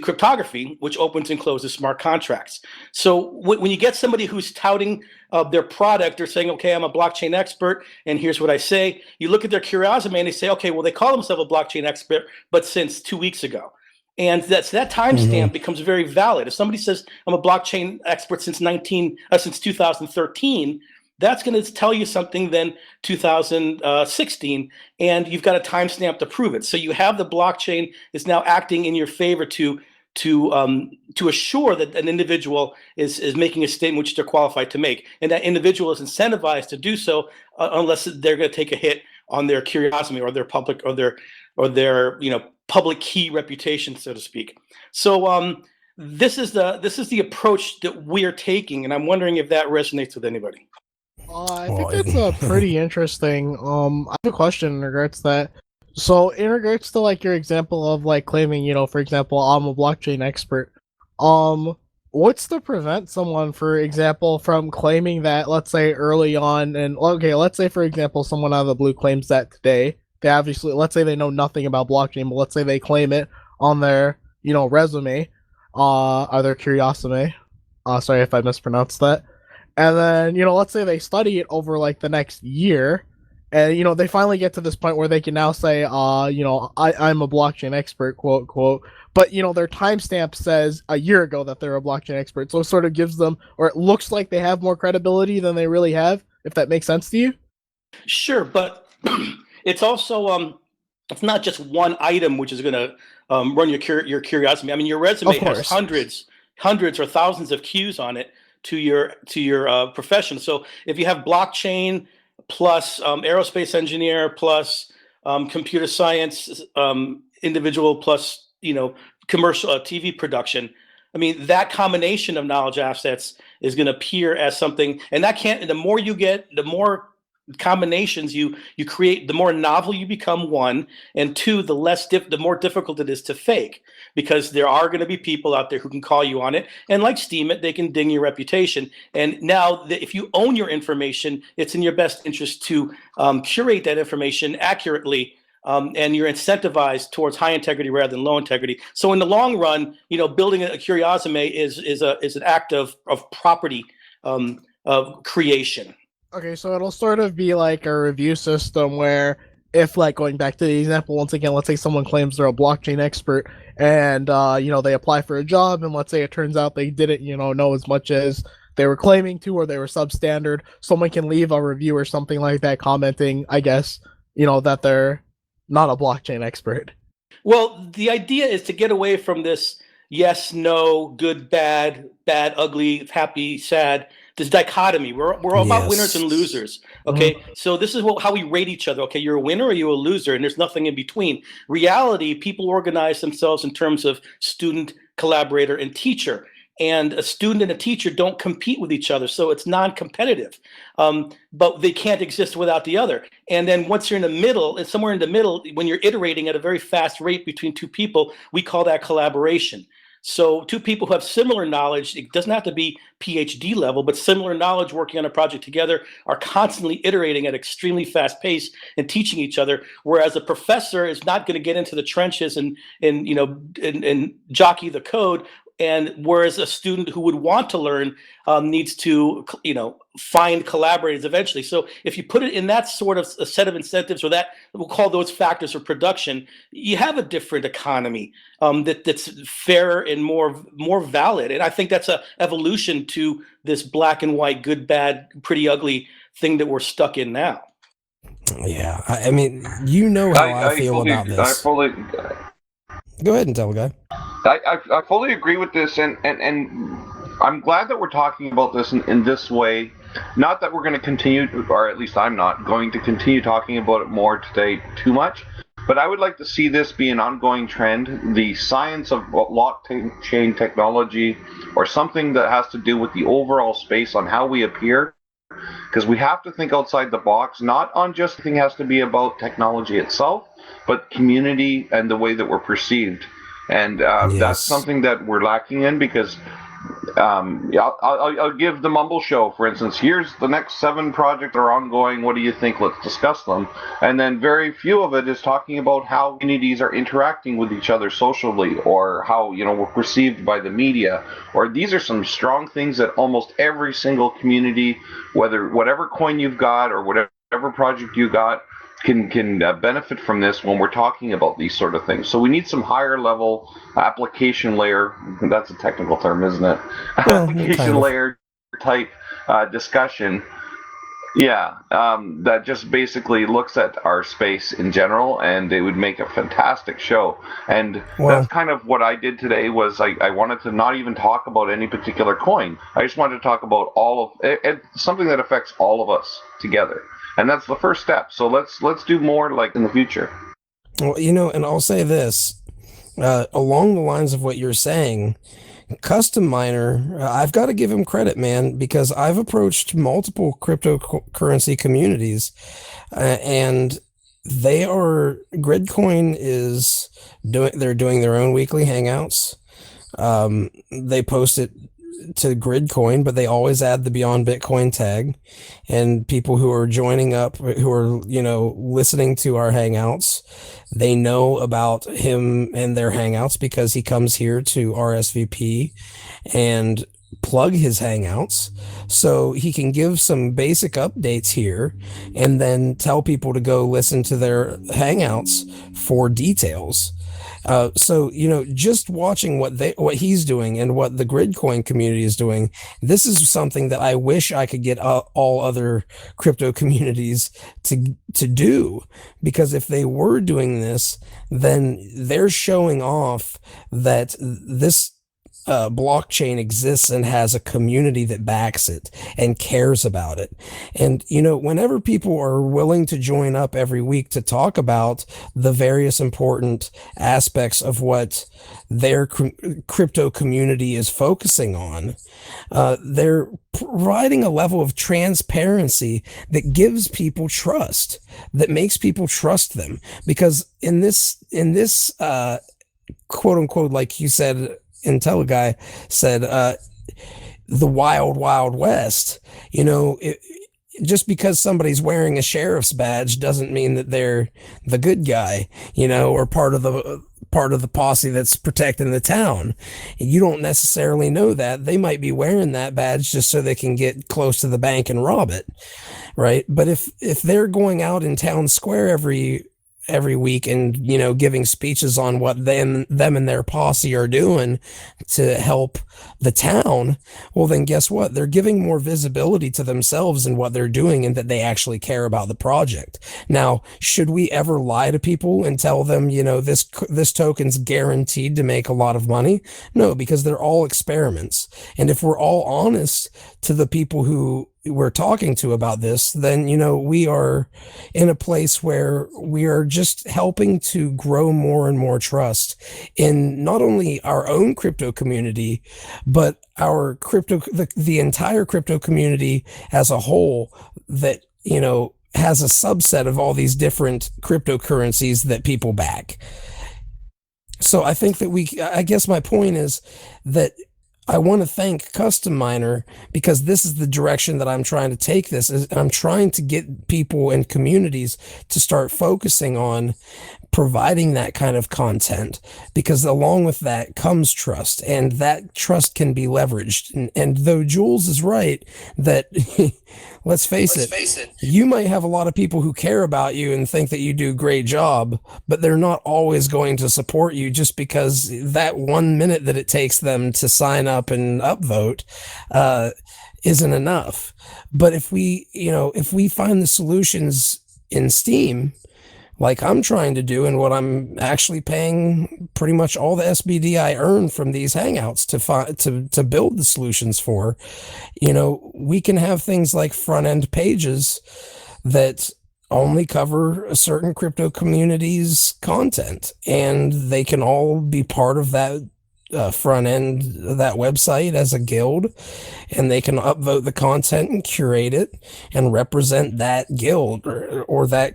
cryptography, which opens and closes smart contracts. So when you get somebody who's touting their product, they're saying, okay, I'm a blockchain expert, and here's what I say. You look at their Curiosime and they say, okay, well, they call themselves a blockchain expert, but since 2 weeks ago. And that timestamp becomes very valid. If somebody says, I'm a blockchain expert since 2013, that's going to tell you something than 2016, and you've got a timestamp to prove it. So you have the blockchain is now acting in your favor to assure that an individual is making a statement which they're qualified to make, and that individual is incentivized to do so unless they're going to take a hit on their curiosity or their public or their public key reputation, so to speak. So this is the approach that we are taking, and I'm wondering if that resonates with anybody. I think it's pretty interesting. I have a question in regards to that. So in regards to like your example of like claiming, for example, I'm a blockchain expert. What's to prevent someone, for example, from claiming that, let's say early on, and okay, let's say for example, someone out of the blue claims that today. They obviously, let's say they know nothing about blockchain, but let's say they claim it on their, resume, or their curiosity. Sorry if I mispronounced that. And then, let's say they study it over like the next year, and they finally get to this point where they can now say, I'm a blockchain expert, quote quote. But their timestamp says a year ago that they're a blockchain expert, so it sort of gives them, or it looks like they have more credibility than they really have. If that makes sense to you. Sure, but it's also it's not just one item which is going to run your curiosity. I mean, your resume has hundreds or thousands of cues on it to your profession. So if you have blockchain plus aerospace engineer plus computer science individual plus commercial TV production, I mean, that combination of knowledge assets is going to appear as something, and that can't. The more you get, the more combinations you create, the more novel you become, one, and two, the more difficult it is to fake, because there are going to be people out there who can call you on it, and like Steem it, they can ding your reputation. And now if you own your information, it's in your best interest to curate that information accurately, and you're incentivized towards high integrity rather than low integrity. So in the long run, building a curiosity is an act of property of creation. Okay, so it'll sort of be like a review system where if, like, going back to the example once again, let's say someone claims they're a blockchain expert and, they apply for a job, and let's say it turns out they didn't, know as much as they were claiming to, or they were substandard, someone can leave a review or something like that commenting, I guess, that they're not a blockchain expert. Well, the idea is to get away from this yes, no, good, bad, ugly, happy, sad, this dichotomy. We're all about winners and losers. Okay, so this is how we rate each other. Okay, you're a winner or you're a loser, and there's nothing in between. Reality, people organize themselves in terms of student, collaborator, and teacher. And a student and a teacher don't compete with each other, so it's non-competitive. But they can't exist without the other. And then once you're in the middle, and somewhere in the middle, when you're iterating at a very fast rate between two people, we call that collaboration. So two people who have similar knowledge, it doesn't have to be PhD level, but similar knowledge working on a project together, are constantly iterating at extremely fast pace and teaching each other. Whereas a professor is not going to get into the trenches and jockey the code. And whereas a student who would want to learn needs to, find collaborators eventually. So if you put it in that sort of a set of incentives, or that we'll call those factors of production, you have a different economy that's fairer and more valid. And I think that's a evolution to this black and white, good, bad, pretty ugly thing that we're stuck in now. Yeah, I mean, how I feel about this. Go ahead and tell the guy. I fully agree with this, and I'm glad that we're talking about this in this way. Not that we're going to continue, or at least I'm not going to continue talking about it more today too much, but I would like to see this be an ongoing trend. The science of blockchain technology, or something that has to do with the overall space on how we appear, because we have to think outside the box, not on just everything has to be about technology itself, but community and the way that we're perceived. And that's something that we're lacking in, because I'll give the Mumble Show, for instance. Here's the next 7 projects that are ongoing. What do you think? Let's discuss them. And then very few of it is talking about how communities are interacting with each other socially, or how we're perceived by the media. Or these are some strong things that almost every single community, whatever coin you've got or whatever project you got, can benefit from this when we're talking about these sort of things. So we need some higher level application layer, that's a technical term, isn't it? Application layer type discussion Yeah, that just basically looks at our space in general, and it would make a fantastic show. And that's kind of what I did today. Was I wanted to not even talk about any particular coin. I just wanted to talk about all of it, something that affects all of us together, and that's the first step. So let's do more like in the future. Well, and I'll say this, along the lines of what you're saying. Custom Miner, I've got to give him credit, man, because I've approached multiple cryptocurrency communities, and Gridcoin is they're doing their own weekly hangouts. They post it to Gridcoin, but they always add the Beyond Bitcoin tag, and people who are joining up, who are, listening to our hangouts, they know about him and their hangouts because he comes here to RSVP and plug his hangouts, so he can give some basic updates here and then tell people to go listen to their hangouts for details. So, just watching what he's doing and what the Gridcoin community is doing, this is something that I wish I could get all other crypto communities to do, because if they were doing this, then they're showing off that this blockchain exists and has a community that backs it and cares about it. And, whenever people are willing to join up every week to talk about the various important aspects of what their crypto community is focusing on, they're providing a level of transparency that gives people trust, that makes people trust them. Because in this quote unquote, like you said, IntelliGuy said, the wild, wild west, just because somebody's wearing a sheriff's badge doesn't mean that they're the good guy, or part of the posse that's protecting the town. You don't necessarily know that. They might be wearing that badge just so they can get close to the bank and rob it, right? But if they're going out in town square every week and giving speeches on what them and their posse are doing to help the town, well, then guess what? They're giving more visibility to themselves and what they're doing, and that they actually care about the project. Now, should we ever lie to people and tell them, this token's guaranteed to make a lot of money? No, because they're all experiments. And if we're all honest to the people who we're talking to about this, then, we are in a place where we are just helping to grow more and more trust in not only our own crypto community, but our the entire crypto community as a whole, that, has a subset of all these different cryptocurrencies that people back. So I think that I guess my point is that I want to thank Custom Miner, because this is the direction that I'm trying to take this. I'm trying to get people and communities to start focusing on providing that kind of content, because along with that comes trust, and that trust can be leveraged. And though Jules is right that let's face it, you might have a lot of people who care about you and think that you do a great job, but they're not always going to support you just because that 1 minute that it takes them to sign up and upvote isn't enough. But if we find the solutions in Steem, like I'm trying to do, and what I'm actually paying pretty much all the SBD I earn from these hangouts to build the solutions for, we can have things like front end pages that only cover a certain crypto community's content, and they can all be part of that front end, that website as a guild, and they can upvote the content and curate it and represent that guild or that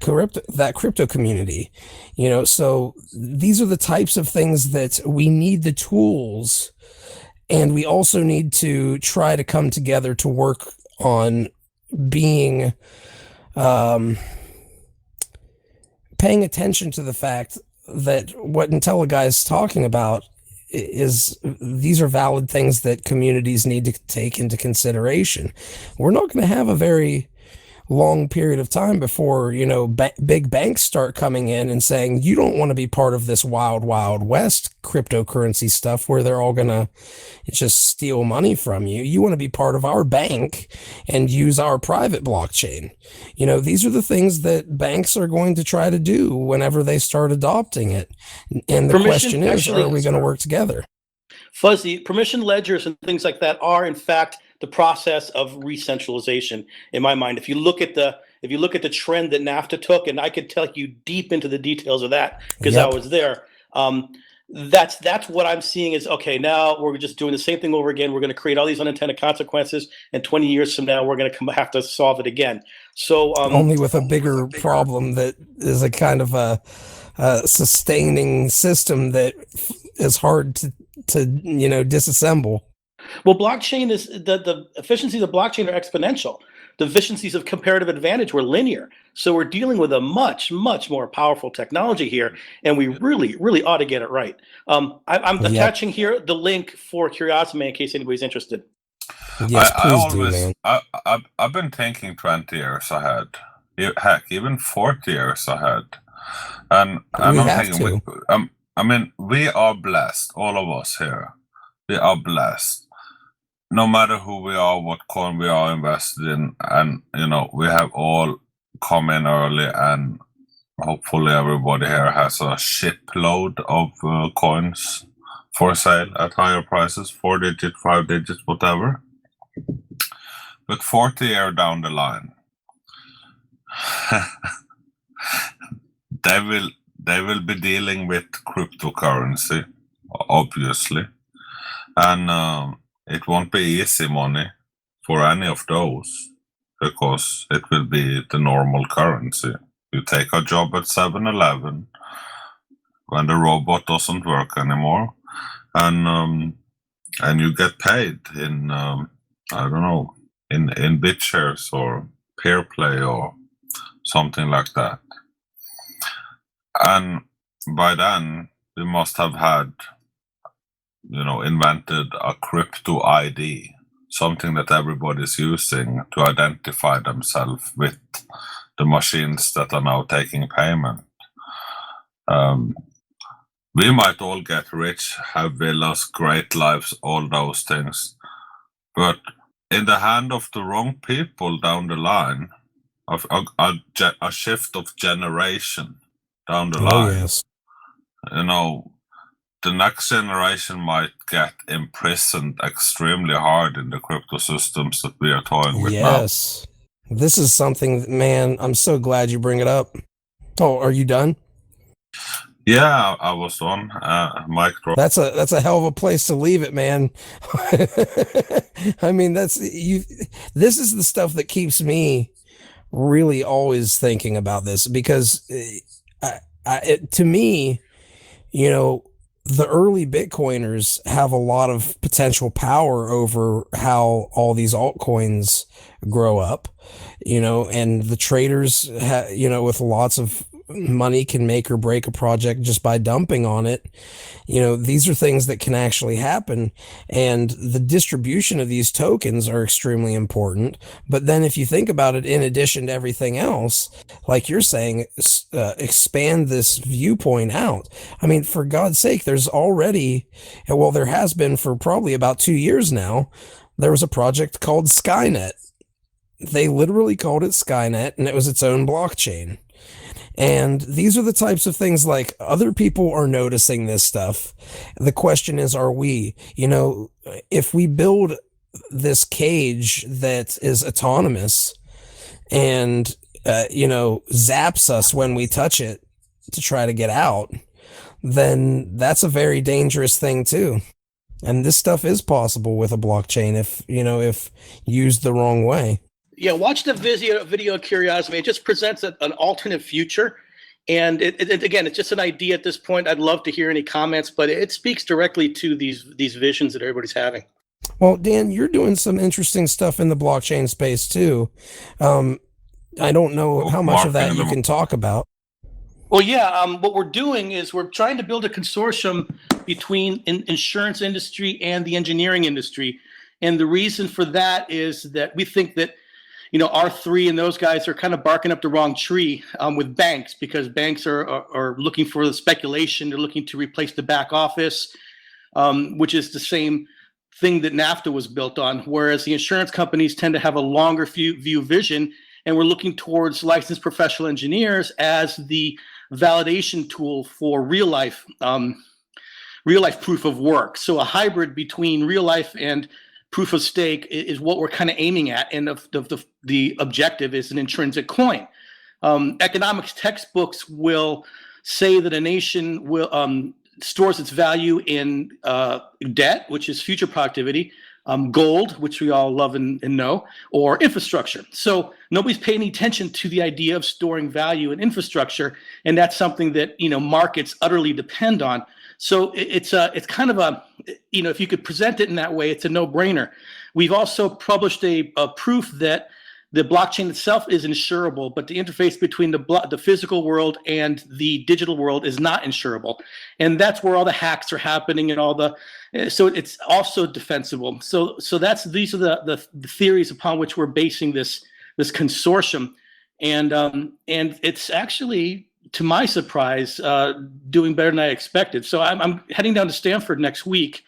crypto community. So these are the types of things that we need, the tools, and we also need to try to come together to work on being paying attention to the fact that what IntelliGuy is talking about is these are valid things that communities need to take into consideration. We're not going to have a very long period of time before, you know, big banks start coming in and saying, you don't want to be part of this wild, wild west cryptocurrency stuff where they're all going to just steal money from you. You want to be part of our bank and use our private blockchain. You know, these are the things that banks are going to try to do whenever they start adopting it. And the question is, are we going to work together? Fuzzy, permission ledgers and things like that are in fact the process of re-centralization in my mind. If you look at the trend that NAFTA took, and I could tell you deep into the details of that because I was there. That's what I'm seeing is, okay, now we're just doing the same thing over again. We're going to create all these unintended consequences, and 20 years from now, we're going to have to solve it again. So only with a bigger problem that is a kind of a sustaining system that is hard to you know, disassemble. Well, blockchain is the efficiencies of blockchain are exponential. The efficiencies of comparative advantage were linear. So we're dealing with a much, much more powerful technology here, and we really, really ought to get it right. I'm attaching here the link for Curiosity in case anybody's interested. Yes, I've been thinking 20 years ahead. Heck, even 40 years ahead. And I'm thinking, I mean, we are blessed, all of us here. We are blessed. No matter who we are, what coin we are invested in, and, you know, we have all come in early, and hopefully everybody here has a shipload of coins for sale at higher prices, 4-digit, 5-digit, whatever. But 40 years down the line, they will be dealing with cryptocurrency, obviously, and it won't be easy money for any of those because it will be the normal currency. You take a job at 7-Eleven when the robot doesn't work anymore, and you get paid in I don't know, in BitShares or PeerPlays or something like that. And by then, we must have had, you know, invented a crypto ID, something that everybody's using to identify themselves with the machines that are now taking payment. We might all get rich, have villas, great lives, all those things. But in the hand of the wrong people down the line, of a shift of generation down the line, yes. You know, the next generation might get imprisoned extremely hard in the crypto systems that we are toying with now. Yes. This is something, man, I'm so glad you bring it up. Oh, are you done? Yeah, I was on mic drop. That's a hell of a place to leave it, man. I mean, this is the stuff that keeps me really always thinking about this, because to me, you know, the early Bitcoiners have a lot of potential power over how all these altcoins grow up, you know, and the traders, you know, with lots of money can make or break a project just by dumping on it. You know, these are things that can actually happen, and the distribution of these tokens are extremely important. But then if you think about it, in addition to everything else, like you're saying, expand this viewpoint out. I mean, for God's sake, there's already, well, there has been for probably about 2 years now, there was a project called Skynet. They literally called it Skynet, and it was its own blockchain. And these are the types of things, like, other people are noticing this stuff. The question is, are we? You know, if we build this cage that is autonomous and, you know, zaps us when we touch it to try to get out, then that's a very dangerous thing too. And this stuff is possible with a blockchain if used the wrong way. Yeah, watch the video Curiosity. It just presents an alternate future. And it again, it's just an idea at this point. I'd love to hear any comments, but it speaks directly to these visions that everybody's having. Well, Dan, you're doing some interesting stuff in the blockchain space too. I don't know how much of that you can talk about. Well, yeah, what we're doing is we're trying to build a consortium between insurance industry and the engineering industry. And the reason for that is that we think that R3 and those guys are kind of barking up the wrong tree with banks, because banks are looking for the speculation. They're looking to replace the back office, which is the same thing that NAFTA was built on, whereas the insurance companies tend to have a longer view vision, and we're looking towards licensed professional engineers as the validation tool for real life proof of work. So a hybrid between real life and proof of stake is what we're kind of aiming at, and the objective is an intrinsic coin. Economics textbooks will say that a nation will stores its value in debt, which is future productivity, gold, which we all love and know, or infrastructure. So nobody's paying any attention to the idea of storing value in infrastructure, and that's something that markets utterly depend on. So it's kind of a, if you could present it in that way, it's a no-brainer. We've also published a proof that the blockchain itself is insurable, but the interface between the physical world and the digital world is not insurable, and that's where all the hacks are happening and all the. So it's also defensible. So these are the theories upon which we're basing this consortium, and it's actually, to my surprise, doing better than I expected. So I'm heading down to Stanford next week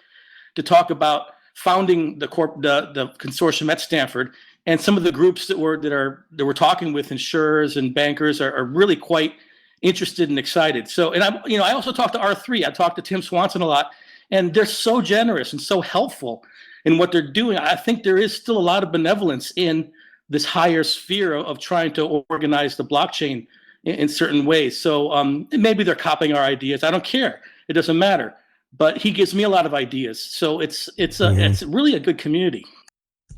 to talk about founding the consortium at Stanford, and some of the groups that we're talking with, insurers and bankers, are really quite interested and excited. So, and I also talked to R3. I talked to Tim Swanson a lot, and they're so generous and so helpful in what they're doing. I think there is still a lot of benevolence in this higher sphere of trying to organize the blockchain in certain ways. So maybe they're copying our ideas. I don't care. It doesn't matter. But he gives me a lot of ideas. So it's really a good community.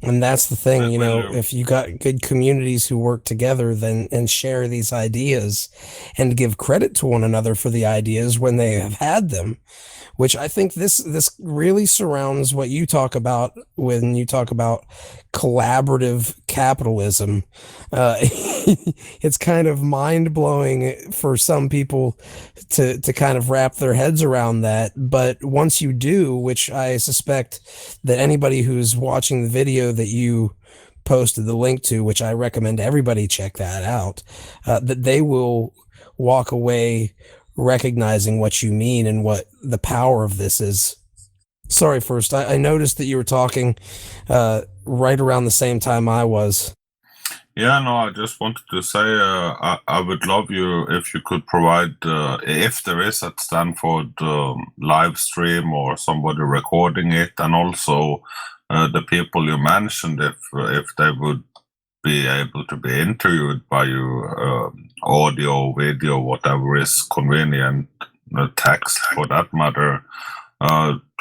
And that's the thing, if you got good communities who work together and share these ideas and give credit to one another for the ideas when they have had them, which I think this really surrounds what you talk about when you talk about collaborative capitalism. It's kind of mind-blowing for some people to kind of wrap their heads around that. But once you do, which I suspect that anybody who's watching the video that you posted the link to, which I recommend everybody check that out, that they will walk away recognizing what you mean and what the power of this is. Sorry, first, I noticed that you were talking right around the same time I was. Yeah, no, I just wanted to say I would love you if you could provide, if there is at Stanford live stream or somebody recording it, and also the people you mentioned, if they would be able to be interviewed by you, audio, video, whatever is convenient, text for that matter,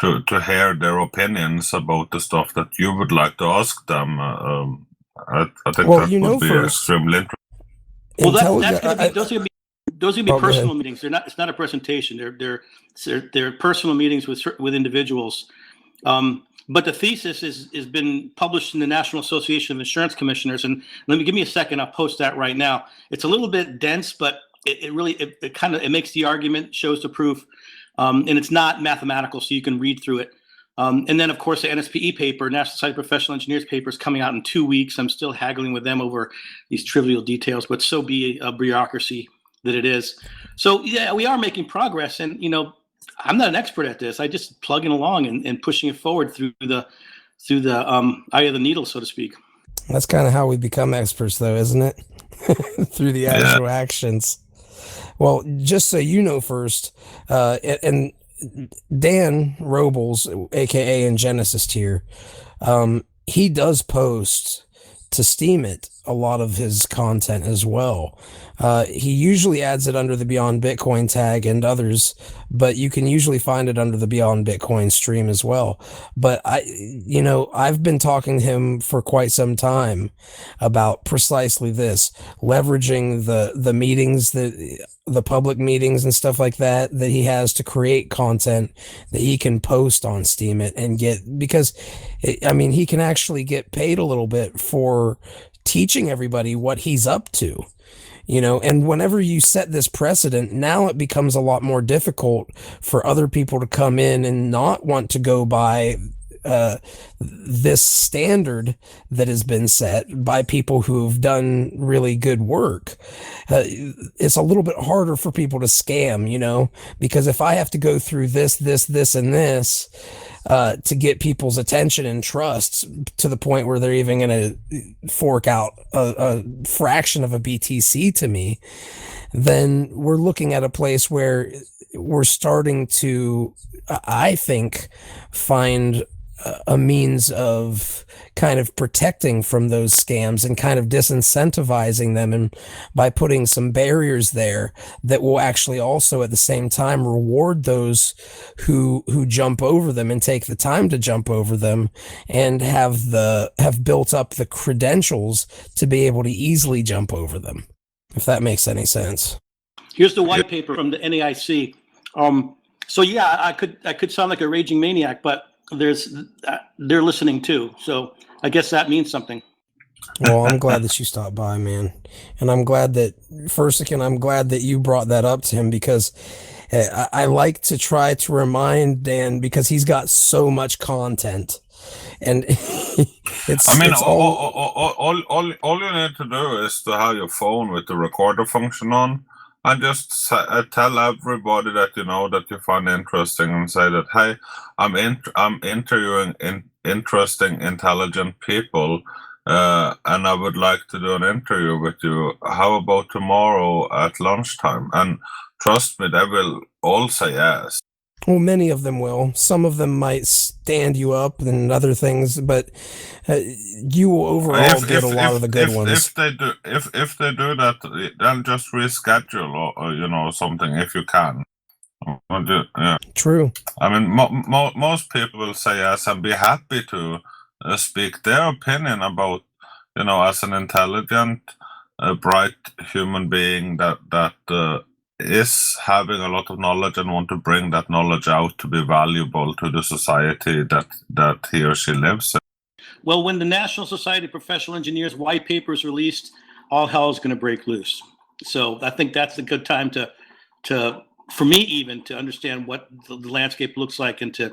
to hear their opinions about the stuff that you would like to ask them. I think that would be extremely interesting. Well, those are gonna be personal meetings. It's not a presentation. They're personal meetings with individuals. But the thesis has been published in the National Association of Insurance Commissioners, and give me a second. I'll post that right now. It's a little bit dense, but it really makes the argument, shows the proof, and it's not mathematical, so you can read through it. And then, of course, the NSPE paper, National Society of Professional Engineers paper, is coming out in 2 weeks. I'm still haggling with them over these trivial details, but so be a bureaucracy that it is. So yeah, we are making progress, and I'm not an expert at this. I just plugging along and pushing it forward through the eye of the needle, so to speak. That's kind of how we become experts, though, isn't it? Through the actual actions. Well, just so you know first, and Dan Robles, aka in Genesis tier, he does post to Steem it a lot of his content as well. He usually adds it under the Beyond Bitcoin tag and others, but you can usually find it under the Beyond Bitcoin stream as well. But I've been talking to him for quite some time about precisely this, leveraging the meetings, the public meetings and stuff like that he has to create content that he can post on Steem it and get, because he can actually get paid a little bit for teaching everybody what he's up to. And whenever you set this precedent, now it becomes a lot more difficult for other people to come in and not want to go by this standard that has been set by people who've done really good work, it's a little bit harder for people to scam, because if I have to go through this, and this, to get people's attention and trust to the point where they're even going to fork out a fraction of a BTC to me, then we're looking at a place where we're starting to, I think, find a means of kind of protecting from those scams and kind of disincentivizing them, and by putting some barriers there that will actually also at the same time reward those who jump over them and take the time to jump over them and have built up the credentials to be able to easily jump over them, if that makes any sense. Here's the white paper from the NAIC. So yeah, I could sound like a raging maniac, but they're listening too. So I guess that means something. Well, I'm glad that you stopped by, man. And I'm glad that, I'm glad that you brought that up to him, because I like to try to remind Dan, because he's got so much content. And all you need to do is to have your phone with the recorder function on, and just tell everybody that that you find interesting, and say that, hey, I'm interviewing interesting, intelligent people, and I would like to do an interview with you. How about tomorrow at lunchtime? And trust me, they will all say yes. Well, many of them will. Some of them might stand you up and other things, but you will overall get a lot of the good ones. If they do that, then just reschedule or something if you can. Yeah. True. I mean, most people will say yes and be happy to speak their opinion about, as an intelligent, bright human being that is having a lot of knowledge and want to bring that knowledge out to be valuable to the society that he or she lives in. Well, when the National Society of Professional Engineers white paper is released, all hell is going to break loose. So I think that's a good time to for me even to understand what the landscape looks like and to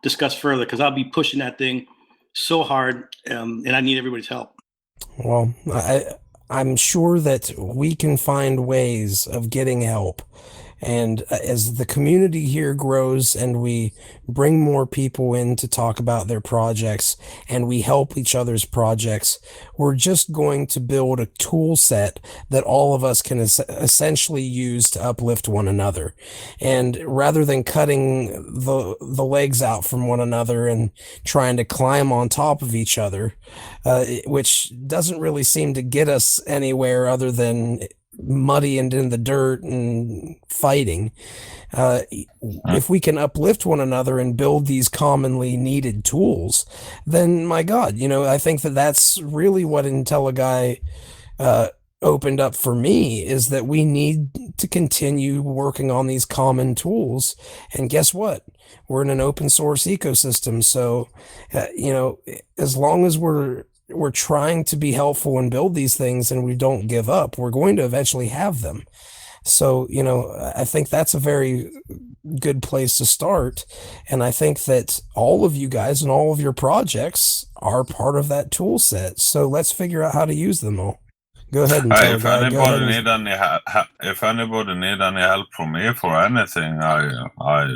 discuss further, because I'll be pushing that thing so hard, and I need everybody's help. Well, I'm sure that we can find ways of getting help. And as the community here grows and we bring more people in to talk about their projects and we help each other's projects, we're just going to build a tool set that all of us can essentially use to uplift one another. And rather than cutting the legs out from one another and trying to climb on top of each other, which doesn't really seem to get us anywhere other than muddy and in the dirt and fighting, if we can uplift one another and build these commonly needed tools, then my God, I think that's really what IntelliGuy opened up for me, is that we need to continue working on these common tools. And guess what? We're in an open source ecosystem. So, as long as we're trying to be helpful and build these things and we don't give up, we're going to eventually have them. So, I think that's a very good place to start. And I think that all of you guys and all of your projects are part of that tool set. So let's figure out how to use them all. Go ahead and tell if anybody need any help from me for anything, I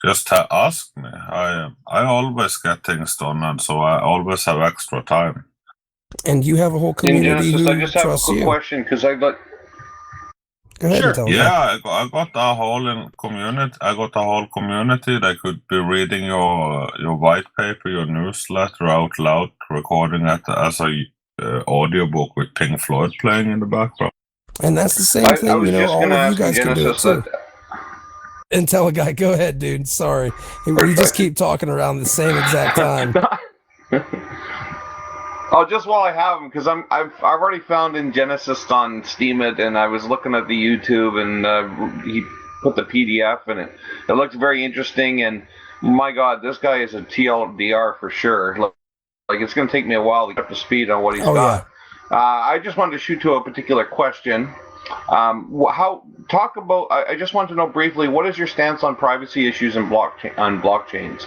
just ask me. I always get things done, and so I always have extra time. And you have a whole community who I just have a trusts quick you. question, because I got. Go ahead and tell me. Yeah, I got a whole community. I got a whole community that could be reading your white paper, your newsletter out loud, recording it as a audiobook with Pink Floyd playing in the background. And that's the same thing. All of you guys can do it too. IntelliGuy, go ahead, dude. Sorry. We just keep talking around the same exact time. Oh, just while I have him, because I've already found in Genesis on Steem it, and I was looking at the YouTube, and he put the PDF in it. It looked very interesting, and my God, this guy is a TLDR for sure. Like it's going to take me a while to get up to speed on what he's got. Yeah. I just wanted to shoot to a particular question. I just want to know briefly, what is your stance on privacy issues on blockchains?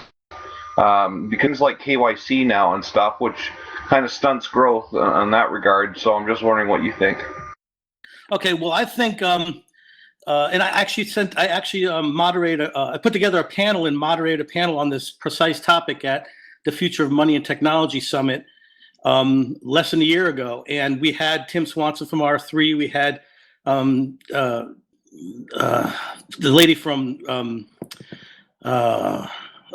Because like KYC now and stuff, which kind of stunts growth in that regard. So I'm just wondering what you think. Okay, well, I think, and I put together a panel and moderated a panel on this precise topic at the Future of Money and Technology Summit less than a year ago. And we had Tim Swanson from R3, we had the lady from,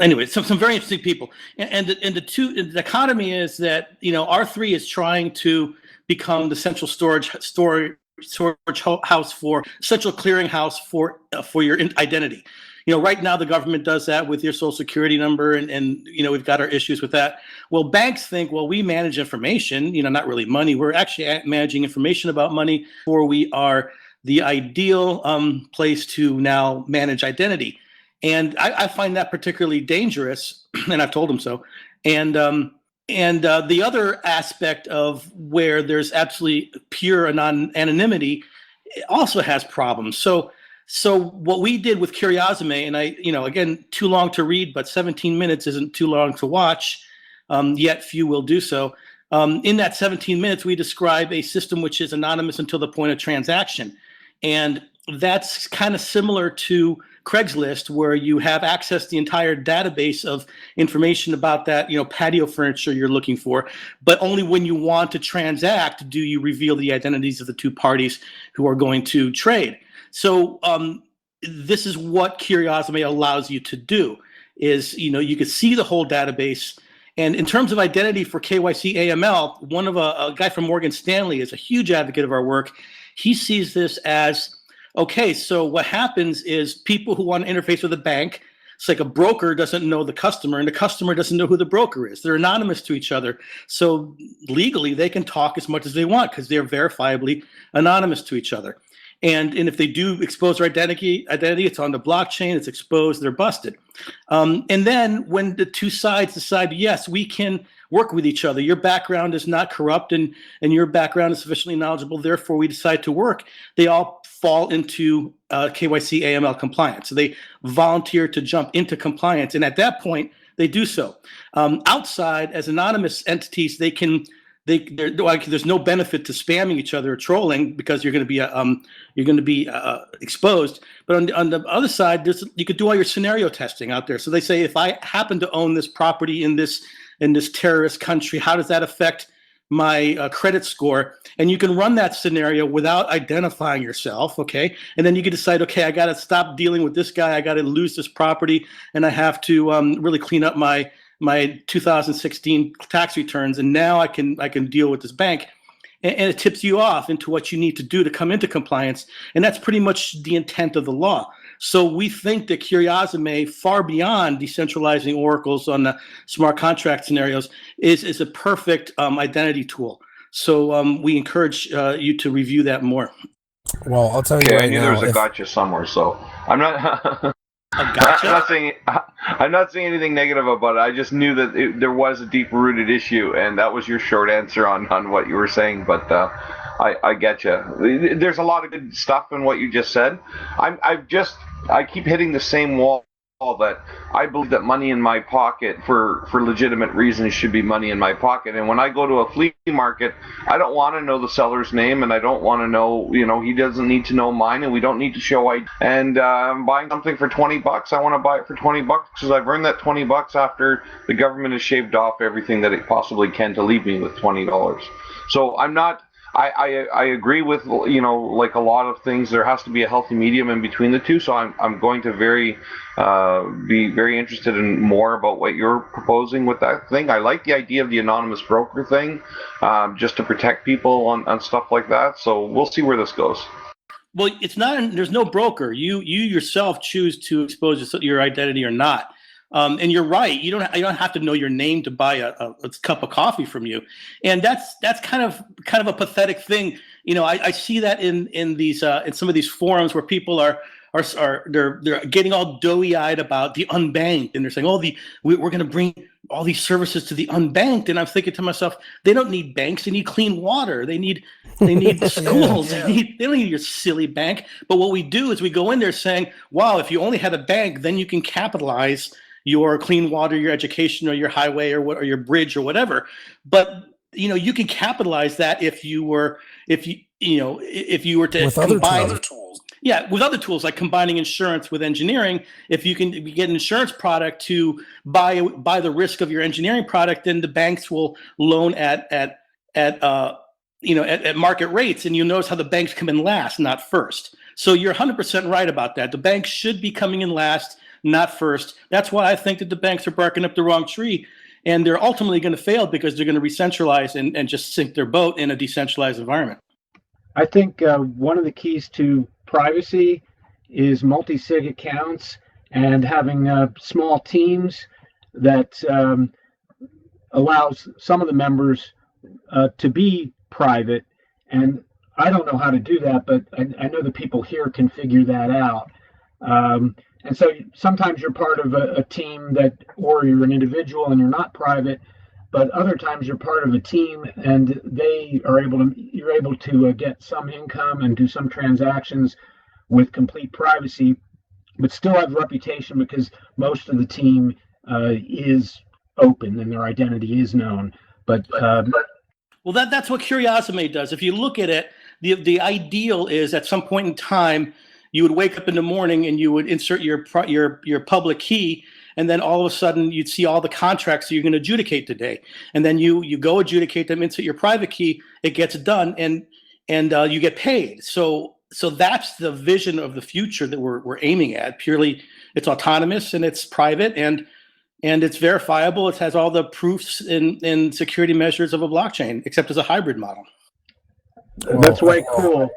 anyway, some very interesting people. And the economy is that, R3 is trying to become the central storage house for central clearinghouse for your identity. Right now the government does that with your social security number, and we've got our issues with that. Well, banks think, well, we manage information, not really money. We're actually managing information about money, or we are the ideal place to now manage identity. And I find that particularly dangerous, and I've told them so. And the other aspect of where there's absolutely pure anonymity also has problems. So what we did with Curiosame, and again, too long to read, but 17 minutes isn't too long to watch, yet few will do so. In that 17 minutes, we describe a system which is anonymous until the point of transaction. And that's kind of similar to Craigslist, where you have access to the entire database of information about that, patio furniture you're looking for, but only when you want to transact do you reveal the identities of the two parties who are going to trade. So this is what Curiosame allows you to do, is, you can see the whole database. And in terms of identity for KYC AML, one of a guy from Morgan Stanley is a huge advocate of our work. He sees this as, okay, so what happens is people who want to interface with a bank, it's like a broker doesn't know the customer and the customer doesn't know who the broker is. They're anonymous to each other. So legally, they can talk as much as they want because they're verifiably anonymous to each other. And if they do expose their identity, it's on the blockchain, it's exposed, they're busted. And then when the two sides decide, yes, we can work with each other, your background is not corrupt and your background is sufficiently knowledgeable, therefore we decide to work, they all fall into KYC AML compliance. So they volunteer to jump into compliance. And at that point, they do so. Outside, as anonymous entities, there's no benefit to spamming each other or trolling because you're going to be exposed. But on the other side, you could do all your scenario testing out there. So they say, if I happen to own this property in this terrorist country, how does that affect my credit score? And you can run that scenario without identifying yourself, okay? And then you can decide, okay, I got to stop dealing with this guy, I got to lose this property, and I have to really clean up my 2016 tax returns, and now I can deal with this bank. And it tips you off into what you need to do to come into compliance. And that's pretty much the intent of the law. So we think that Curiosame, far beyond decentralizing oracles on the smart contract scenarios, is a perfect identity tool. So we encourage you to review that more. Well, I'll tell you right now. I knew there was a gotcha somewhere, so I'm not... Gotcha. I'm not saying anything negative about it. I just knew that there was a deep-rooted issue, and that was your short answer on what you were saying. But I get you. There's a lot of good stuff in what you just said. I keep hitting the same wall that I believe that money in my pocket for legitimate reasons should be money in my pocket. And when I go to a flea market, I don't want to know the seller's name, and I don't want to know, he doesn't need to know mine, and we don't need to show ID. And I'm buying something for $20. I want to buy it for $20 because I've earned that $20 after the government has shaved off everything that it possibly can to leave me with $20. So I'm not. I agree with like a lot of things. There has to be a healthy medium in between the two. So I'm going to be very interested in more about what you're proposing with that thing. I like the idea of the anonymous broker thing, just to protect people on stuff like that. So we'll see where this goes. Well, it's not. There's no broker. You yourself choose to expose your identity or not. And you're right. You don't have to know your name to buy a cup of coffee from you, and that's kind of a pathetic thing. I see that in these in some of these forums where people are they're getting all doughy-eyed about the unbanked, and they're saying, we're going to bring all these services to the unbanked, and I'm thinking to myself, they don't need banks. They need clean water. They need schools. Yeah. They don't need your silly bank. But what we do is we go in there saying, wow, if you only had a bank, then you can capitalize your clean water, your education, or your highway, or your bridge, or whatever. But you can capitalize that if you were to with combine other tools. Yeah, with other tools like combining insurance with engineering. If you can get an insurance product to buy the risk of your engineering product, then the banks will loan at market rates, and you'll notice how the banks come in last, not first. So you're 100% right about that. The banks should be coming in last, not first. That's why I think that the banks are barking up the wrong tree, and they're ultimately going to fail because they're going to re-centralize and just sink their boat in a decentralized environment. I think one of the keys to privacy is multi-sig accounts and having small teams that allows some of the members to be private. And I don't know how to do that, but I know the people here can figure that out. And so sometimes you're part of a team or you're an individual and you're not private, but other times you're part of a team and you're able to get some income and do some transactions with complete privacy, but still have reputation because most of the team is open and their identity is known. But well, that's what Curiosame does. If you look at it, the ideal is at some point in time, you would wake up in the morning and you would insert your public key, and then all of a sudden you'd see all the contracts that you're going to adjudicate today, and then you go adjudicate them, insert your private key, it gets done, and you get paid. So that's the vision of the future that we're aiming at. Purely, it's autonomous and it's private and it's verifiable. It has all the proofs and security measures of a blockchain, except as a hybrid model. That's way cool.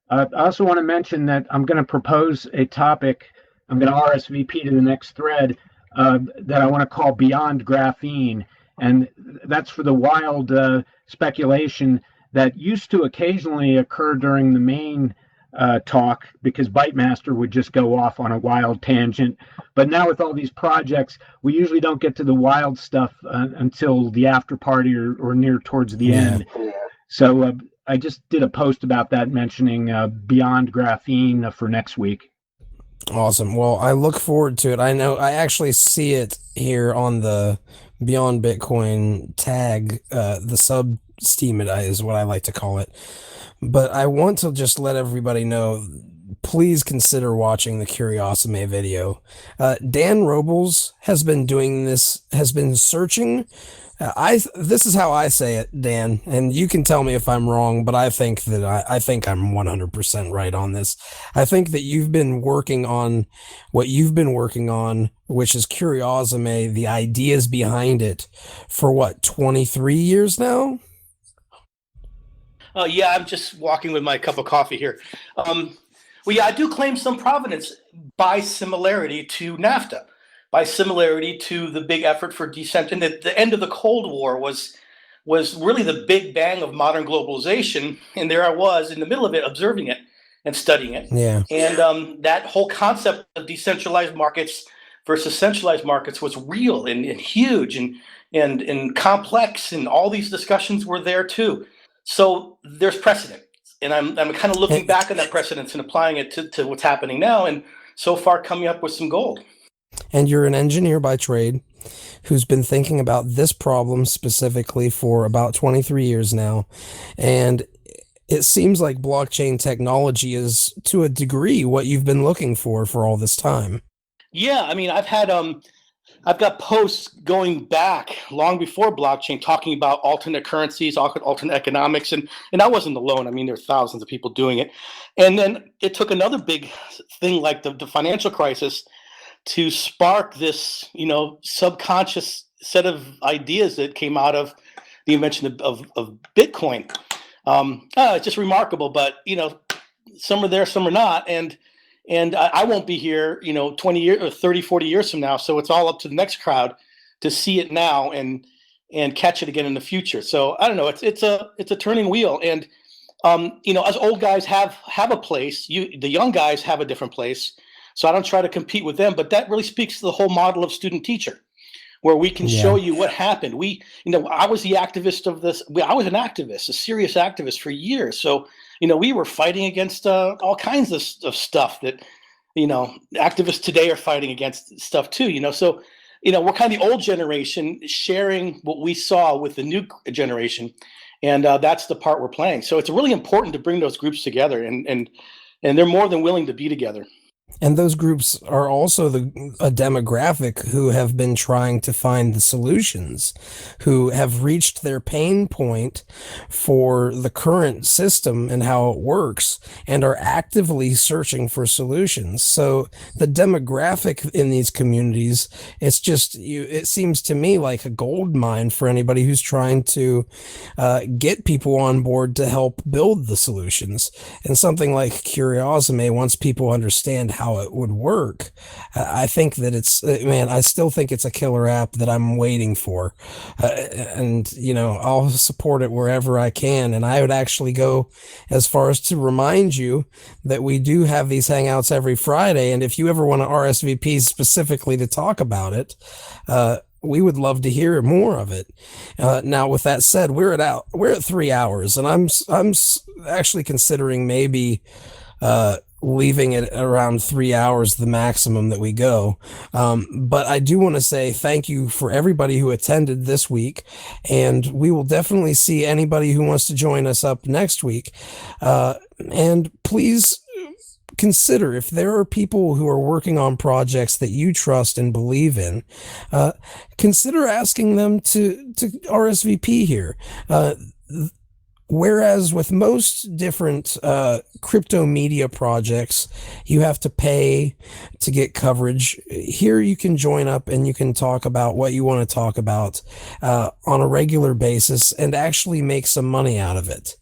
I also want to mention that I'm going to propose a topic. I'm going to RSVP to the next thread that I want to call Beyond Graphene. And that's for the wild speculation that used to occasionally occur during the main talk, because Bytemaster would just go off on a wild tangent. But now with all these projects, we usually don't get to the wild stuff until the after party or near towards the end. So I just did a post about that mentioning Beyond Graphene for next week. Awesome. Well, I look forward to it. I know I actually see it here on the Beyond Bitcoin tag, the sub Steem is what I like to call it. But I want to just let everybody know, please consider watching the Curiosame video. Dan Robles has been doing this, has been searching. This is how I say it, Dan, and you can tell me if I'm wrong, but I think that I think I'm 100% right on this. I think that you've been working on what you've been working on, which is Curiosame, the ideas behind it, for what, 23 years now? Yeah, I'm just walking with my cup of coffee here. Well, yeah, I do claim some provenance by similarity to NAFTA, by similarity to the big effort for decent. And the end of the Cold War was really the big bang of modern globalization. And there I was in the middle of it, observing it and studying it. Yeah. And that whole concept of decentralized markets versus centralized markets was real and huge and complex. And all these discussions were there too. So there's precedent. And I'm kind of looking back on that precedence and applying it to what's happening now. And so far coming up with some gold. And you're an engineer by trade who's been thinking about this problem specifically for about 23 years now. And it seems like blockchain technology is, to a degree, what you've been looking for all this time. Yeah, I mean, I've got posts going back long before blockchain talking about alternate currencies, alternate economics, and I wasn't alone. I mean, there are thousands of people doing it. And then it took another big thing like the financial crisis to spark this, subconscious set of ideas that came out of the invention of Bitcoin. It's just remarkable, but some are there, some are not, and I won't be here, 20 years or 30, 40 years from now. So it's all up to the next crowd to see it now and catch it again in the future. So I don't know. It's a turning wheel, and as old guys have a place, the young guys have a different place. So I don't try to compete with them, but that really speaks to the whole model of student teacher, where we can show you what happened. I was the activist of this. I was an activist, a serious activist for years. So, we were fighting against all kinds of stuff that, activists today are fighting against stuff too, So we're kind of the old generation sharing what we saw with the new generation. And that's the part we're playing. So it's really important to bring those groups together, and they're more than willing to be together. And those groups are also a demographic who have been trying to find the solutions, who have reached their pain point for the current system and how it works, and are actively searching for solutions. So the demographic in these communities, it seems to me like a gold mine for anybody who's trying to get people on board to help build the solutions. And something like Curiosime, once people understand how it would work, I think that I still think it's a killer app that I'm waiting for. And, I'll support it wherever I can. And I would actually go as far as to remind you that we do have these Hangouts every Friday. And if you ever want to RSVP specifically to talk about it, we would love to hear more of it. Now, with that said, we're at 3 hours, and I'm actually considering maybe leaving it around 3 hours, the maximum that we go. But I do want to say thank you for everybody who attended this week, and we will definitely see anybody who wants to join us up next week. And please consider, if there are people who are working on projects that you trust and believe in, consider asking them to RSVP here. Whereas with most different crypto media projects, you have to pay to get coverage. Here you can join up and you can talk about what you want to talk about on a regular basis and actually make some money out of it.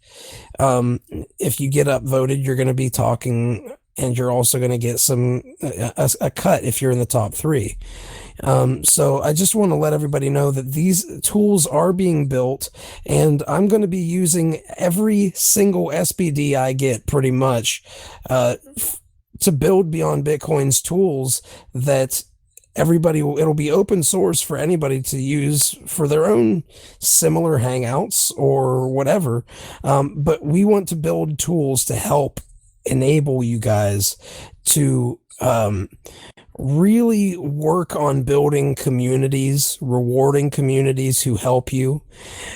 If you get upvoted, you're going to be talking, and you're also going to get a cut if you're in the top 3. So I just want to let everybody know that these tools are being built, and I'm going to be using every single SBD I get pretty much to build Beyond Bitcoin's tools that it'll be open source for anybody to use for their own similar Hangouts or whatever. But we want to build tools to help enable you guys to really work on building communities, rewarding communities who help you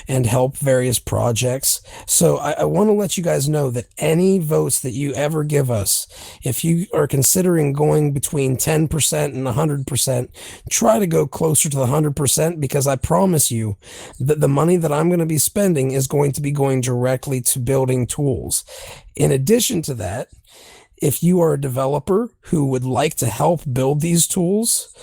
and help various projects. So I want to let you guys know that any votes that you ever give us, if you are considering going between 10% and 100%, try to go closer to the 100%, because I promise you that the money that I'm going to be spending is going to be going directly to building tools. In addition to that, if you are a developer who would like to help build these tools,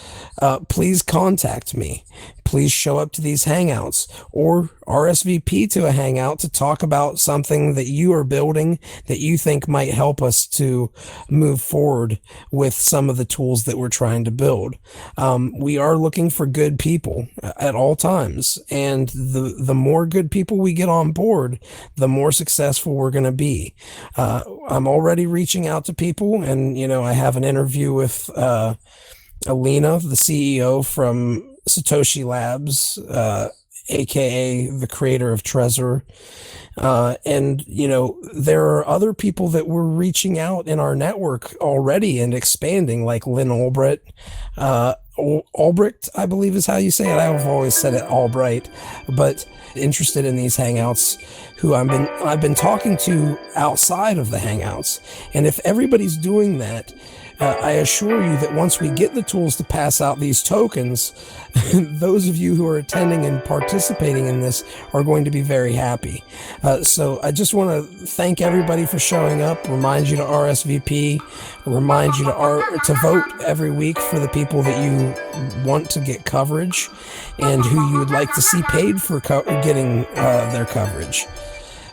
please contact me. Please show up to these Hangouts or RSVP to a Hangout to talk about something that you are building that you think might help us to move forward with some of the tools that we're trying to build. We are looking for good people at all times, and the more good people we get on board, the more successful we're going to be. I'm already reaching out to people, and I have an interview with Alina, the CEO from Satoshi Labs, aka the creator of Trezor. And there are other people that we're reaching out in our network already and expanding, like Lynn Albrecht, I believe is how you say it. I've always said it Albright, but interested in these Hangouts, who I've been talking to outside of the Hangouts. And if everybody's doing that, I assure you that once we get the tools to pass out these tokens, those of you who are attending and participating in this are going to be very happy. So I just want to thank everybody for showing up, remind you to RSVP, remind you to vote every week for the people that you want to get coverage and who you would like to see paid for getting their coverage.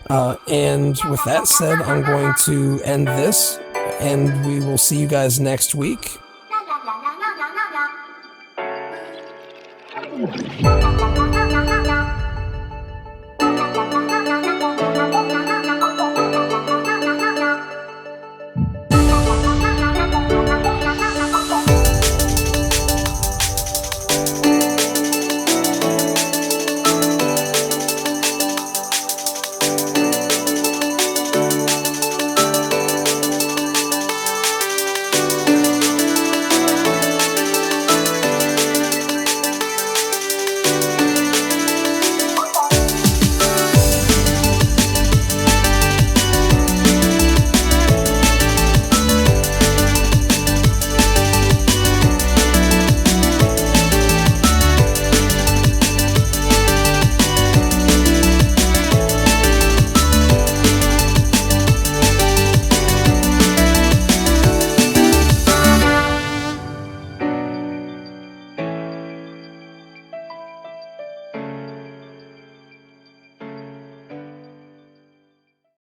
And with that said, I'm going to end this, and we will see you guys next week. La la la la la la la.